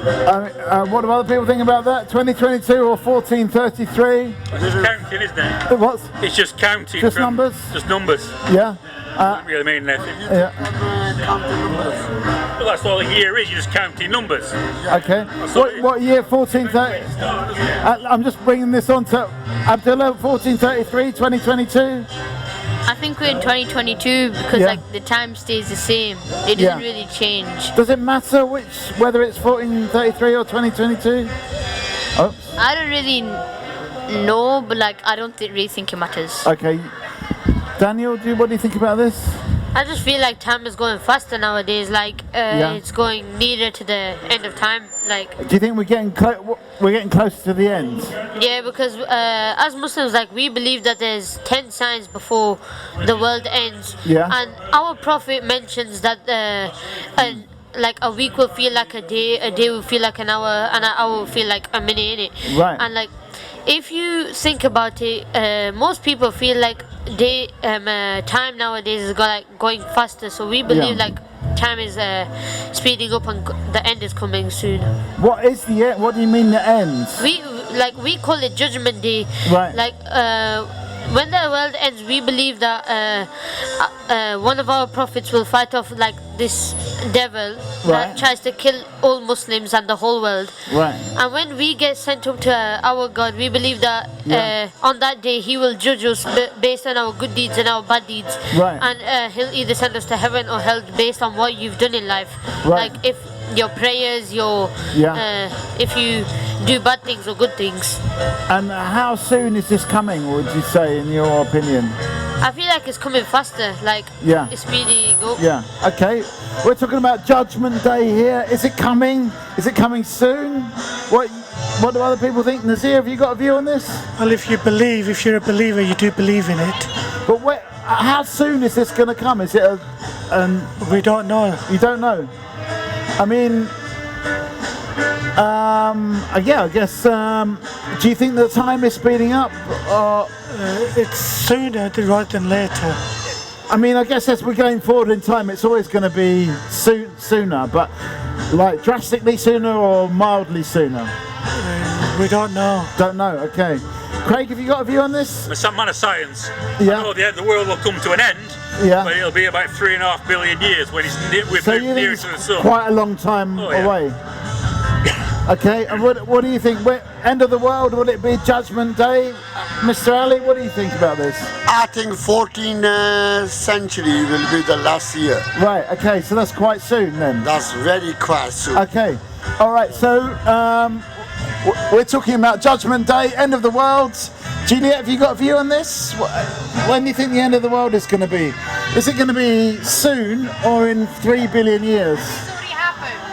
What do other people think about that? 2022 or 1433? It's just counting, isn't it? What? It's just counting. Just numbers? Just numbers. Yeah. Doesn't really mean anything. Yeah. that's all a year is. You're just counting numbers. Okay. What year? 1430. I'm just bringing this on to Abdullah. 1433, 2022. I think we're in 2022 because like the time stays the same. It doesn't really change. Does it matter whether it's 1433 or 2022? Oh. I don't really know, but like I don't really think it matters. Okay. Daniel, what do you think about this? I just feel like time is going faster nowadays. Like it's going nearer to the end of time. Like. Do you think we're getting closer to the end? Yeah, because as Muslims, like we believe that there's 10 signs before the world ends. Yeah. And our Prophet mentions that like a week will feel like a day will feel like an hour, and an hour will feel like a minute, innit? Right. And like, if you think about it, most people feel like time nowadays is going faster. So we believe like time is speeding up and the end is coming soon. What is the end? What do you mean the end? We call it Judgment Day. Right. Like when the world ends, we believe that one of our prophets will fight off like this devil that tries to kill all Muslims and the whole world. Right. And when we get sent up to our God, we believe that on that day He will judge us based on our good deeds and our bad deeds. Right. And He'll either send us to heaven or hell based on what you've done in life. Right. Like if your prayers, if you do bad things or good things. And how soon is this coming, would you say, in your opinion? I feel like it's coming faster, like it's speeding up. Yeah, okay. We're talking about Judgment Day here. Is it coming? Is it coming soon? What do other people think? Nazir, have you got a view on this? Well, if you're a believer, you do believe in it. But how soon is this going to come? Is it we don't know. You don't know? I mean, I guess, do you think the time is speeding up? Or it's sooner rather than later. I mean, I guess as we're going forward in time, it's always going to be sooner, but like drastically sooner or mildly sooner? We don't know. Don't know, okay. Craig, have you got a view on this? I'm a man of science. Yeah. I know the world will come to an end, but it'll be about 3.5 billion years when we're near to the sun. Quite a long time away. Okay, and what do you think? End of the world, will it be Judgment Day? Mr. Ali, what do you think about this? I think 14th century will be the last year. Right, okay, so that's quite soon then? That's very quite soon. Okay, alright, so we're talking about Judgment Day, end of the world. Juliet, have you got a view on this? When do you think the end of the world is going to be? Is it going to be soon or in 3 billion years?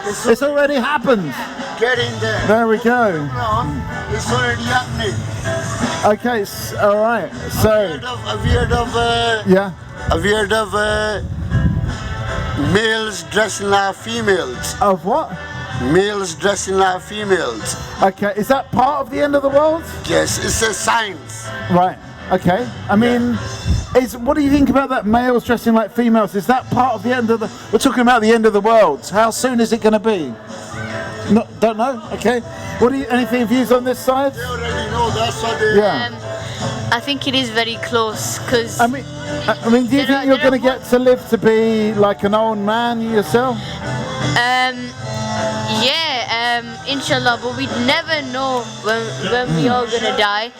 It's already happened. Get in there. There we go. It's already happening. Okay, all right. So a weird of males dressing like females. Of what? Males dressing like females. Okay, is that part of the end of the world? Yes, it's a science. Right. Okay. I mean, what do you think about that? Males dressing like females. Is that part of the end of the? We're talking about the end of the world. How soon is it going to be? No, don't know. Okay. What do you? Anything views on this side? They already know. That's what they. Yeah. I think it is very close because. I mean, do you think you're going to get to live to be like an old man yourself? Inshallah, but we never know when we are gonna die.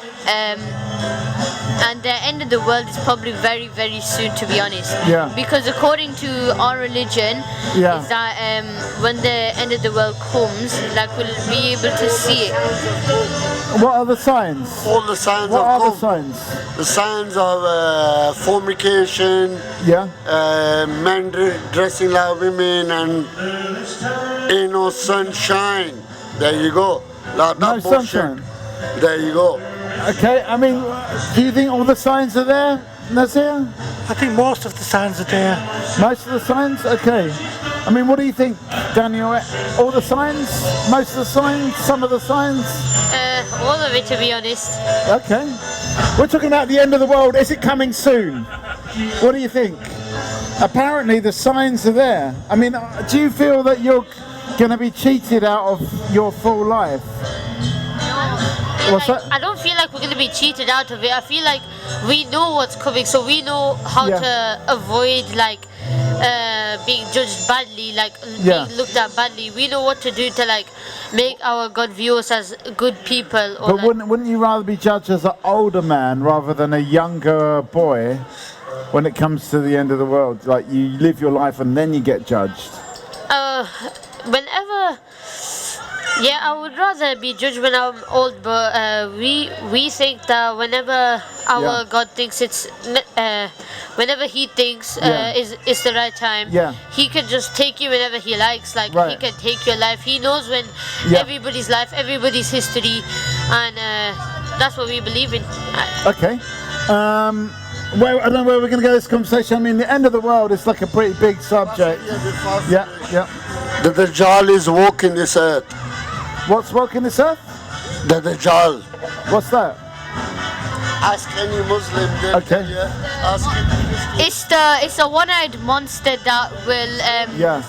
And the end of the world is probably very, very soon, to be honest. Yeah. Because according to our religion, is that when the end of the world comes, like we'll be able to see it. What are the signs? All the signs. What are the signs? The signs of fornication. Yeah. Men dressing like women and ain't no sunshine. There you go. Like no sunshine. There you go. Okay, I mean, do you think all the signs are there, Nazir? I think most of the signs are there. Most of the signs? Okay. I mean, what do you think, Daniel? All the signs? Most of the signs? Some of the signs? All of it, to be honest. Okay. We're talking about the end of the world. Is it coming soon? What do you think? Apparently the signs are there. I mean, do you feel that you're going to be cheated out of your full life? What's that? I don't feel like we're going to be cheated out of it. I feel like we know what's coming, so we know how to avoid like being judged badly, like being looked at badly. We know what to do to like make our God view us as good people. Or But wouldn't you rather be judged as an older man rather than a younger boy when it comes to the end of the world? Like you live your life and then you get judged. Whenever. Yeah, I would rather be judged when I'm old, but we think that whenever our God thinks whenever He thinks is the right time, He can just take you whenever He likes. Like He can take your life. He knows when everybody's life, everybody's history, and that's what we believe in. Okay. I don't know where we're going to go this conversation. I mean, the end of the world is like a pretty big subject. Yeah. The Dajjal is walking this earth. What's walking this earth? The Dajjal. What's that? Ask any Muslim. Okay. Ask any It's a one-eyed monster that will. Yeah.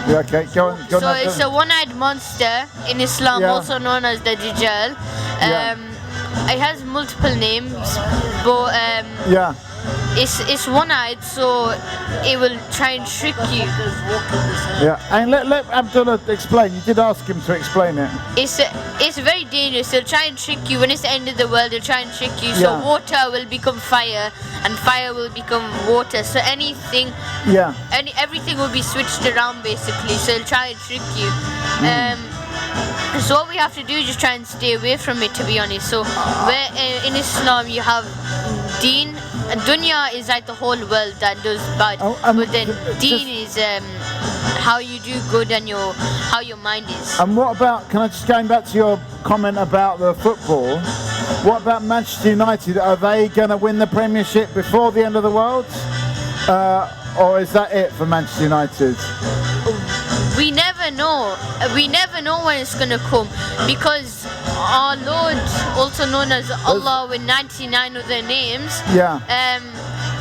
Okay. Go on. So it's a one-eyed monster in Islam, also known as the Dajjal. It has multiple names, but it's one-eyed, so it will try and trick you. Yeah, and let Abdullah explain. You did ask him to explain it. It's very dangerous. It'll try and trick you. When it's the end of the world, it'll try and trick you. So water will become fire, and fire will become water. So everything will be switched around basically. So it'll try and trick you. So what we have to do is just try and stay away from it, to be honest. So where in Islam you have deen, and dunya is like the whole world that does bad, but then deen is how you do good and how your mind is. And what about, can I just going back to your comment about the football, what about Manchester United? Are they going to win the Premiership before the end of the world? Or is that it for Manchester United? We never know. We never know when it's going to come, because our Lord, also known as Allah with 99 other names,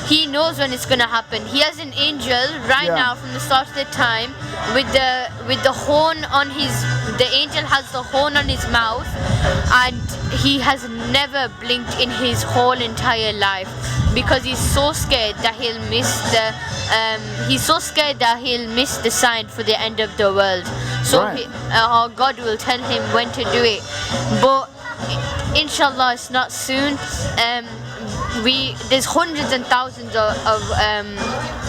He knows when it's going to happen. He has an angel right now from the start of the time with the horn on the angel has the horn on his mouth, and he has never blinked in his whole entire life, because he's so scared that he'll miss the sign for the end of the world. So our God will tell him when to do it, but inshallah it's not soon. There's hundreds and thousands of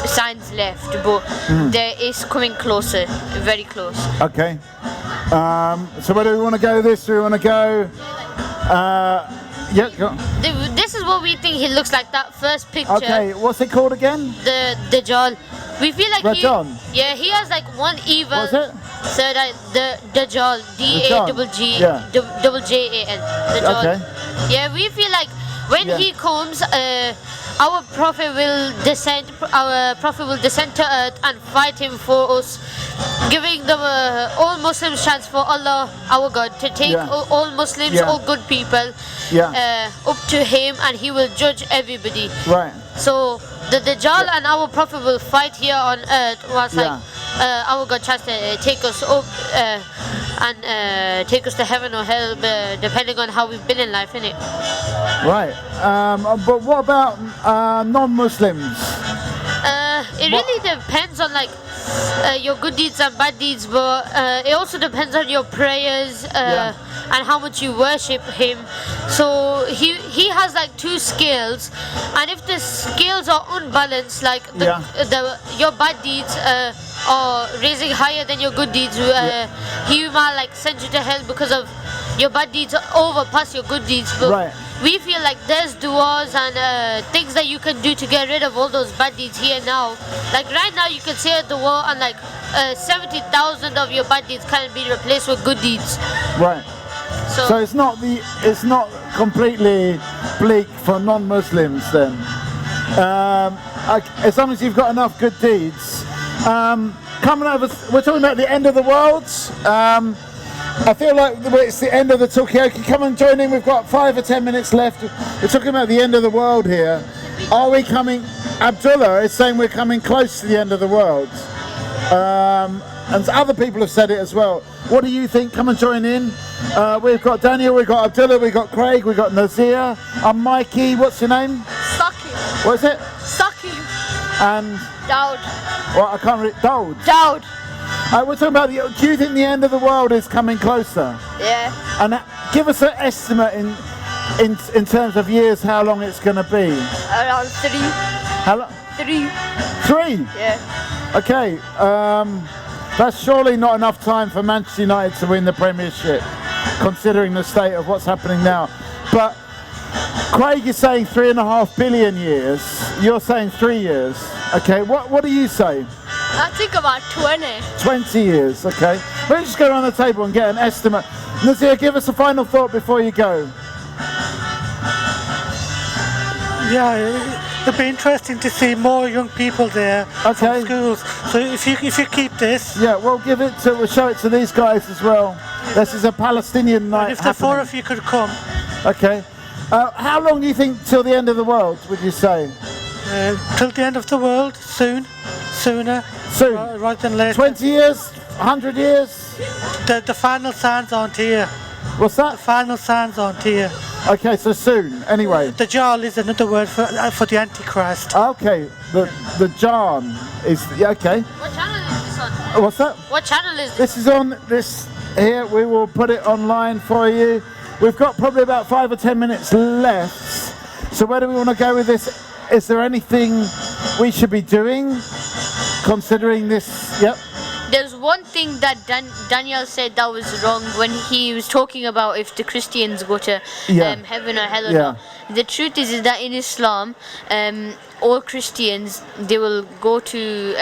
signs left, but there is coming closer, very close. Okay. So where do we want to go? Do we want to go? Go on. This is what we think he looks like. That first picture. Okay. What's it called again? The Dajjal. We feel like he has like one evil. What's it? So the Dajjal, Dajjal. Okay. Yeah, we feel like when he comes, our prophet will descend. Our prophet will descend to earth and fight him for us, giving the all Muslims chance for Allah, our God, to take all Muslims, all good people, up to him, and he will judge everybody. Right. So the Dajjal and our prophet will fight here on earth. Was like our God tries to take us up and take us to heaven or hell, depending on how we've been in life, innit? Right. But what about non-Muslims? It really depends on like your good deeds and bad deeds, but it also depends on your prayers and how much you worship him. So he has like two scales, and if the scales are unbalanced, like your bad deeds are raising higher than your good deeds, he might like send you to hell because of your bad deeds overpass your good deeds. But we feel like there's du'as and things that you can do to get rid of all those bad deeds here now. Like right now you can say a dua and like 70,000 of your bad deeds can be replaced with good deeds. Right. So it's not completely bleak for non-Muslims then. As long as you've got enough good deeds. Coming over, we're talking about the end of the world. I feel like it's the end of the Talkaoke. Come and join in. We've got 5 or 10 minutes left. We're talking about the end of the world here. Are we coming? Abdullah is saying we're coming close to the end of the world. And other people have said it as well. What do you think? Come and join in. We've got Daniel, we've got Abdullah, we've got Craig, we've got Nazir. I'm Mikey. What's your name? Saki. What is it? Saki. And Daud. Well, I can't read. Daud. Daud. We're talking about do you think the end of the world is coming closer? Yeah. And give us an estimate in terms of years how long it's going to be. Around 3. How long? 3. 3? Yeah. Okay. That's surely not enough time for Manchester United to win the Premiership, considering the state of what's happening now. But Craig is saying 3.5 billion years. You're saying 3 years. Okay. What do you say? I think about 20. 20 years. Okay. Let's just go around the table and get an estimate. Nazir, give us a final thought before you go. Yeah, it'd be interesting to see more young people there from schools. So if you keep this, yeah, we'll show it to these guys as well. This is a Palestinian night. And if the 4 of you could come. Okay. How long do you think till the end of the world? Would you say? Till the end of the world, sooner. Soon. Rather than later. 20 years, 100 years. The final signs aren't here. What's that? The final signs aren't here. Okay, so soon. Anyway. The Dajjal is another word for the Antichrist. Okay, the Jan is okay. What channel is this on? What's that? What channel is this? This is on this here. We will put it online for you. We've got probably about 5 or 10 minutes left. So where do we want to go with this? Is there anything we should be doing, considering this? Yep. There's one thing that Daniel said that was wrong when he was talking about if the Christians go to heaven or hell or not. The truth is that in Islam, all Christians, they will go to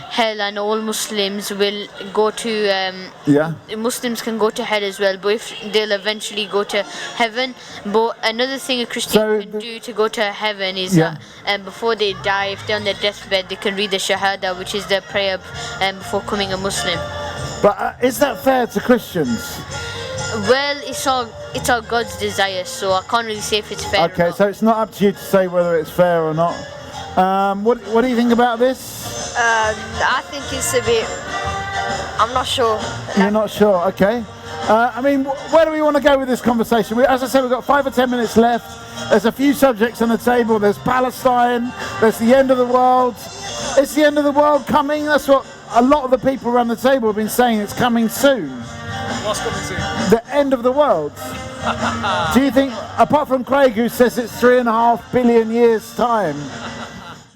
hell, and all Muslims will go to Muslims can go to hell as well, but if they'll eventually go to heaven. But another thing a Christian can do to go to heaven is that before they die, if they're on their deathbed, they can read the Shahada, which is the prayer before becoming a Muslim. But is that fair to Christians? Well, it's all God's desire, so I can't really say if it's fair. Okay, so it's not up to you to say whether it's fair or not. What do you think about this? I think it's a bit. I'm not sure. You're not sure, okay. I mean, where do we want to go with this conversation? As I said, we've got 5 or 10 minutes left. There's a few subjects on the table. There's Palestine. There's the end of the world. Is the end of the world coming? That's what a lot of the people around the table have been saying. It's coming soon. What's coming soon? The end of the world. Do you think, apart from Craig, who says it's 3.5 billion years' time,